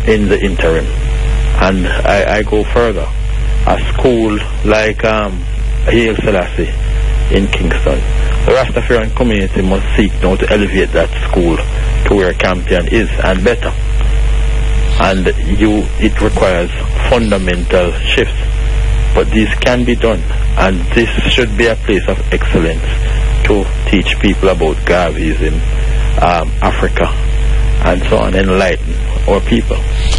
in the interim. And I go further. A school like Haile Selassie in Kingston, the Rastafarian community must seek now to elevate that school to where Campion is and better. And it requires fundamental shifts, but these can be done, and this should be a place of excellence to teach people about Gavism, Africa, and so on, enlighten our people.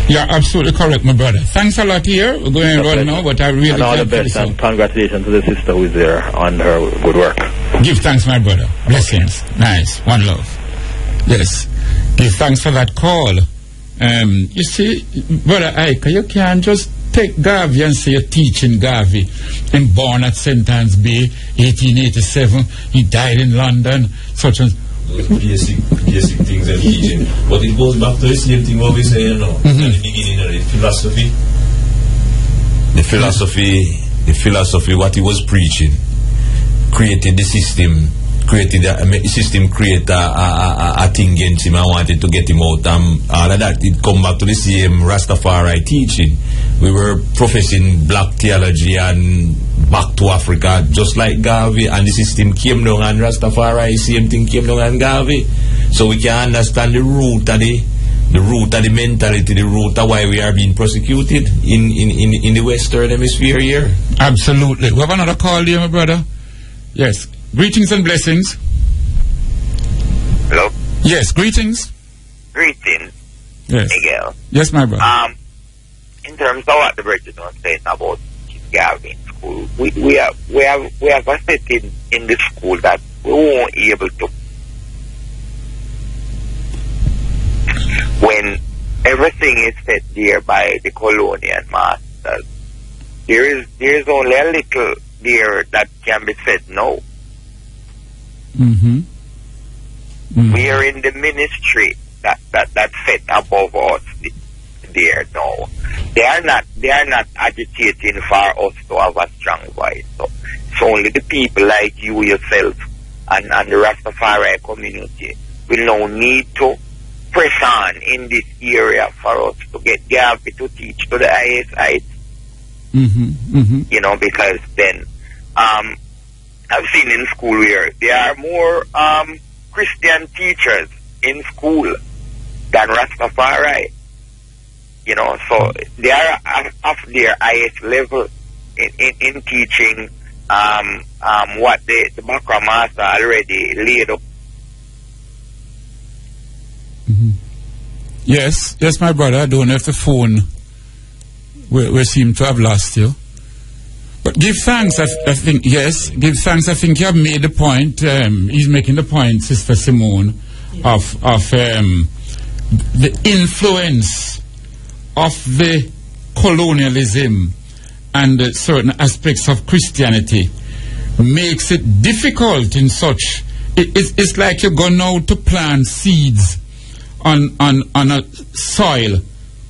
Yeah, absolutely correct, my brother. Thanks a lot here. We're going to run now, but I really and all the best, and congratulations to the sister who is there on her good work. Give thanks, my brother. Blessings. Nice. One love. Yes. Give thanks for that call. You see, Brother Ike, you can't just take Garvey and say you're teaching Garvey. And born at St. Anne's Bay, 1887. He died in London. Such and basic things and teaching. But it goes back to the same thing what we say, you know, at the beginning of the philosophy, what he was preaching, created the system, create a thing against him. I wanted to get him out. All of that, it come back to the same Rastafari teaching. We were professing black theology and back to Africa, just like Garvey, and the system came down and Rastafari, same thing came down and Garvey. So we can understand the root of the mentality, the root of why we are being persecuted in the Western Hemisphere here. Absolutely. We have another call here, my brother. Yes. Greetings and blessings. Hello? Yes, greetings. Greetings, yes. Miguel. Yes, my brother. In terms of what the Bridget was saying about Gavin in school, we have a setting in the school that we won't be able to. When everything is set there by the colonial masters, there is only a little there that can be said no. We are in the ministry that set above us there now. They are not agitating for us to have a strong voice. So it's only the people like you yourself and the Rastafari community will now need to press on in this area for us to get Gavi to teach to the highest heights. You know, because then I've seen in school where there are more Christian teachers in school than Rastafari. You know, so they are of their highest level in teaching what the Boka master already laid up. Yes, my brother. I don't know if the phone we seem to have lost you. But give thanks, I think, yes, give thanks. I think you have made the point. He's making the point, Sister Simone, of the influence of the colonialism and certain aspects of Christianity makes it difficult in such. It's like you're going out to plant seeds on a soil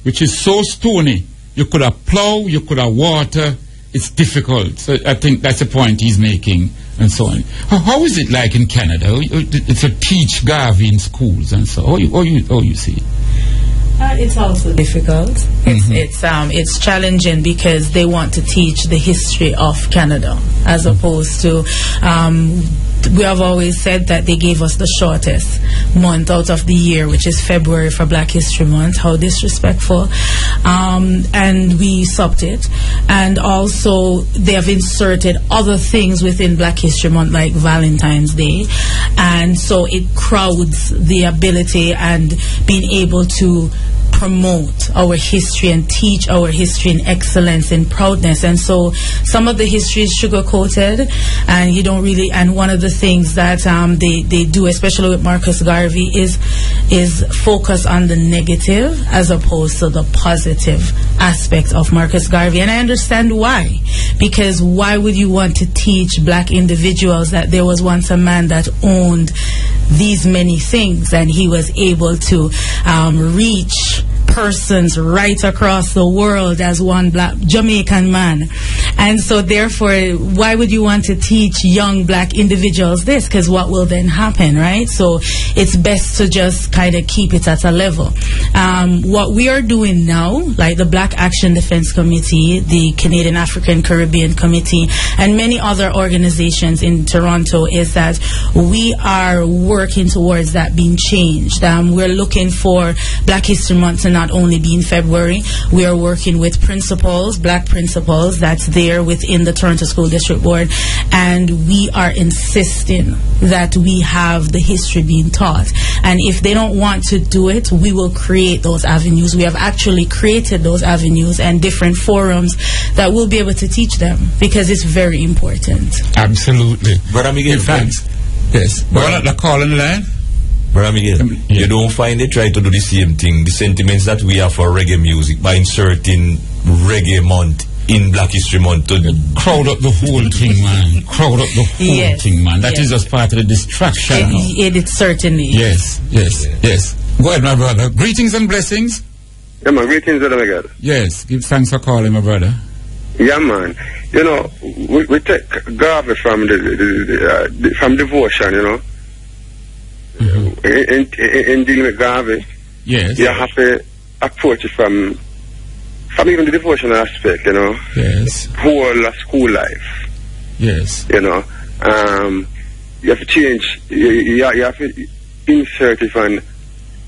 which is so stony. You could have plow, you could have water. It's difficult. So I think that's the point he's making, and so on. How is it like in Canada? It's a teach Garvey in schools and so. How you see? It's also difficult. It's challenging because they want to teach the history of Canada as opposed to. We have always said that they gave us the shortest month out of the year, which is February for Black History Month. How disrespectful. And we stopped it. And also they have inserted other things within Black History Month like Valentine's Day. And so it crowds the ability and being able to promote our history and teach our history in excellence and proudness. And so some of the history is sugar-coated, and you don't really, and one of the things that they do, especially with Marcus Garvey, is focus on the negative as opposed to the positive aspect of Marcus Garvey. And I understand why. Because why would you want to teach black individuals that there was once a man that owned these many things, and he was able to reach persons right across the world as one black Jamaican man? And so therefore, why would you want to teach young black individuals this? Because what will then happen, right? So it's best to just kind of keep it at a level. What we are doing now, like the Black Action Defense Committee, the Canadian African Caribbean Committee, and many other organizations in Toronto, is that we are working towards that being changed. We're looking for Black History Month to not only be in February. We are working with principals, black principals, that's there within the Toronto School District Board, and we are insisting that we have the history being taught. And if they don't want to do it, we will create those avenues. We have actually created those avenues and different forums that will be able to teach them, because it's very important. Absolutely. Brother Miguel, thanks. Yes. Brother, the call on the line. Brother Miguel, you don't find they try to do the same thing, the sentiments that we have for reggae music, by inserting reggae month in Black History Month to crowd up the whole thing, man. Crowd up the whole thing, man. That is just part of the distraction. It certainly. Yes. Go ahead, my brother. Greetings and blessings. Yeah, man. Greetings, Brother Miguel. Yes. Give thanks for calling, my brother. Yeah, man. You know, we take Garvey from from devotion, you know. In dealing with Garvey, yes, you have to approach it from even the devotional aspect, you know. Yes. Whole school life. Yes. You know, you have to change. You have to insert it on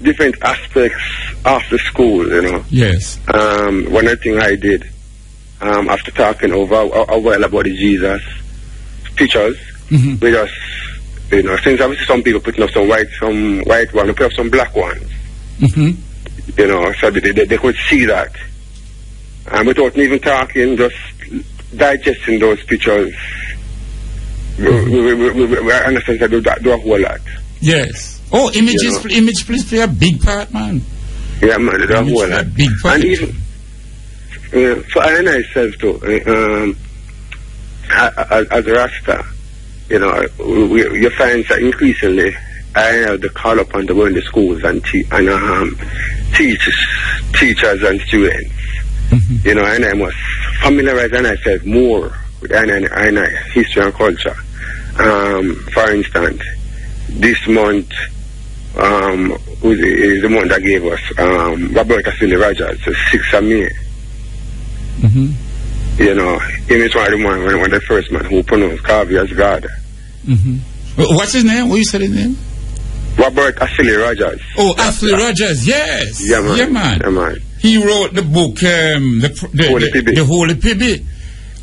different aspects of the school, you know. Yes. One other thing I did, after talking over a while about the Jesus pictures, we just, you know, since obviously some people putting up some white ones, we put up some black ones. You know, so they could see that. Without even talking, just digesting those pictures, we understand that they do a whole lot. Yes. Oh, image please play a big part, man. Yeah, man, they do a whole lot. Big part. And even, so I myself too, as a Rasta, you know, you find that increasingly I have to call upon the world in the schools and teachers and students. You know, and I must familiarize myself more with history and culture. For instance, this month is the month that gave us Roberta Silly Rogers, the 6th of May. You know, he is one of the first man who pronounced Garvey as God. What's his name? What you said his name? Robert Ashley Rogers. Oh, Ashley Rogers, yes. Yeah, man. Yeah, man. Yeah, man. He wrote the book, the Holy Pibby,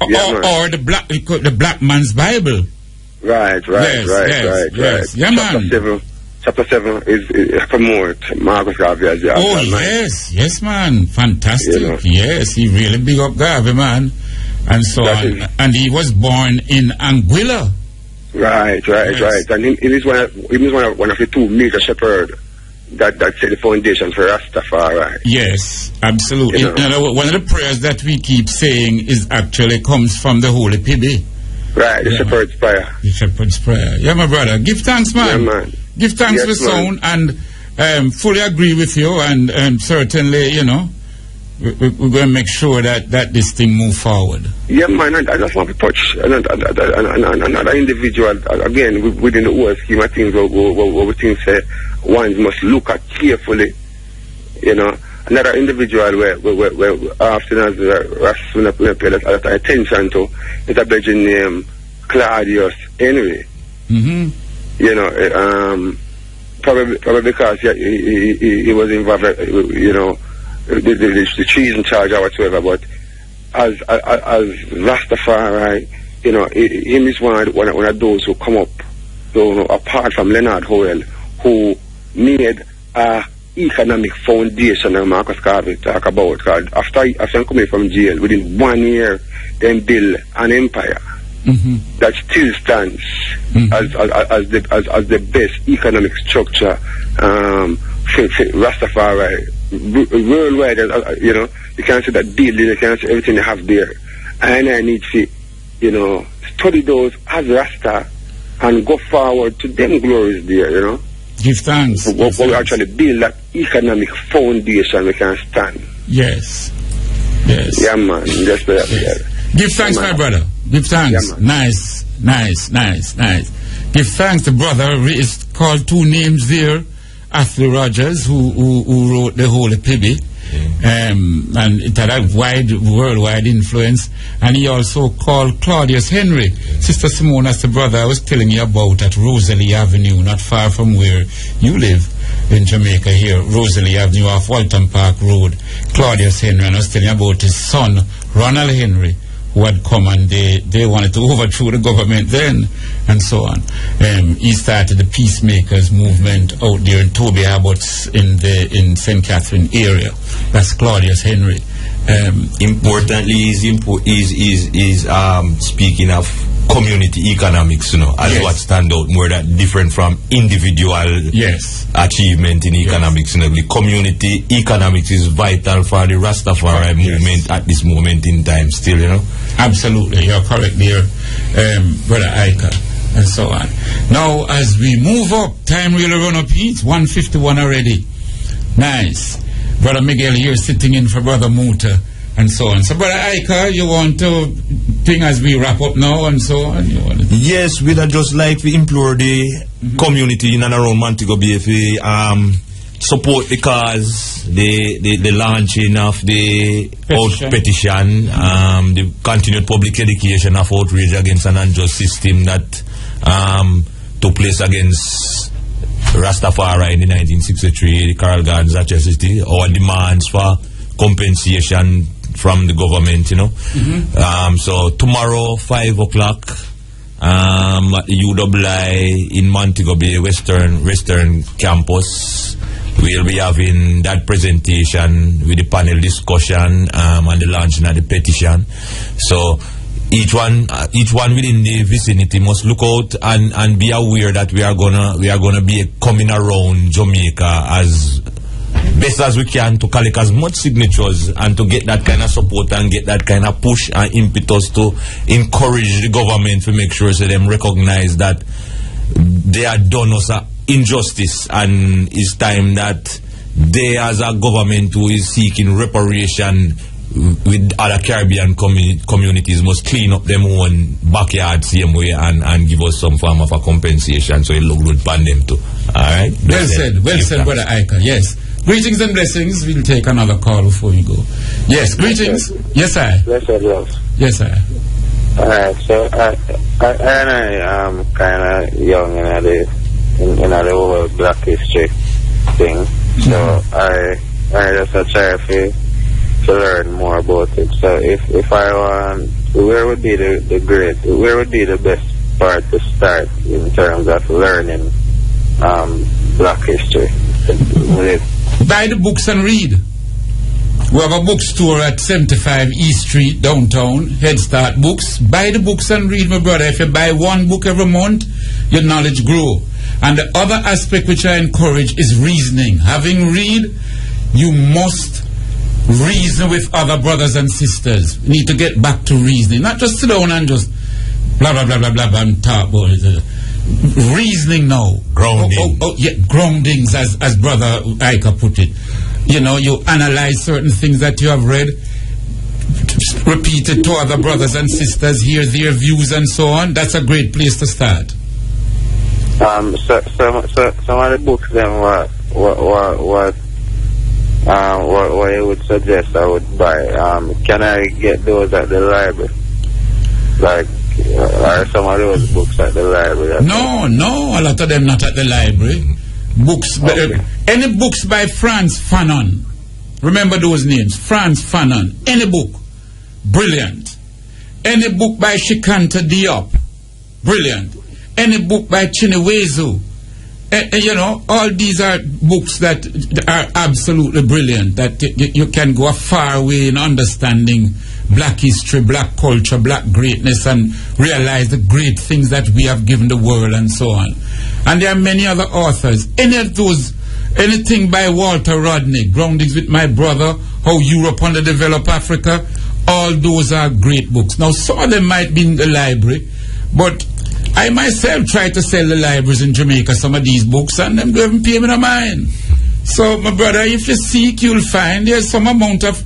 or the Black Man's Bible. Right. Yeah, man. Chapter 7 is promote Marcus Garvey as the yes, man. Fantastic. You know. Yes, he really big up Garvey, man. And so on. And he was born in Anguilla. Right. And he is one of the two major shepherds that set the foundation for Rastafari. Yes, absolutely. You know? One of the prayers that we keep saying comes from the Holy Pibby. Right, the shepherd's prayer. The shepherd's prayer. Yeah, my brother. Give thanks, man. Yeah, man. Give thanks for sound, and fully agree with you, and certainly, you know, we're going to make sure that this thing move forward. Yeah, man, I just want to touch another individual, again, within the whole scheme of things, where we think say one must look at carefully, you know. Another individual where often as Ras Miguel pay a lot of attention to is a Belgian named Claudius Henry. You know, probably because he was involved, you know, the treason charge or whatsoever. But as Rastafari, you know, him is one of those who come up, you know, apart from Leonard Howell, who made a economic foundation that Marcus Garvey talk about. Cause after coming from jail, within 1 year, then build an empire that still stands as the best economic structure for Rastafari worldwide. You know, you can see that building, you can see everything they have there, and I need to, you know, study those as Rasta and go forward to them glories there. You know. Give thanks. We actually build that economic foundation we can stand. Yes. Yes. Yeah, man. Just Give thanks, my brother. Give thanks. Yeah, nice. Give thanks. The brother is called 2 names there. Athley Rogers, who wrote the whole Pibby. And it had a worldwide influence. And he also called Claudius Henry. Sister Simone, that's the brother I was telling you about at Rosalie Avenue, not far from where you live in Jamaica here. Rosalie Avenue off Walton Park Road. Claudius Henry. And I was telling you about his son, Ronald Henry, who had come and they wanted to overthrow the government then, and so on. He started the Peacemakers movement out there in Toby Abbott's in St. Catherine area. That's Claudius Henry. Importantly, is speaking of community economics, you know, as what stand out more that different from individual achievement in economics. You know, the community economics is vital for the Rastafari movement at this moment in time still, you know. Absolutely, you're correct there, Brother Ika, and so on. Now, as we move up, time really run up. It's 1:51 already. Nice. Brother Miguel here sitting in for Brother Muta, and so on. So, Brother Ika, you want to thing as we wrap up now and so on? Yes, we'd just like to implore the community in and around Montego Bay if support the cause, the launching of the petition, the continued public education of outrage against an unjust system that took place against Rastafari in the 1963, the Carl Gardens atrocity, our demands for compensation from the government, you know. So tomorrow, 5 o'clock, at the UWI in Montego Bay Western Campus, we'll be having that presentation with the panel discussion and the launching of the petition. So each one within the vicinity must look out and be aware that we are gonna be coming around Jamaica as best as we can to collect as much signatures and to get that kind of support and get that kind of push and impetus to encourage the government to make sure so them recognize that they are done us an injustice, and it's time that they as a government who is seeking reparation with other Caribbean communities must clean up them own backyard same way and give us some form of a compensation so it look good upon them too. Alright? Well said, Brother Ika. Yes. Greetings and blessings. We'll take another call before we go. Yes, greetings. Yes, sir. Blessed love. Yes, sir. Alright, so I am kind of young in the whole Black history thing. So I just try to learn more about it. So if I want, where would be where would be the best part to start in terms of learning Black history? Buy the books and read. We have a bookstore at 75 East Street, downtown, Head Start Books. Buy the books and read, my brother. If you buy one book every month, your knowledge grow. And the other aspect which I encourage is reasoning. Having read, you must reason with other brothers and sisters. You need to get back to reasoning. Not just sit down and just blah, blah, blah, blah, blah, blah, and talk about it. Reasoning now. Grounding. Groundings, as Brother Ika put it. You know, you analyze certain things that you have read, repeat it to other brothers and sisters, hear their views and so on. That's a great place to start. So some of the books then what you would suggest I would buy? Can I get those at the library? Like, are some of those books at the library? No, a lot of them not at the library. Books, any books by Frantz Fanon. Remember those names, Frantz Fanon. Any book, brilliant. Any book by Shikanta Diop, brilliant. Any book by Chinewezu, you know, all these are books that are absolutely brilliant, that you can go a far way in understanding black history, black culture, black greatness, and realize the great things that we have given the world and so on. And there are many other authors. Anything by Walter Rodney, Groundings with My Brother, How Europe Underdeveloped Africa, all those are great books. Now, some of them might be in the library, but I myself try to sell the libraries in Jamaica some of these books, and them don't even pay me no mind. So, my brother, if you seek, you'll find there's some amount of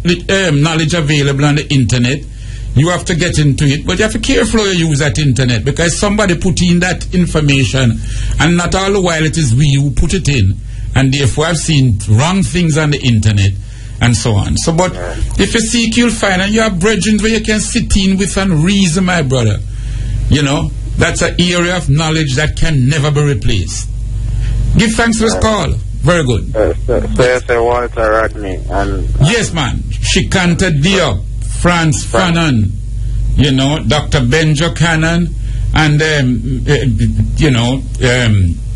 knowledge available on the internet. You have to get into it, but you have to be careful how you use that internet, because somebody put in that information, and not all the while it is we who put it in, and therefore I've seen wrong things on the internet, and so on. So, but if you seek, you'll find, and you have brethren where you can sit in with and reason, my brother. You know, that's an area of knowledge that can never be replaced. Give thanks for this call. Very good. So you say Walter Rodney and... Yes, man. Shikanta Diop, Franz Fanon, you know, Dr. Benjo Cannon, and, you know,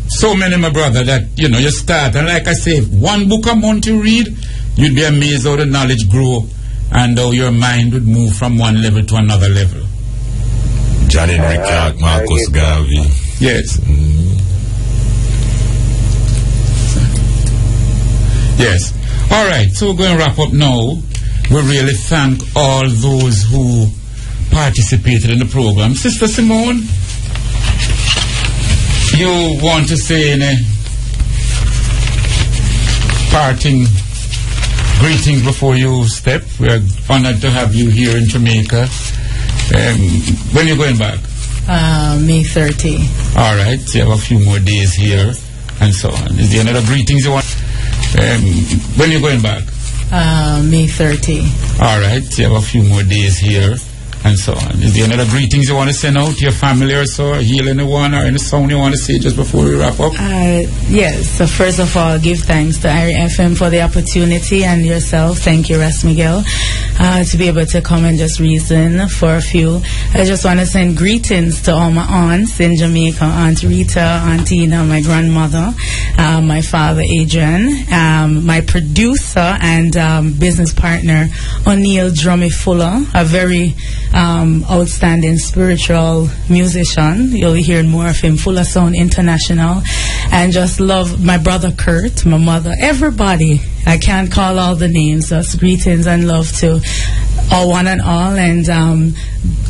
so many, my brother, that, you know, you start. And like I say, one book a month you read, you'd be amazed how the knowledge grow and how your mind would move from one level to another level. John Henry Clark, Marcus Garvey. Yes. Yes. All right, so we're going to wrap up now. We really thank all those who participated in the program. Sister Simone, you want to say any parting greetings before you step? We're honored to have you here in Jamaica. When are you going back? May 30. All right, so you have a few more days here and so on. Is there any other greetings you want? When are you going back? May 30. All right, so you have a few more days here and so on. Is there any other greetings you want to send out to your family or so, or heal anyone, or any song you want to say just before we wrap up? Yes, so first of all, give thanks to IRFM for the opportunity, and yourself. Thank you, Ras Miguel, to be able to come and just reason for a few. I just want to send greetings to all my aunts in Jamaica, Aunt Rita, Aunt Tina, my grandmother, my father Adrian, my producer and business partner O'Neill Drummy Fuller, a very outstanding spiritual musician. You'll be hearing more of him, Fuller Sound International. And just love my brother Kurt, my mother, everybody. I can't call all the names. Just greetings and love to all, one and all. And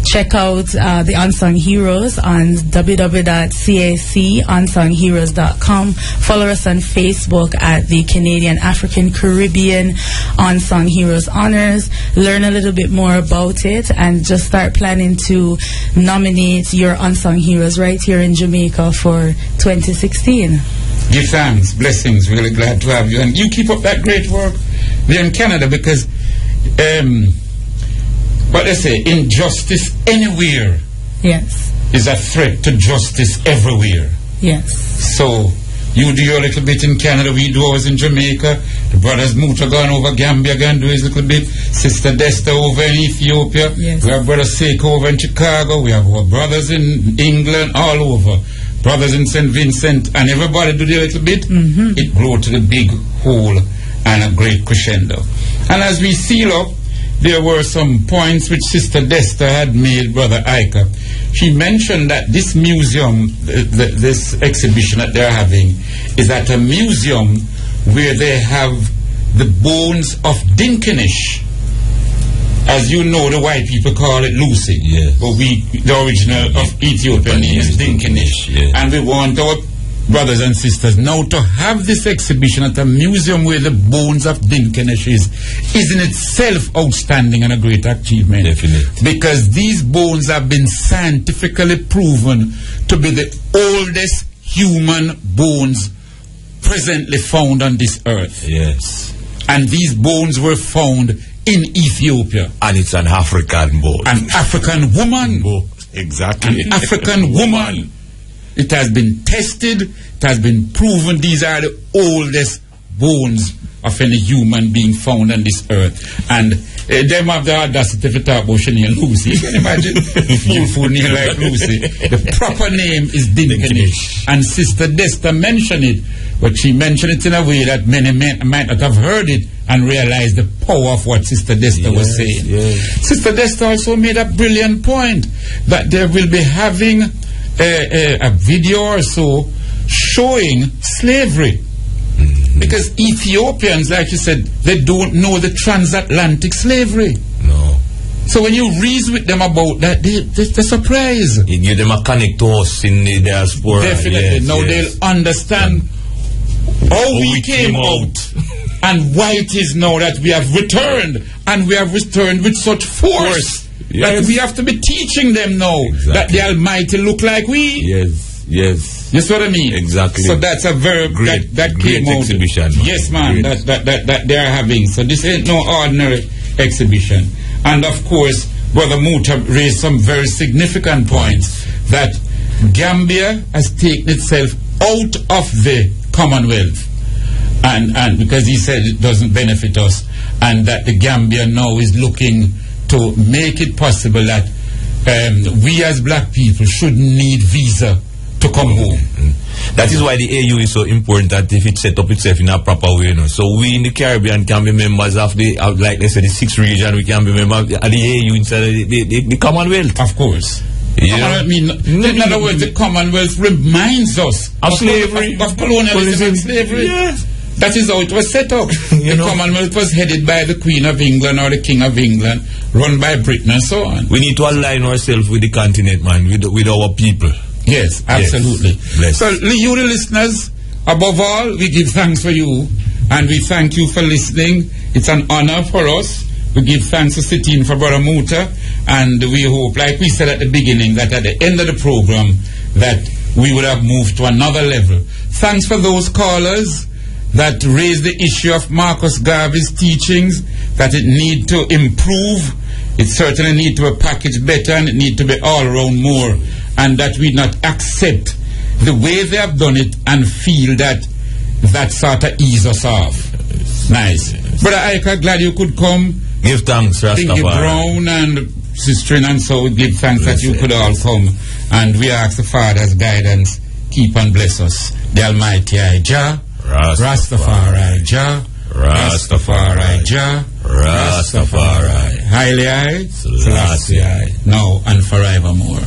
check out the Unsung Heroes on www.cacunsungheroes.com. Follow us on Facebook at the Canadian African Caribbean Unsung Heroes Honors. Learn a little bit more about it and just start planning to nominate your Unsung Heroes right here in Jamaica for 2016. Give thanks, blessings. Really glad to have you. And you keep up that great work there in Canada, because what they say, injustice anywhere is a threat to justice everywhere. Yes. So you do your little bit in Canada, we do ours in Jamaica. The brothers Muta gone over Gambia, gone do his little bit. Sister Desta over in Ethiopia. Yes. We have brother Seiko over in Chicago. We have our brothers in England, all over. Brothers in St. Vincent, and everybody do their little bit. It grew to the big whole and a great crescendo. And as we seal up, there were some points which Sister Desta had made, Brother Ika. She mentioned that this museum, this exhibition that they're having, is at a museum where they have the bones of Dinkinish. As you know, the white people call it Lucy. Yes. But the original of Ethiopian name is Dinkinish. Yes. And we want our brothers and sisters now to have this exhibition at a museum where the bones of Dinkinish is in itself outstanding and a great achievement. Definitely. Because these bones have been scientifically proven to be the oldest human bones presently found on this earth. Yes. And these bones were found in Ethiopia. And it's an African bone. An African woman. Exactly. An African woman. It has been tested. It has been proven these are the oldest bones of any human being found on this earth. And Them have the audacity to talk about Shania Lucy. You can imagine? Full name like Lucy. The proper name is Dinkinish. And Sister Desta mentioned it, but she mentioned it in a way that many men might not have heard it and realized the power of what Sister Desta was saying. Yes. Sister Desta also made a brilliant point that they will be having a video or so showing slavery. Because Ethiopians, like you said, they don't know the transatlantic slavery. No. So when you reason with them about that, they're surprised. You give them a connect to us in the diaspora. Definitely. Now they'll understand how we came out and why it is now that we have returned, and we have returned with such force that we have to be teaching them now that the Almighty look like we. Yes. You see what I mean? Exactly. So that's a very great that came out. Exhibition. Yes, man. That they are having. So this ain't no ordinary exhibition. And of course, Brother Muta raised some very significant points that Gambia has taken itself out of the Commonwealth, and because he said it doesn't benefit us, and that the Gambia now is looking to make it possible that we as black people shouldn't need visa to come home. That is why the AU is so important, that if it set up itself in a proper way, you know. So we in the Caribbean can be members of the, like they said, the 6th region, we can be members of the AU instead of the Commonwealth. Of course. Yeah. In other words, the Commonwealth reminds us of slavery, of colonialism and slavery. Yes. That is how it was set up. The Commonwealth was headed by the Queen of England or the King of England, run by Britain and so on. We need to align ourselves with the continent, man, with our people. Yes, absolutely. Yes. So, you the listeners, above all, we give thanks for you, and we thank you for listening. It's an honor for us. We give thanks to sitting for Brother Muta, and we hope, like we said at the beginning, that at the end of the program, that we would have moved to another level. Thanks for those callers that raised the issue of Marcus Garvey's teachings, that it need to improve. It certainly need to be packaged better, and it need to be all around more, and that we not accept the way they have done it and feel that sort of ease us off. Nice. Brother Ika, glad you could come. Give thanks, Rastafari. Brown and Sister and so we give thanks that you could all come, and we ask the Father's guidance, keep and bless us. The Almighty Jah, Rastafari Jah, Rastafari Jah, Rastafari. Highly I, Selassie I, now and forevermore.